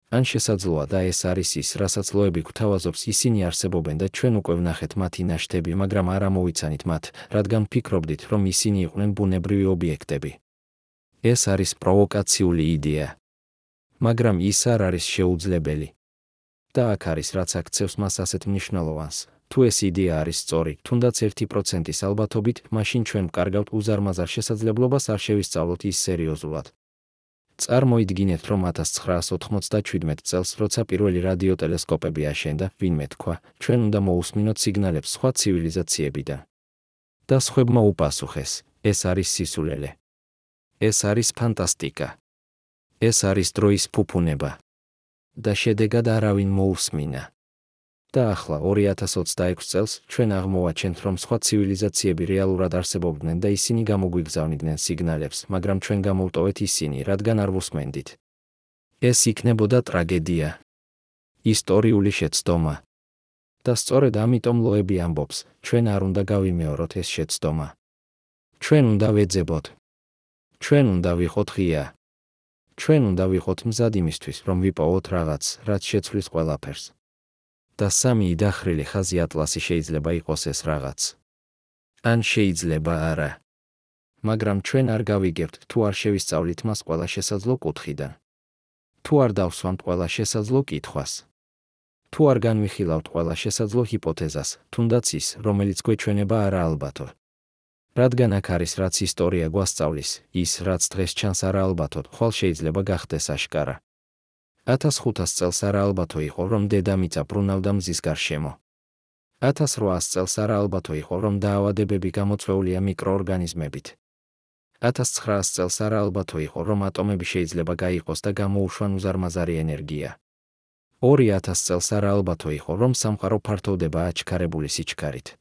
ან შესაძლოა და ეს არის ის, რასაც ლოები გვთავაზობს, ისინი არსებობენ და ჩვენ უკვე ვნახეთ მათი ნაშთები, მაგრამ არ ამოვიცანით მათ, რადგან ფიქრობდით, რომ ისინი იყვნენ ბუნებრივი ობიექტები. ეს არის პროვოკაციული იდეა. მაგრამ ის არ არის შეუძლებელი. და აქ არის, რაც აქცევს მას ასეთ მნიშვნელოვანს. თუ ეს იდეა არის სწორი, თუნდაც 1%-ის ალბათობით, მაშინ ჩვენ ვკარგავთ უზარმაზარ შესაძლებლობას არ შევისწავლოთ ის სერიოზულად. წარმოიდგინეთ, რომ 1997 წელს, როცა პირველი რადიოტელესკოპები აშენდა, ვინმე თქვა, ჩვენ უნდა მოусმინოთ სიგნალებს სხვა ცივილიზაციებიდან. და სხვებმა უპასუხეს, ეს არის სისულელე. ეს არის ფანტასტიკა. ეს არის დროის ფუფუნება. და შედეგად არავინ მოусმინა. და ახლა 2026 წელს ჩვენ აღმოვაჩენთ, რომ სხვა ცივილიზაციები რეალურად არსებობდნენ და ისინი გამოგვიგზავნიდნენ სიგნალებს, მაგრამ ჩვენ გამოვტოვეთ ისინი, რადგან არ ვუსმენდით. ეს იქნებოდა ტრაგედია. ისტორიული შეცდომა. და სწორედ ამიტომ ლოები ამბობს, ჩვენ არ უნდა გავიმეოროთ ეს შეცდომა. ჩვენ უნდა ვეძებოთ. ჩვენ უნდა ვიყოთ ღია. ჩვენ უნდა ვიყოთ მზად იმისთვის, რომ ვიპოვოთ რაღაც, რაც შეცვლის ყველაფერს. და სამი დახრილი ხაზი ატლასი შეიძლება იყოს ეს რაღაც. ან შეიძლება არა. მაგრამ ჩვენ არ გავიგებთ, თუ არ შევისწავლით მას ყველა შესაძლო კუთხიდან. თუ არ დავსვამთ ყველა შესაძლო კითხვას. თუ არ განვიხილავთ ყველა შესაძლო ჰიპოთეზას, თუნდაც ის, რომელიც გვეჩვენება არაალბათო. რადგან აქ არის რაც ისტორია გვასწავლის, ის რაც დღეს ჩანს არაალბათოდ, ხვალ შეიძლება გახდეს აშკარა. 1500 წელს არაალბათო იყო, რომ დედამიწა ბრუნავდა მზის გარშემო. 1800 წელს არაალბათო იყო, რომ დაავადებები გამოწვეულია მიკროორგანიზმებით. 1900 წელს არაალბათო იყო, რომ ატომები შეიძლება გაიყოს და გამოუშვან უზარმაზარი ენერგია. 2000 წელს არაალბათო იყო, რომ სამყარო ფართოვდება აჩქარებული სიჩქარით.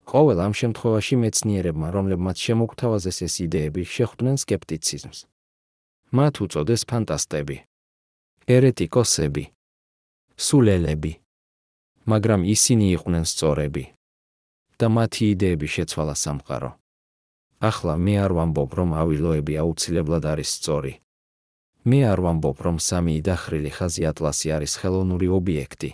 ყოველ ამ შემთხვევაში მეცნიერებმა, რომლებმაც შემოგთავაზეს ეს იდეები, შეხვდნენ სკეპტიციზმს. მათ უწოდეს ფანტასტები, ერეტიკოსები, სულელები. მაგრამ ისინი იყვნენ სწორები. და მათი იდეები შეცვალა სამყარო. ახლა მე არ ვამბობ, რომ ავილოები აუცილებლად არის სწორი. მე არ ვამბობ, რომ სამი დახრილი ხაზი ატლასი არის ხელოვნური ობიექტი.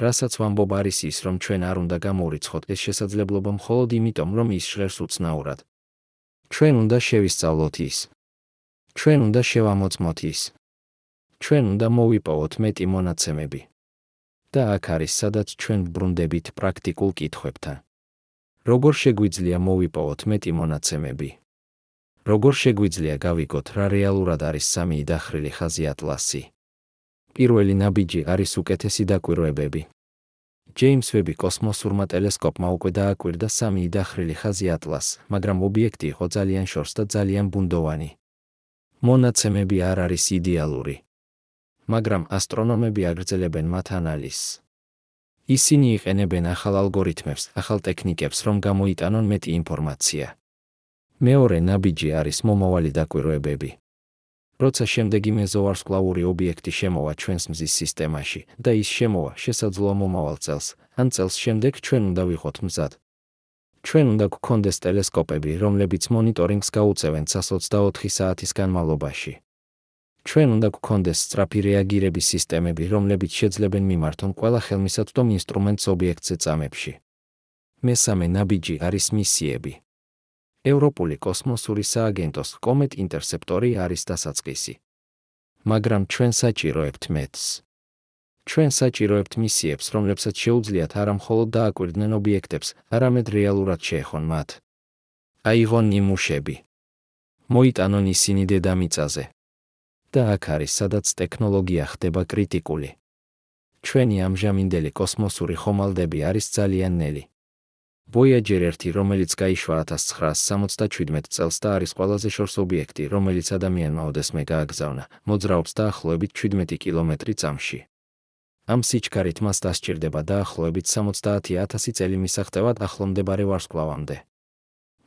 რასაც ვამბობ არის ის, რომ ჩვენ არ უნდა გამოვრიცხოთ ეს შესაძლებლობა მხოლოდ იმიტომ, რომ ის ჟღერს უცნაურად. ჩვენ უნდა შევისწავლოთ ის. ჩვენ უნდა შევამოწმოთ ის. ჩვენ უნდა მოვიპოვოთ მეტი მონაცემები. და აქ არის, სადაც ჩვენ ვბრუნდებით პრაქტიკულ კითხვებთან. როგორ შეგვიძლია მოვიპოვოთ მეტი მონაცემები? როგორ შეგვიძლია გავიგოთ, რა რეალურად არის სამი დახრილი ხაზი ატლასი? პირველი ნაბიჯი არის უკეთესი დაკვირვებები. ჯეიმს ვები კოსმოსურმა ტელესკოპმა უკვე დააკვირდა სამი დახრილი ხაზი ატლასს, მაგრამ ობიექტი იყო ძალიან შორს და ძალიან ბუნდოვანი. მონაცემები არ არის იდეალური. მაგრამ ასტრონომები აგრძელებენ მათ ანალიზს. ისინი იყენებენ ახალ ალგორითმებს, ახალ ტექნიკებს, რომ გამოიტანონ მეტი ინფორმაცია. მეორე ნაბიჯი არის მომავალი დაკვირვებები. როცა შემდეგი მეზოვარსკვლავური ობიექტი შემოვა ჩვენს მზის სისტემაში და ის შემოვა შესაძლოა მომავალ წელს, ან წელს შემდეგ ჩვენ უნდა ვიყოთ მზად. ჩვენ უნდა გვქონდეს ტელესკოპები, რომლებიც მონიტორინგს გაუწევენ 124 საათის განმავლობაში. ჩვენ უნდა გვქონდეს სწრაფი რეაგირების სისტემები, რომლებიც შეძლებენ მიმართონ ყველა ხელმისაწვდომ ინსტრუმენტს ობიექტზე წამებში. მესამე ნაბიჯი არის მისიები. ევროპული კოსმოსური სააგენტოს კომეტ ინტერსეპტორი არის დასაწყისი. მაგრამ ჩვენ საჭიროებთ მეტს. ჩვენ საჭიროებთ მისიებს, რომლებსაც შეუძლიათ არა მხოლოდ დააკვირდნენ ობიექტებს, არამედ რეალურად შეეხონ მათ. აიღონ ნიმუშები. მოიტანონ ისინი დედამიწაზე. და აქ არის, სადაც ტექნოლოგია ხდება კრიტიკული. ჩვენი ამჟამინდელი კოსმოსური ხომალდები არის ძალიან ნელი. Voyager 1, რომელიც გაიშვა 1977 წელს და არის ყველაზე შორს ობიექტი, რომელიც ადამიანმა ოდესმე გააგზავნა, მოძრაობს დაახლოებით 17 კილომეტრი წამში. ამ სიჩქარით მას დასჭირდება დაახლოებით 70,000 წელი მისაღწევად ახლომდებარე ვარსკვლავამდე.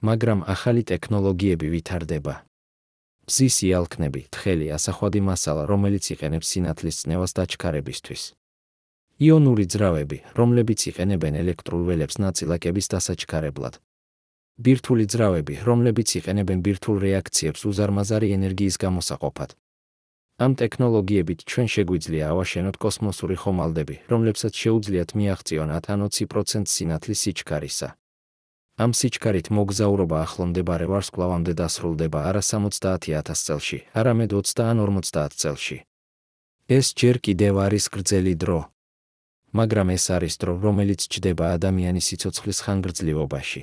მაგრამ ახალი ტექნოლოგიები ვითარდება. მზის იალქნები, თხელი ასახვადი მასალა, რომელიც იყენებს სინათლის წნევას დაჩქარებისთვის. იონური ძრავები, რომლებიც იყენებენ ელექტრულ ველებს ნაწილაკების დასაჩქარებლად. ბირთვული ძრავები, რომლებიც იყენებენ ბირთვულ რეაქციებს უზარმაზარი ენერგიის გამოსაყოფად. ამ ტექნოლოგიებით ჩვენ შეგვიძლია ავაშენოთ კოსმოსური ხომალდები, რომლებსაც შეუძლიათ მიაღწიონ 10-20% სინათლის სიჩქარისა. ამ სიჩქარით მოგზაურობა ახლომდებარე ვარსკვლავამდე დასრულდება არა 70,000 წელში, არამედ 20 ან 50 წელში. ეს ჯერ კიდევ არის გრძელი დრო. მაგრამ ეს არის დრო, რომელიც ჯდება ადამიანის სიცოცხლის ხანგრძლივობაში.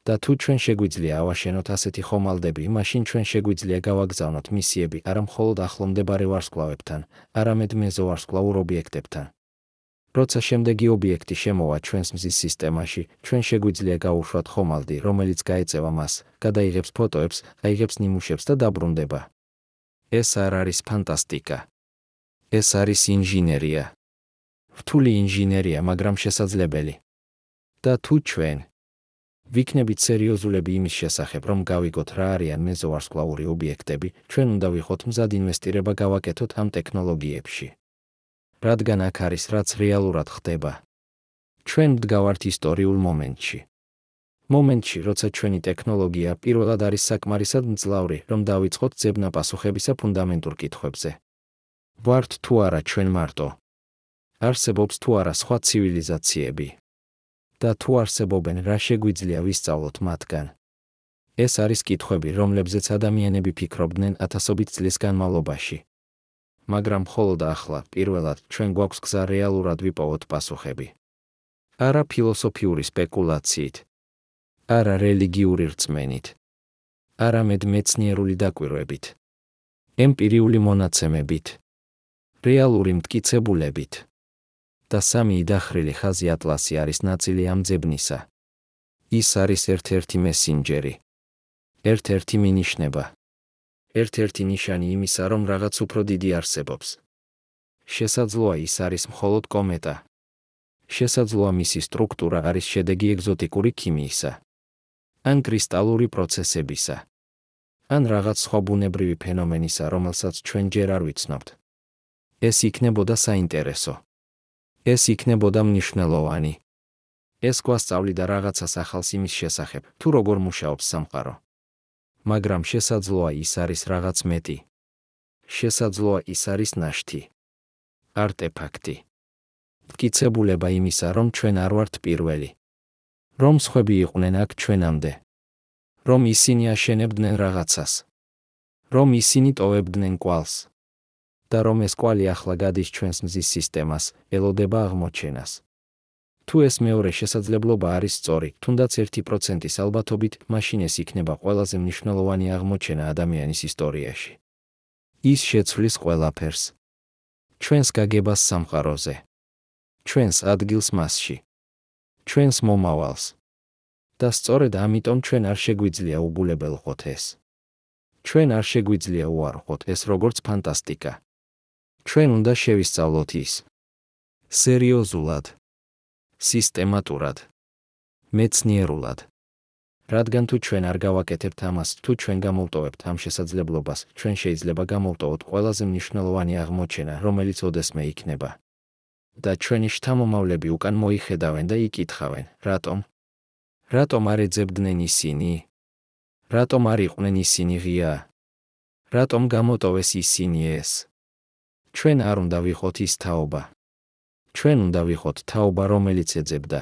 და თუ ჩვენ შეგვიძლია ავაშენოთ ასეთი ხომალდები, მაშინ ჩვენ შეგვიძლია გავაგზავნოთ მისიები არა მხოლოდ ახლომდებარე ვარსკვლავებთან, არამედ მეზოვარსკვლავურ ობიექტებთან. როცა შემდეგი ობიექტი შემოვა ჩვენს მზის სისტემაში, ჩვენ შეგვიძლია გავუშვათ ხომალდი, რომელიც გაეწევა მას, გადაიღებს ფოტოებს, აიღებს ნიმუშებს და დაბრუნდება. ეს არ არის ფანტასტიკა. ეს არის ინჟინერია. რთული ინჟინერია, მაგრამ შესაძლებელი. და თუ ჩვენ ვიქნებით სერიოზულები იმის შესახებ, რომ გავიგოთ რა არიან მეზოვარსკვლავური ობიექტები, ჩვენ უნდა ვიყოთ მზად ინვესტირება გავაკეთოთ ამ ტექნოლოგიებში. რადგან აქ არის რაც რეალურად ხდება. ჩვენ ვდგავართ ისტორიულ მომენტში. მომენტში, როცა ჩვენი ტექნოლოგია პირველად არის საკმარისად მძლავრი, რომ დავიწყოთ ძებნა პასუხებისა ფუნდამენტურ კითხვებზე. ვართ თუ არა ჩვენ მარტო? არსებობს თუ არა სხვა ცივილიზაციები? და თუ არსებობენ, რა შეგვიძლია ვისწავლოთ მათგან? ეს არის კითხვები, რომლებზეც ადამიანები ფიქრობდნენ ათასობით წლის განმავლობაში. მაგრამ მხოლოდ ახლა, პირველად, ჩვენ გვაქვს გზა რეალურად ვიპოვოთ პასუხები. არა ფილოსოფიური სპეკულაციით, არა რელიგიური რწმენით, არამედ მეცნიერული დაკვირვებით, ემპირიული მონაცემებით, რეალური მტკიცებულებით. და სამი დახრილი ხაზი ატლასი არის ნაწილი ამ ძებნისა. ის არის ერთ-ერთი მესინჯერი, ერთ-ერთი მინიშნება, ერთ-ერთი ნიშანი იმისა, რომ რაღაც უფრო დიდი არსებობს. შესაძლოა ის არის მხოლოდ კომეტა. შესაძლოა მისი სტრუქტურა არის შედეგი ეგზოტიკური ქიმიისა, ან კრისტალური პროცესებისა, ან რაღაც სხვა ბუნებრივი ფენომენისა, რომელსაც ჩვენ ჯერ არ ვიცნობთ. ეს იქნებოდა საინტერესო. ეს იქნებოდა მნიშვნელოვანი. ეს გვასწავლიდა რაღაცას ახალს იმის შესახებ, თუ როგორ მუშაობს სამყარო. მაგრამ შესაძლოა ის არის რაღაც მეტი. შესაძლოა ის არის ნაშთი, არტეფაქტი. მტკიცებულება იმისა, რომ ჩვენ არ ვართ პირველი. რომ სხვები იყვნენ აქ ჩვენამდე. რომ ისინი აშენებდნენ რაღაცას. რომ ისინი ტოვებდნენ კვალს. და რომ ეს კვალი ახლა გადის ჩვენს მზის სისტემას, ელოდება აღმოჩენას. თუ ეს მეორე შესაძლებლობა არის სწორი, თუნდაც 1%-ის ალბათობით, მაშინ ეს იქნება ყველაზე მნიშვნელოვანი აღმოჩენა ადამიანის ისტორიაში. ის შეცვლის ყველაფერს. ჩვენს გაგებას სამყაროზე. ჩვენს ადგილს მასში. ჩვენს მომავალს. და სწორედ ამიტომ ჩვენ არ შეგვიძლია უბულებელყოთ ეს. ჩვენ არ შეგვიძლია უარყოთ ეს როგორც ფანტასტიკა. ჩვენ უნდა შევისწავლოთ ის. სერიოზულად. სისტემატურად. მეცნიერულად. რადგან თუ ჩვენ არ გავაკეთებთ ამას, თუ ჩვენ გამოვტოვებთ ამ შესაძლებლობას, ჩვენ შეიძლება გამოვტოვოთ ყველაზე მნიშვნელოვანი აღმოჩენა, რომელიც ოდესმე იქნება. და ჩვენი შთამომავლები უკან მოიხედავენ და იკითხავენ, რატომ? რატომ არ ეძებდნენ ისინი? რატომ არ იყვნენ ისინი ღია? რატომ გამოტოვეს ისინი ეს? ჩვენ არ უნდა ვიყოთ ის თაობა. ჩვენ უნდა ვიყოთ თაობა, რომელიც ეძებდა.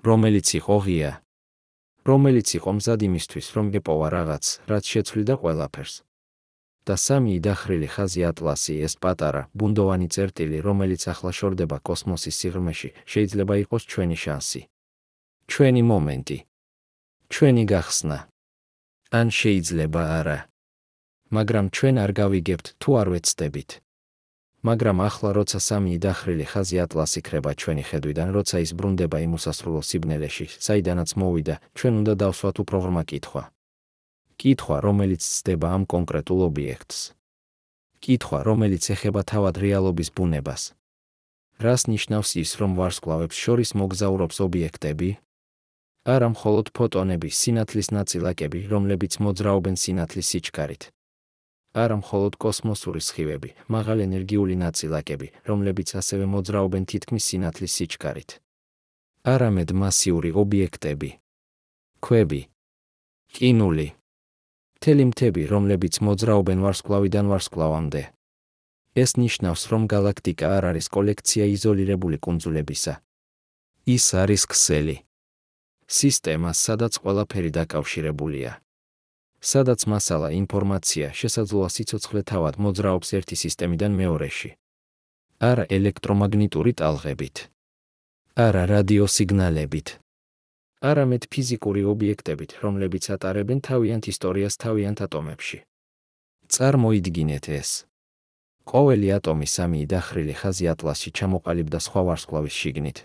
რომელიც იყო ღია. რომელიც იყო მზად იმისთვის, რომ ეპოვა რაღაც, რაც შეცვლიდა ყველაფერს. და სამი დახრილი ხაზი ატლასი, ეს პატარა, ბუნდოვანი წერტილი, რომელიც ახლა შორდება კოსმოსის სიღრმეში, შეიძლება იყოს ჩვენი შანსი. ჩვენი მომენტი. ჩვენი გახსნა. ან შეიძლება არა. მაგრამ ჩვენ არ გავიგებთ, თუ არ ვეცდებით. მაგრამ ახლა, როცა სამი დახრილი ხაზი ატლასი ქრება ჩვენი ხედვიდან, როცა ის ბრუნდება იმ უსასრულო სიბნელეში, საიდანაც მოვიდა, ჩვენ უნდა დავსვათ უფრო ღრმა კითხვა. კითხვა, რომელიც ცდება ამ კონკრეტულ ობიექტს. კითხვა, რომელიც ეხება თავად რეალობის ბუნებას. რას ნიშნავს ის, რომ ვარსკვლავებს შორის მოგზაურობს ობიექტები? არა მხოლოდ ფოტონები, სინათლის ნაწილაკები, რომლებიც მოძრაობენ სინათლის სიჩქარით. არა მხოლოდ კოსმოსური სხივები, მაღალენერგიული ნაწილაკები, რომლებიც ასევე მოძრაობენ თითქმის სინათლის სიჩქარით. არამედ მასიური ობიექტები. ქვები. ყინული. მთელი მთები, რომლებიც მოძრაობენ ვარსკვლავიდან ვარსკვლავამდე. ეს ნიშნავს, რომ გალაქტიკა არ არის კოლექცია იზოლირებული კუნძულებისა. ის არის ქსელი. სისტემა, სადაც ყველაფერი დაკავშირებულია. სადაც მასალა, ინფორმაცია, შესაძლოა სიცოცხლე თავად მოძრაობს ერთი სისტემიდან მეორეში. არა ელექტრომაგნიტური ტალღებით. არა რადიოსიგნალებით. არამედ ფიზიკური ობიექტებით, რომლებიც ატარებენ თავიანთ ისტორიას თავიანთ ატომებში. წარმოიდგინეთ ეს. ყოველი ატომი სამი დახრილი ხაზი ატლასში ჩამოყალიბდა სხვა ვარსკვლავის შიგნით.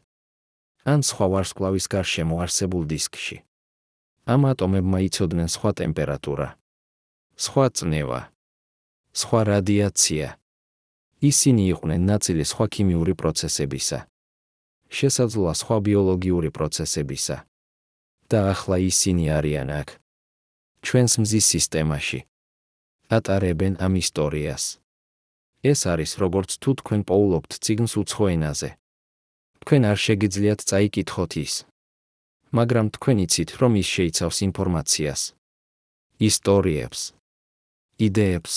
ან სხვა ვარსკვლავის გარშემო არსებულ დისკში. ამ ატომებმა იცოდნენ სხვა ტემპერატურა, სხვა წნევა, სხვა რადიაცია. ისინი იყვნენ ნაწილი სხვა ქიმიური პროცესებისა. შესაძლოა სხვა ბიოლოგიური პროცესებისა. და ახლა ისინი არიან აქ. ჩვენს მზის სისტემაში. ატარებენ ამ ისტორიას. ეს არის როგორც თუ თქვენ პოულობთ წიგნს უცხო ენაზე. თქვენ არ შეგიძლიათ წაიკითხოთ ის. მაგრამ თქვენ იცით, რომ ის შეიცავს ინფორმაციას, ისტორიებს, იდეებს.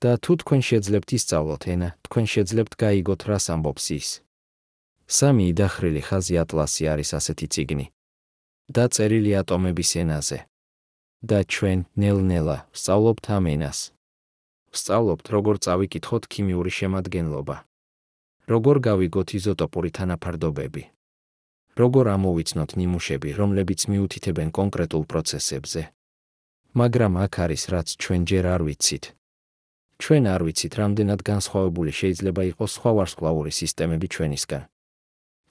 და თუ თქვენ შეძლებთ ისწავლოთ ენა, თქვენ შეძლებთ გაიგოთ, რას ამბობს ის. სამი დახრილი ხაზი ატლასი არის ასეთი წიგნი. დაწერილი ატომების ენაზე. და ჩვენ ნელ-ნელა ვსწავლობთ ამ ენას. ვსწავლობთ, როგორ წავიკითხოთ ქიმიური შემადგენლობა. როგორ გავიგოთ იზოტოპური თანაფარდობები. როგორ ამოვიცნოთ ნიმუშები, რომლებიც მიუთითებენ კონკრეტულ პროცესებზე. მაგრამ აქ არის რაც ჩვენ ჯერ არ ვიცით. ჩვენ არ ვიცით, რამდენად განსხვავებული შეიძლება იყოს სხვა ვარსკვლავური სისტემები ჩვენისგან.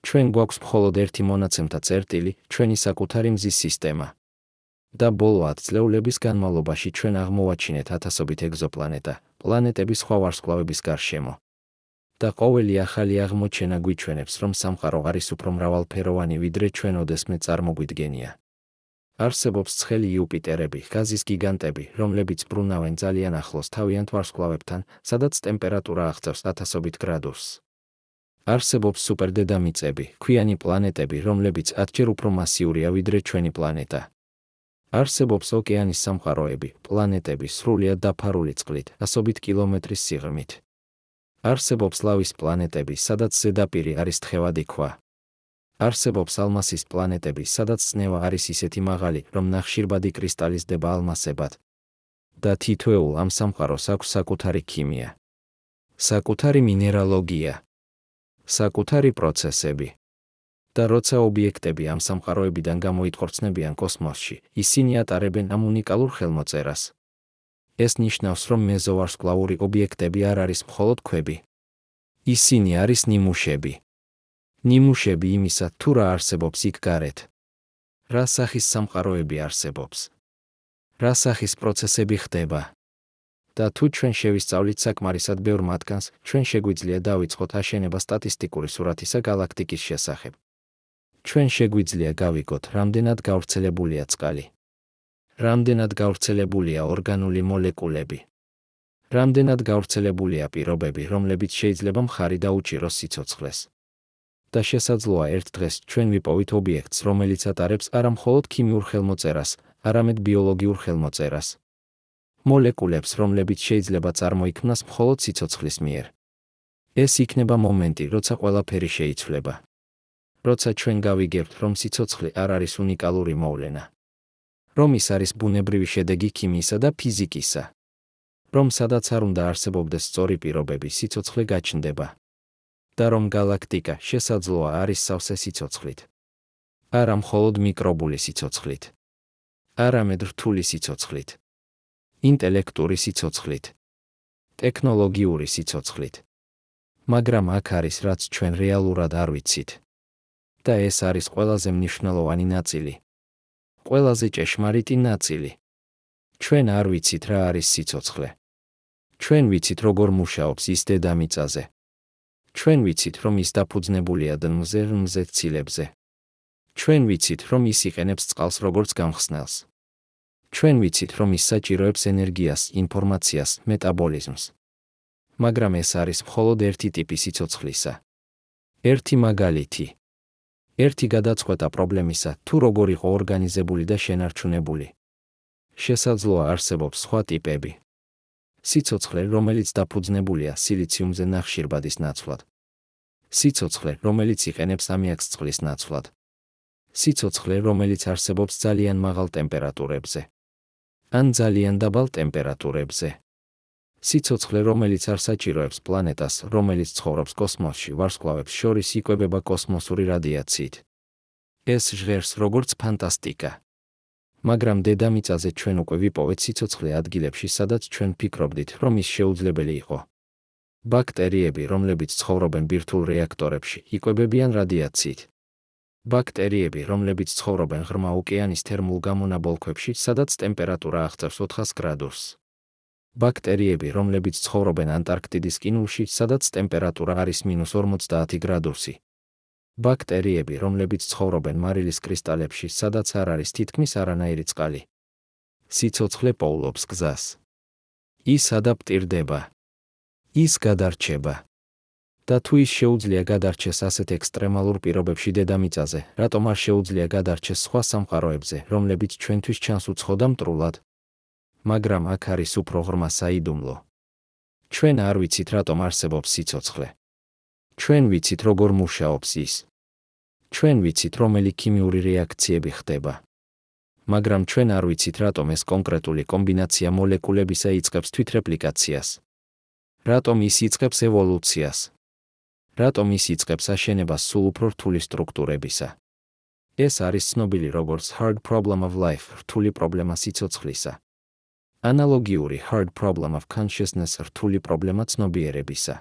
ჩვენ გვაქვს მხოლოდ ერთი მონაცემთა წერტილი, ჩვენი საკუთარი მზის სისტემა. და ბოლო 10 წლეულების განმავლობაში ჩვენ აღმოვაჩინეთ ათასობით ეგზოპლანეტა, პლანეტები სხვა ვარსკვლავების გარშემო. და ყოველი ახალი აღმოჩენა გვიჩვენებს, რომ სამყარო არის უფრო მრავალფეროვანი, ვიდრე ჩვენ ოდესმე წარმოგვიდგენია. არსებობს ცხელი იუპიტერები, გაზის გიგანტები, რომლებიც ბრუნავენ ძალიან ახლოს თავიანთ ვარსკვლავებთან, სადაც ტემპერატურა აღწევს ათასობით გრადუსს. არსებობს სუპერდედამიწები, ქვიანი პლანეტები, რომლებიც 10-ჯერ უფრო მასიურია ვიდრე ჩვენი პლანეტა. არსებობს ოკეანის სამყაროები, პლანეტები სრულიად დაფარული წყლით, ასობით კილომეტრის სიღრმით. არსებობს ლავის პლანეტები, სადაც ზედაპირი არის თხევადი ქვა. არსებობს ალმასის პლანეტები, სადაც წნევა არის ისეთი მაღალი, რომ ნახშირბადი კრისტალიზდება ალმასებად. და თითოეულ ამ სამყაროს აქვს საკუთარი ქიმია, საკუთარი მინერალოგია, საკუთარი პროცესები. და როცა ობიექტები ამ სამყაროებიდან გამოიტყორცნებიან კოსმოსში, ისინი ატარებენ ამ უნიკალურ ხელმოწერას. ეს ნიშნავს, რომ მეზოვარსკვლავური ობიექტები არ არის მხოლოდ ქვები. ისინი არის ნიმუშები. ნიმუშები იმისა, თუ რა არსებობს იქ გარეთ. რა სახის სამყაროები არსებობს. რა სახის პროცესები ხდება. და თუ ჩვენ შევისწავლით საკმარისად ბევრ მათგანს, ჩვენ შეგვიძლია დავიწყოთ აშენება სტატისტიკური სურათისა გალაქტიკის შესახებ. ჩვენ შეგვიძლია გავიგოთ, რამდენად გავრცელებულია წყალი. რამდენად გავრცელებულია ორგანული მოლეკულები. რამდენად გავრცელებულია პირობები, რომლებიც შეიძლება მხარი დაუჭიროს სიცოცხლეს. და შესაძლოა ერთ დღეს ჩვენ ვიპოვით ობიექტს, რომელიც ატარებს არა მხოლოდ ქიმიურ ხელმოწერას, არამედ ბიოლოგიურ ხელმოწერას. მოლეკულებს, რომლებიც შეიძლება წარმოიქმნას მხოლოდ სიცოცხლის მიერ. ეს იქნება მომენტი, როცა ყველაფერი შეიცვლება. როცა ჩვენ გავიგებთ, რომ სიცოცხლე არ არის უნიკალური მოვლენა. რომ ის არის ბუნებრივი შედეგი ქიმიისა და ფიზიკისა. რომ სადაც არ უნდა არსებობდეს სწორი პირობები, სიცოცხლე გაჩნდება. და რომ გალაქტიკა შესაძლოა არის სავსე სიცოცხლით. არა მხოლოდ მიკრობული სიცოცხლით. არამედ რთული სიცოცხლით. ინტელექტური სიცოცხლით. ტექნოლოგიური სიცოცხლით. მაგრამ აქ არის რაც ჩვენ რეალურად არ ვიცით. და ეს არის ყველაზე მნიშვნელოვანი ნაწილი. ყველაზე ჭეშმარიტი ნაწილი. ჩვენ არ ვიცით რა არის სიცოცხლე. ჩვენ ვიცით როგორ მუშაობს ის დედამიწაზე. ჩვენ ვიცით რომ ის დაფუძნებულია დნმ-ზე ცილებზე. ჩვენ ვიცით რომ ის იყენებს წყალს როგორც გამხსნელს. ჩვენ ვიცით რომ ის საჭიროებს ენერგიას, ინფორმაციას, მეტაბოლიზმს. მაგრამ ეს არის მხოლოდ ერთი ტიპი სიცოცხლისა. ერთი მაგალითი. ერთი გადაწყვეტა პრობლემისა, თუ როგორ იყო ორგანიზებული და შენარჩუნებული. შესაძლოა არსებობს სხვა ტიპები. სიცოცხლე, რომელიც დაფუძნებულია სილიციუმზე ნახშირბადის ნაცვლად. სიცოცხლე, რომელიც იყენებს ამიაკს წყლის ნაცვლად. სიცოცხლე, რომელიც არსებობს ძალიან მაღალ ტემპერატურებზე. ან ძალიან დაბალ ტემპერატურებზე. სიცოცხლე, რომელიც არ საჭიროებს პლანეტას, რომელიც ცხოვრობს კოსმოსში, ვარსკვლავებს შორის იკვებება კოსმოსური რადიაციით. ეს ჟღერს როგორც ფანტასტიკა. მაგრამ დედამიწაზე ჩვენ უკვე ვიპოვეთ სიცოცხლე ადგილებში, სადაც ჩვენ ფიქრობდით, რომ ის შეუძლებელი იყო. ბაქტერიები, რომლებიც ცხოვრობენ ბირთვულ რეაქტორებში, იკვებებიან რადიაციით. ბაქტერიები, რომლებიც ცხოვრობენ ღრმა ოკეანის თერმულ გამონაბოლქვებში, სადაც ტემპერატურა აღწევს 400 გრადუსს. ბაქტერიები, რომლებიც ცხოვრობენ ანტარქტიდის ყინულში, სადაც ტემპერატურა არის -50 გრადუსი. ბაქტერიები, რომლებიც ცხოვრობენ მარილის კრისტალებში, სადაც არ არის თითქმის არანაირი წყალი. სიცოცხლე პოულობს გზას. ის ადაპტირდება. ის გადარჩება. და თუ ის შეუძლია გადარჩეს ასეთ ექსტრემალურ პირობებში დედამიწაზე, რატომ არ შეუძლია გადარჩეს სხვა სამყაროებზე, რომლებიც ჩვენთვის ჩანს უცხო და მტრულად? მაგრამ აქ არის უფრო ღრმა საიდუმლო. ჩვენ არ ვიცით, რატომ არსებობს სიცოცხლე. ჩვენ ვიცით, როგორ მუშაობს ის. ჩვენ ვიცით, რომელი ქიმიური რეაქციები ხდება. მაგრამ ჩვენ არ ვიცით, რატომ ეს კონკრეტული კომბინაცია მოლეკულებისა იწყებს თვითრეპლიკაციას. რატომ ის იწყებს ევოლუციას. რატომ ის იწყებს აშენებას სულ უფრო რთული სტრუქტურებისა. ეს არის ცნობილი როგორც hard problem of life, რთული პრობლემა სიცოცხლისა. ანალოგიური hard problem of consciousness, რთული პრობლემა ცნობიერებისა.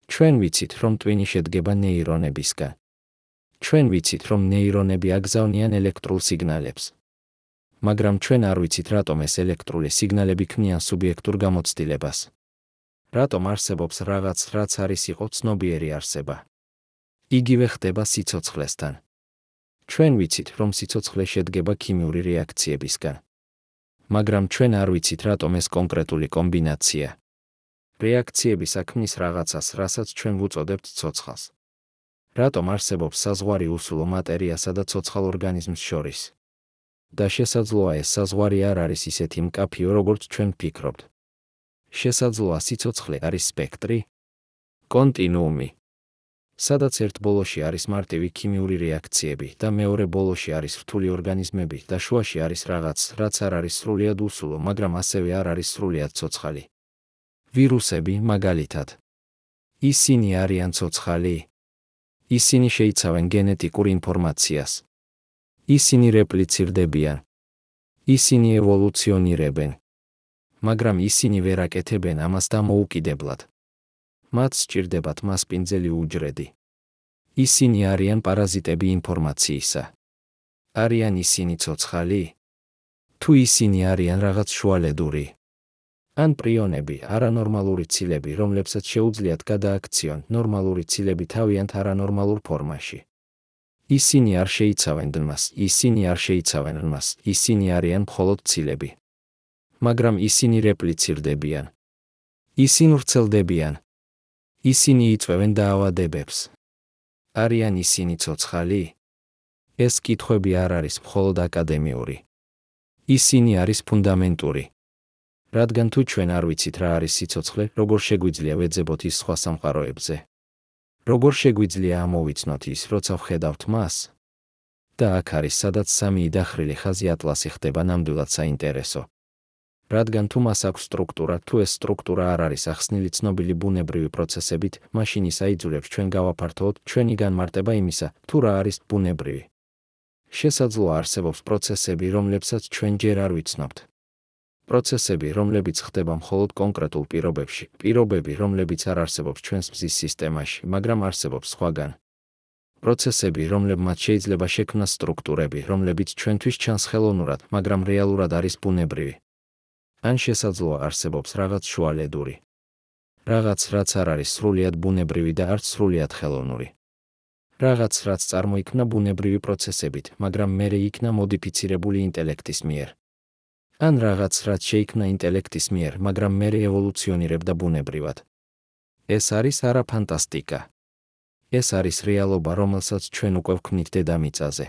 ჩვენ ვიცით, რომ ტვინი შედგება ნეირონებისგან. ჩვენ ვიცით, რომ ნეირონები აგზავნიან ელექტრულ სიგნალებს. მაგრამ ჩვენ არ ვიცით, რატომ ეს ელექტრული სიგნალები ქმნიან სუბიექტურ გამოცდილებას. რატომ არსებობს რაღაც, რაც არის იყო ცნობიერი არსება. იგივე ხდება სიცოცხლესთან. ჩვენ ვიცით, რომ სიცოცხლე შედგება ქიმიური რეაქციებისგან. მაგრამ ჩვენ არ ვიცით, რატომ ეს კონკრეტული კომბინაცია. რეაქციები საქმის რაღაცას, რასაც ჩვენ ვუწოდებთ ცოცხალს. რატომ არსებობს საზღვარი უსულო მატერიასა და ცოცხალ ორგანიზმს შორის. და შესაძლოა ეს საზღვარი არ არის ისეთი მკაფიო, როგორც ჩვენ ვფიქრობთ. შესაძლოა სიცოცხლე არის სპექტრი, კონტინუუმი, სადაც ერთ ბოლოში არის მარტივი ქიმიური რეაქციები და მეორე ბოლოში არის რთული ორგანიზმები და შუაში არის რაღაც, რაც არ არის სრულიად უსულო, მაგრამ ასევე არ არის სრულიად ცოცხალი. ვირუსები, მაგალითად. ისინი არიან ცოცხალი. ისინი შეიცავენ გენეტიკურ ინფორმაციას. ისინი რეპლიცირდებიან. ისინი ევოლუციონირებენ. მაგრამ ისინი ვერ აკეთებენ ამას დამოუკიდებლად. მათ სჭირდებათ მასპინძელი უჯრედი. ისინი არიან პარაზიტები ინფორმაციისა. არიან ისინი ცოცხალი? თუ ისინი არიან რაღაც შუალედური. ან პრიონები, არანორმალური ცილები, რომლებსაც შეუძლიათ გადააქციონ, ნორმალური ცილები თავიანთ არანორმალურ ფორმაში. ისინი არ შეიცავენ დნმას, ისინი არ შეიცავენ რნმას, ისინი არიან მხოლოდ ცილები. მაგრამ ისინი რეპლიცირდებიან. ისინი ვრცელდებიან. ისინი იწვევენ დაავადებებს. არიან ისინი ცოცხალი? ეს კითხვები არ არის მხოლოდ აკადემიური. ისინი არის ფუნდამენტური. რადგან თუ ჩვენ არ ვიცით რა არის სიცოცხლე, როგორ შეგვიძლია ვეძებოთ ის სხვა სამყაროებზე? როგორ შეგვიძლია ამოვიცნოთ ის, როცა ვხედავთ მას? და აქ არის, სადაც სამი დახრილი ხაზი ატლასი ხდება ნამდვილად საინტერესო. რადგან თუ მას აქვს სტრუქტურა, თუ ეს სტრუქტურა არ არის ახსნილი ცნობილი ბუნებრივი პროცესებით, მაშინ ის აიძულებს ჩვენ გავაფართოვოთ ჩვენი განმარტება იმისა, თუ რა არის ბუნებრივი. შესაძლოა არსებობს პროცესები, რომლებსაც ჩვენ ჯერ არ ვიცნობთ. პროცესები, რომლებიც ხდება მხოლოდ კონკრეტულ პირობებში, პირობები, რომლებიც არ არსებობს ჩვენს მზის სისტემაში, მაგრამ არსებობს სხვაგან. პროცესები, რომლებმაც შეიძლება შექმნას სტრუქტურები, რომლებიც ჩვენთვის ჩანს ხელოვნურად, მაგრამ რეალურად არის ბუნებრივი. ან შესაძლოა არსებობს რაღაც შუალედური. რაღაც, რაც არ არის სრულიად ბუნებრივი და არც სრულიად ხელოვნური. რაღაც, რაც წარმოიქმნა ბუნებრივი პროცესებით, მაგრამ მერე იქნა მოდიფიცირებული ინტელექტის მიერ. ან რაღაც, რაც შეიქმნა ინტელექტის მიერ, მაგრამ მერე ევოლუციონირებდა ბუნებრივად. ეს არის არა ფანტასტიკა. ეს არის რეალობა, რომელსაც ჩვენ უკვე ვქმნით დედამიწაზე.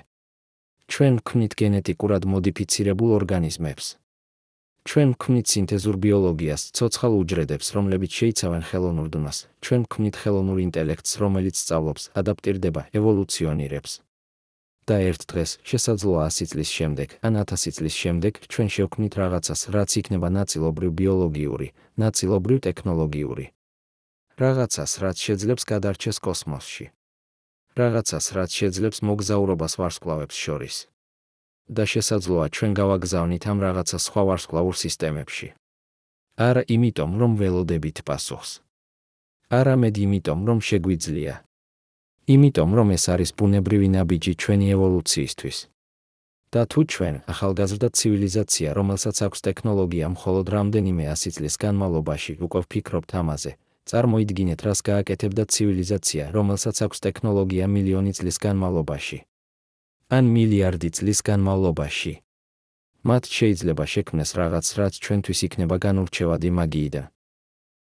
ჩვენ ვქმნით გენეტიკურად მოდიფიცირებულ ორგანიზმებს. ჩვენ ვქმნით სინთეზურ ბიოლოგიას, ცოცხალ უჯრედებს, რომლებიც შეიცავენ ხელოვნურ დნას. ჩვენ ვქმნით ხელოვნურ ინტელექტს, რომელიც სწავლობს, ადაპტირდება, ევოლუციონირებს. და ერთ დღეს, შესაძლოა 100 წლის შემდეგ, ან 1000 წლის შემდეგ, ჩვენ შევქმნით რაღაცას, რაც იქნება ნაწილობრივ ბიოლოგიური, ნაწილობრივ ტექნოლოგიური. რაღაცას, რაც შეძლებს გადარჩეს კოსმოსში. რაღაცას, რაც შეძლებს მოგზაურობას ვარსკვლავებს შორის. და შესაძლოა ჩვენ გავაგზავნით ამ რაღაცას სხვა ვარსკვლავურ სისტემებში. არა იმიტომ, რომ ველოდებით პასუხს. არამედ იმიტომ, რომ შეგვიძლია. იმიტომ, რომ ეს არის ბუნებრივი ნაბიჯი ჩვენი ევოლუციისთვის. და თუ ჩვენ, ახალგაზრდა ცივილიზაცია, რომელსაც აქვს ტექნოლოგია მხოლოდ რამდენიმე 100 წლის განმავლობაში, უკვე ვფიქრობთ ამაზე, წარმოიდგინეთ, რას გააკეთებდა ცივილიზაცია, რომელსაც აქვს ტექნოლოგია მილიონი წლის განმავლობაში. ან მილიარდი წლის განმავლობაში. მათ შეიძლება შექმნეს რაღაც, რაც ჩვენთვის იქნება განურჩევადი მაგიიდან.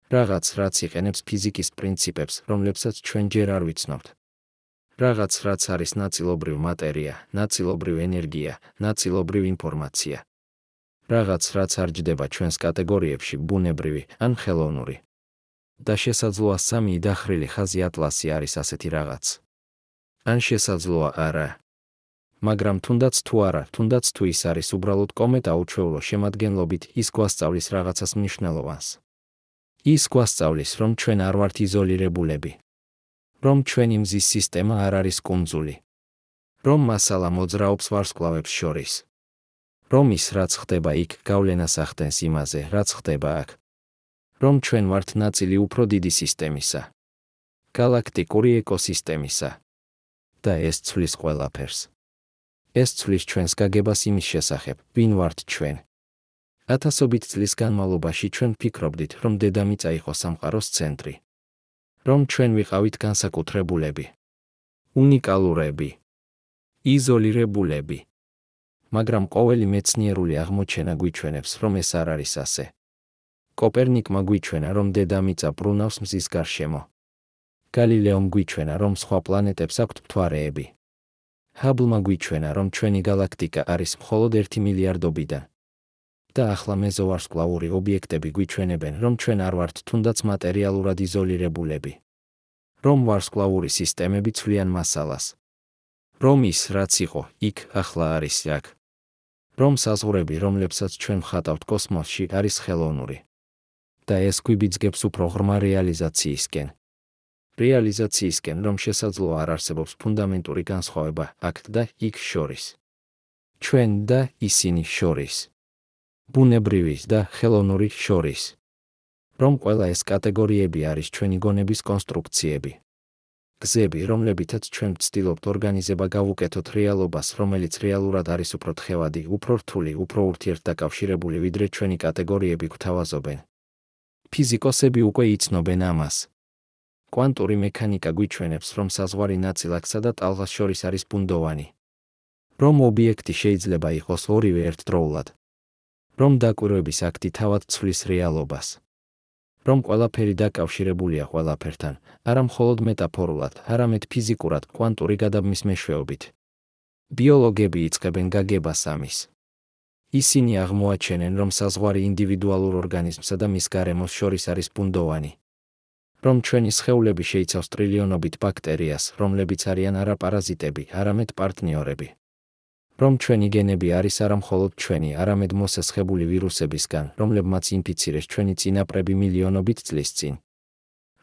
რაღაც, რაც იყენებს ფიზიკის პრინციპებს, რომლებსაც ჩვენ ჯერ არ ვიცნობთ. რაღაც, რაც არის ნაწილობრივ მატერია, ნაწილობრივ ენერგია, ნაწილობრივ ინფორმაცია. რაღაც, რაც არ ჯდება ჩვენს კატეგორიებში, ბუნებრივი ან ხელოვნური. და შესაძლოა სამი დახრილი ხაზი ატლასი არის ასეთი რაღაც. ან შესაძლოა არა. მაგრამ თუნდაც თუ არა, თუნდაც თუ ის არის უბრალოდ კომეტა უჩვეულო შემადგენლობით, ის გვასწავლის რაღაცას მნიშვნელოვანს. ის გვასწავლის, რომ ჩვენ არ ვართ იზოლირებულები. რომ ჩვენი მზის სისტემა არ არის კუნძული. რომ მასალა მოძრაობს ვარსკვლავებს შორის. რომ ის, რაც ხდება იქ, გავლენას ახდენს იმაზე, რაც ხდება აქ. რომ ჩვენ ვართ ნაწილი უფრო დიდი სისტემისა. გალაქტიკური ეკოსისტემისა. და ეს ცვლის ყველაფერს. ეს ცვლის ჩვენს გაგებას იმის შესახებ, ვინ ვართ ჩვენ. ათასობით წლის განმავლობაში ჩვენ ვფიქრობდით, რომ დედამიწა იყო სამყაროს ცენტრი. რომ ჩვენ ვიყავით განსაკუთრებულები. უნიკალურები. იზოლირებულები. მაგრამ ყოველი მეცნიერული აღმოჩენა გვიჩვენებს, რომ ეს არ არის ასე. კოპერნიკმა გვიჩვენა, რომ დედამიწა ბრუნავს მზის გარშემო. გალილეომ გვიჩვენა, რომ სხვა პლანეტებს აქვთ მთვარეები. ჰაბლმა გვიჩვენა, რომ ჩვენი გალაქტიკა არის მხოლოდ 1 მილიარდობიდან. და ახლა მეზოვარსკვლავური ობიექტები გვიჩვენებენ, რომ ჩვენ არ ვართ თუნდაც მატერიალურად იზოლირებულები. რომ ვარსკვლავური სისტემები ცვლიან მასალას. რომ ის, რაც იყო, იქ, ახლა არის აქ. რომ საზღვრები, რომლებსაც ჩვენ ვხატავთ კოსმოსში, არის ხელოვნური. და ეს გვიბიძგებს უფრო ღრმა რეალიზაციისკენ. რეალიზაციისკენ, რომ შესაძლოა არ არსებობს ფუნდამენტური განსხვავება აქ და იქ შორის. ჩვენ და ისინი შორის. ბუნებრივი და ხელოვნური შორის. რომ ყველა ეს კატეგორიები არის ჩვენი გონების კონსტრუქციები. გზები, რომლებითაც ჩვენ ვცდილობთ ორგანიზება გავუკეთოთ რეალობას, რომელიც რეალურად არის უფრო თხევადი, უფრო რთული, უფრო ურთიერთდაკავშირებული, ვიდრე ჩვენი კატეგორიები გვთავაზობენ. ფიზიკოსები უკვე იცნობენ ამას. კვანტური მექანიკა გვიჩვენებს, რომ საზღვარი ნაწილაკსა და ტალღას შორის არის ბუნდოვანი. რომ ობიექტი შეიძლება იყოს ორივე ერთდროულად. რომ დაკვირვების აქტი თავად ცვლის რეალობას. რომ ყველაფერი დაკავშირებულია ყველაფერთან, არა მხოლოდ მეტაფორულად, არამედ ფიზიკურად, კვანტური გადაბმის მეშვეობით. ბიოლოგები იწყებენ გაგებას ამის. ისინი აღმოაჩენენ, რომ საზღვარი ინდივიდუალურ ორგანიზმსა და მის გარემოს შორის არის ბუნდოვანი. რომ ჩვენი სხეულები შეიცავს ტრილიონობით ბაქტერიას, რომლებიც არიან არა პარაზიტები, არამედ პარტნიორები. რომ ჩვენი გენები არის არა მხოლოდ ჩვენი, არამედ მოსესხებული ვირუსებისგან, რომლებმაც ინფიცირეს ჩვენი წინაპრები მილიონობით წლის წინ.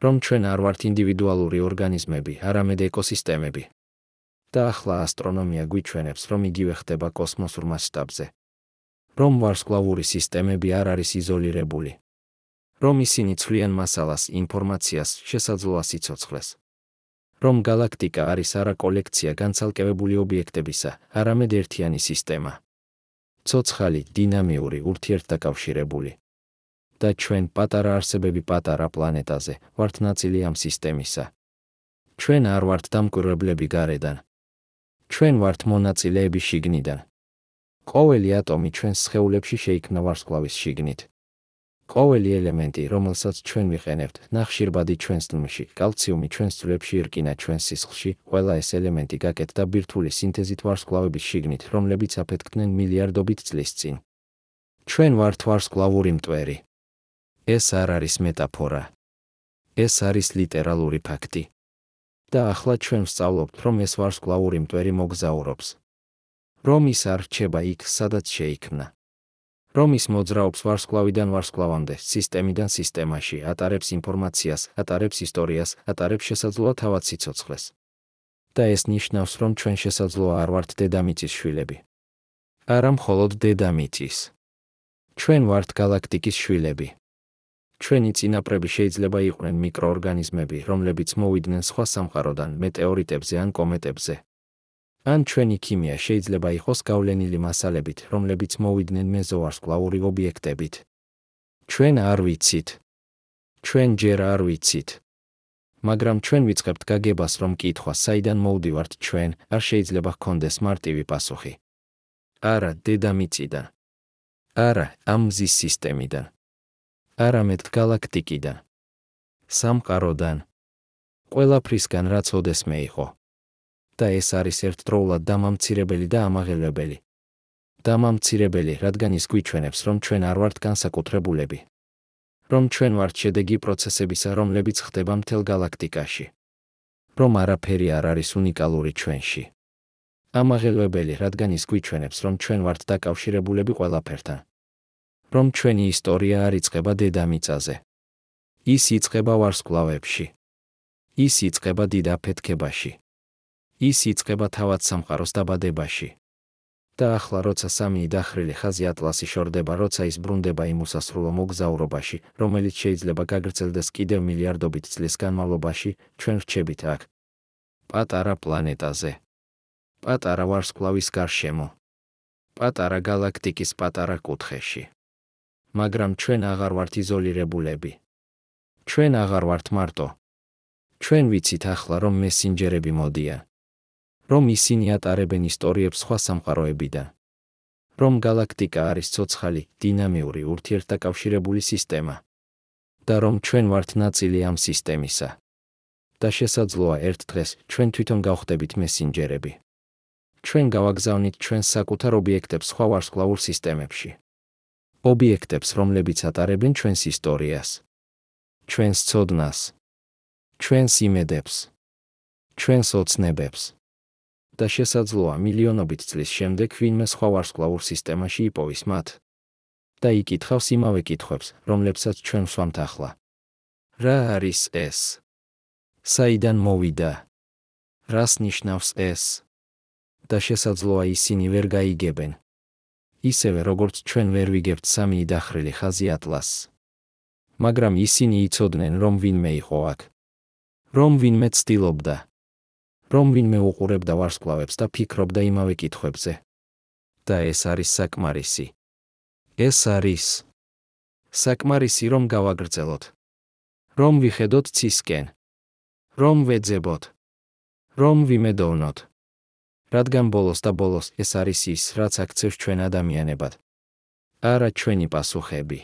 რომ ჩვენ არ ვართ ინდივიდუალური ორგანიზმები, არამედ ეკოსისტემები. და ახლა ასტრონომია გვიჩვენებს, რომ იგივე ხდება კოსმოსურ მასშტაბზე. რომ ვარსკვლავური სისტემები არ არის იზოლირებული. რომ ისინი ცვლიან მასალას, ინფორმაციას, შესაძლოა სიცოცხლეს. რომ გალაქტიკა არის არა კოლექცია განცალკევებული ობიექტებისა, არამედ ერთიანი სისტემა. ცოცხალი, დინამიური, ურთიერთდაკავშირებული. და ჩვენ, პატარა არსებები პატარა პლანეტაზე, ვართ ნაწილი ამ სისტემისა. ჩვენ არ ვართ დამკვირვებლები გარედან. ჩვენ ვართ მონაწილეები შიგნიდან. ყოველი ატომი ჩვენს სხეულებში შეიქმნა ვარსკვლავის შიგნით. ყოველი ელემენტი, რომელსაც ჩვენ ვიყენებთ, ნახშირბადი ჩვენს დმში, კალციუმი ჩვენს ძვლებში, რკინა ჩვენს სისხლში, ყველა ეს ელემენტი გაკეთდა ბირთვული სინთეზით ვარსკვლავების შიგნით, რომლებიც აფეთქდნენ მილიარდობით წლის წინ. ჩვენ ვართ ვარსკვლავური მტვერი. ეს არ არის მეტაფორა. ეს არის ლიტერალური ფაქტი. და ახლა ჩვენ ვსწავლობთ, რომ ეს ვარსკვლავური მტვერი მოგზაურობს. რომ ის არ რჩება იქ, სადაც შეიქმნა. რომ ის მოძრაობს ვარსკვლავიდან ვარსკვლავამდე, სისტემიდან სისტემაში, ატარებს ინფორმაციას, ატარებს ისტორიას, ატარებს შესაძლოა თავად სიცოცხლეს. და ეს ნიშნავს, რომ ჩვენ შესაძლოა არ ვართ დედამიწის შვილები. არა მხოლოდ დედამიწის. ჩვენ ვართ გალაქტიკის შვილები. ჩვენი წინაპრები შეიძლება იყვნენ მიკროორგანიზმები, რომლებიც მოვიდნენ სხვა სამყაროდან, მეტეორიტებზე ან კომეტებზე. ან ჩვენი ქიმია შეიძლება იყოს გავლენილი მასალებით, რომლებიც მოვიდნენ მეზოვარსკვლავური ობიექტებით. ჩვენ არ ვიცით. ჩვენ ჯერ არ ვიცით. მაგრამ ჩვენ ვიწყებთ გაგებას, რომ კითხვა, საიდან მოვდივართ ჩვენ, არ შეიძლება ჰქონდეს მარტივი პასუხი. არა, დედამიწიდან. არა, ამ მზის სისტემიდან. არამედ გალაქტიკიდან. სამყაროდან. ყველაფრისგან, რაც ოდესმე იყო. და ეს არის ერთდროულად დამამცირებელი და ამაღელვებელი. დამამცირებელი, რადგან ის გვიჩვენებს, რომ ჩვენ არ ვართ განსაკუთრებულები. რომ ჩვენ ვართ შედეგი პროცესებისა, რომლებიც ხდება მთელ გალაქტიკაში. რომ არაფერი არ არის უნიკალური ჩვენში. ამაღელვებელი, რადგან ის გვიჩვენებს, რომ ჩვენ ვართ დაკავშირებულები ყველაფერთან. რომ ჩვენი ისტორია არ იწყება დედამიწაზე. ის იწყება ვარსკვლავებში. ის იწყება დიდ აფეთქებაში. ის იწყება თავად სამყაროს დაბადებაში. და ახლა, როცა სამი დახრილი ხაზი ატლასი შორდება, როცა ის ბრუნდება იმ უსასრულო მოგზაურობაში, რომელიც შეიძლება გაგრძელდეს კიდევ მილიარდობით წლის განმავლობაში, ჩვენ რჩებით აქ. პატარა პლანეტაზე. პატარა ვარსკვლავის გარშემო. პატარა გალაქტიკის პატარა კუთხეში. მაგრამ ჩვენ აღარ ვართ იზოლირებულები. ჩვენ აღარ ვართ მარტო. ჩვენ ვიცით ახლა, რომ მესინჯერები მოდიან. რომ ისინი ატარებენ ისტორიებს სხვა სამყაროებიდან. რომ გალაქტიკა არის ცოცხალი, დინამიური, ურთიერთდაკავშირებული სისტემა. და რომ ჩვენ ვართ ნაწილი ამ სისტემისა. და შესაძლოა ერთ დღეს ჩვენ თვითონ გავხდებით მესინჯერები. ჩვენ გავაგზავნით ჩვენს საკუთარ ობიექტებს სხვა ვარსკვლავურ სისტემებში. ობიექტებს, რომლებიც ატარებენ ჩვენს ისტორიას. ჩვენს ცოდნას. ჩვენს იმედებს. ჩვენს ოცნებებს. და შესაძლოა მილიონობით წლის შემდეგ ვინმე სხვა ვარსკვლავურ სისტემაში იპოვის მათ. და იკითხავს იმავე კითხვებს, რომლებსაც ჩვენ ვსვამთ ახლა. რა არის ეს? საიდან მოვიდა? რას ნიშნავს ეს? და შესაძლოა ისინი ვერ გაიგებენ. ისევე როგორც ჩვენ ვერ ვიგებთ სამი დახრილი ხაზი ატლასს. მაგრამ ისინი იცოდნენ, რომ ვინმე იყო აქ. რომ ვინმე ცდილობდა. რომ ვინმე უყურებდა ვარსკვლავებს და ფიქრობდა იმავე კითხვებზე. და ეს არის საკმარისი. ეს არის საკმარისი, რომ გავაგრძელოთ. რომ ვიხედოთ ცისკენ. რომ ვეძებოთ. რომ ვიმედოვნოთ. რადგან ბოლოს და ბოლოს ეს არის ის, რაც აქცევს ჩვენ ადამიანებად. არა ჩვენი პასუხები.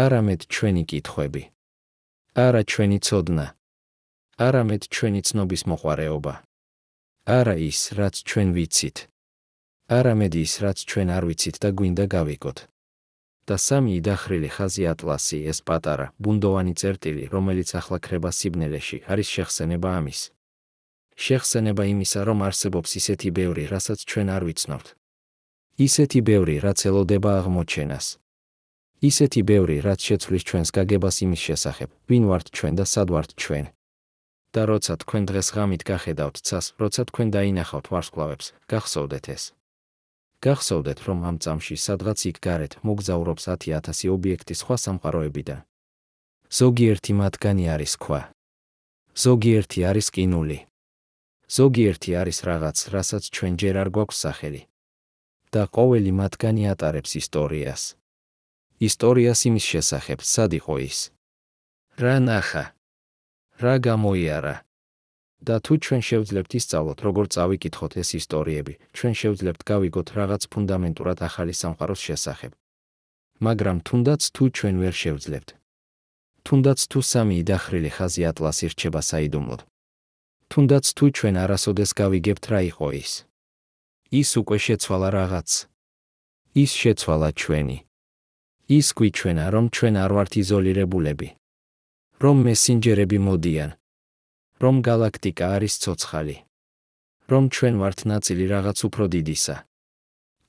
არამედ ჩვენი კითხვები. არა ჩვენი ცოდნა. არამედ ჩვენი ცნობის მოყვარეობა. არა ის, რაც ჩვენ ვიცით. არამედ ის, რაც ჩვენ არ ვიცით და გვინდა გავიგოთ. და სამი დახრილი ხაზი ატლასი, ეს პატარა, ბუნდოვანი წერტილი, რომელიც ახლა ქრება სიბნელეში, არის შეხსენება ამის. შეხსენება იმისა, რომ არსებობს ისეთი ბევრი, რასაც ჩვენ არ ვიცნობთ. ისეთი ბევრი, რაც ელოდება აღმოჩენას. ისეთი ბევრი, რაც შეცვლის ჩვენს გაგებას იმის შესახებ, ვინ ვართ ჩვენ და სად ვართ ჩვენ. და როცა თქვენ დღეს ღამით გახედავთ ცას, როცა თქვენ დაინახავთ ვარსკვლავებს, გახსოვდეთ ეს. გახსოვდეთ, რომ ამ წამში სადღაც იქ გარეთ მოგზაურობს 10,000 ობიექტი სხვა სამყაროებიდან. ზოგიერთი მათგანი არის ქვა. ზოგიერთი არის ყინული. ზოგიერთი არის რაღაც, რასაც ჩვენ ჯერ არ გვაქვს სახელი. და ყოველი მათგანი ატარებს ისტორიას. ისტორიას იმის შესახებ, სად იყო ის. რა ნახა. რა გამოიარა. და თუ ჩვენ შევძლებთ ისწავლოთ, როგორ წავიკითხოთ ეს ისტორიები, ჩვენ შევძლებთ გავიგოთ რაღაც ფუნდამენტურად ახალი სამყაროს შესახებ. მაგრამ თუნდაც თუ ჩვენ ვერ შევძლებთ. თუნდაც თუ სამი დახრილი ხაზი ატლასი რჩება საიდუმლოდ. თუნდაც თუ ჩვენ არასოდეს გავიგებთ რა იყო ის. ის უკვე შეცვალა რაღაც. ის შეცვალა ჩვენი. ის გვიჩვენა, რომ ჩვენ არ ვართ იზოლირებულები. რომ მესინჯერები მოდიან. რომ გალაქტიკა არის ცოცხალი. რომ ჩვენ ვართ ნაწილი რაღაც უფრო დიდისა.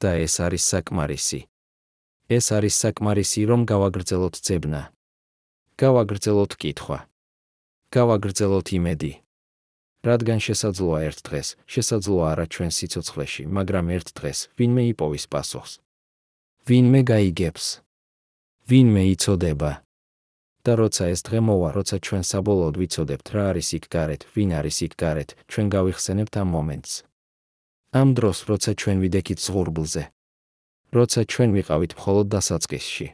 და ეს არის საკმარისი. ეს არის საკმარისი, რომ გავაგრძელოთ ძებნა. გავაგრძელოთ კითხვა. გავაგრძელოთ იმედი. რადგან შესაძლოა ერთ დღეს, შესაძლოა არა ჩვენ სიცოცხლეში, მაგრამ ერთ დღეს ვინმე იპოვის პასუხს. ვინმე გაიგებს. ვინმე იცოდება. და როცა ეს დღე მოვა, როცა ჩვენ საბოლოოდ ვიცოდებთ რა არის იქ გარეთ, ვინ არის იქ გარეთ, ჩვენ გავიხსენებთ ამ მომენტს. ამ დროს, როცა ჩვენ ვიდექით ზღურბლზე. როცა ჩვენ ვიყავით მხოლოდ დასაწყისში.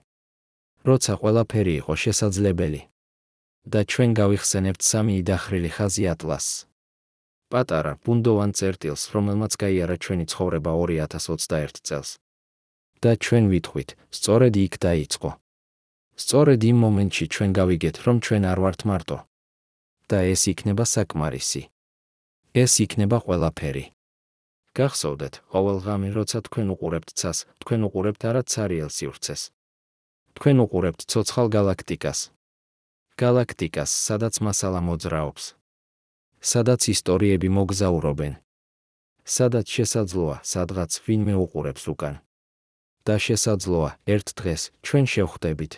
როცა ყველაფერი იყო შესაძლებელი. და ჩვენ გავიხსენებთ სამი იდახრილი ხაზი ატლასს. პატარა, ბუნდოვან წერტილს, რომელმაც გაიარა ჩვენი ცხოვრება 2021 წელს. და ჩვენ ვითხვით, სწორედ იქ დაიწყო. სწორედ იმ მომენტში ჩვენ გავიგეთ, რომ ჩვენ არ ვართ მარტო. და ეს იქნება საკმარისი. ეს იქნება ყველაფერი. გახსოვდეთ, ყოველ ღამე, როცა თქვენ უყურებთ ცას, თქვენ უყურებთ არა ცარიელ სივრცეს. თქვენ უყურებთ ცოცხალ გალაქტიკას. გალაქტიკას, სადაც მასალა მოძრაობს. სადაც ისტორიები მოგზაურობენ. სადაც შესაძლოა, სადღაც ვინმე უყურებს უკან. და შესაძლოა, ერთ დღეს ჩვენ შევხვდებით.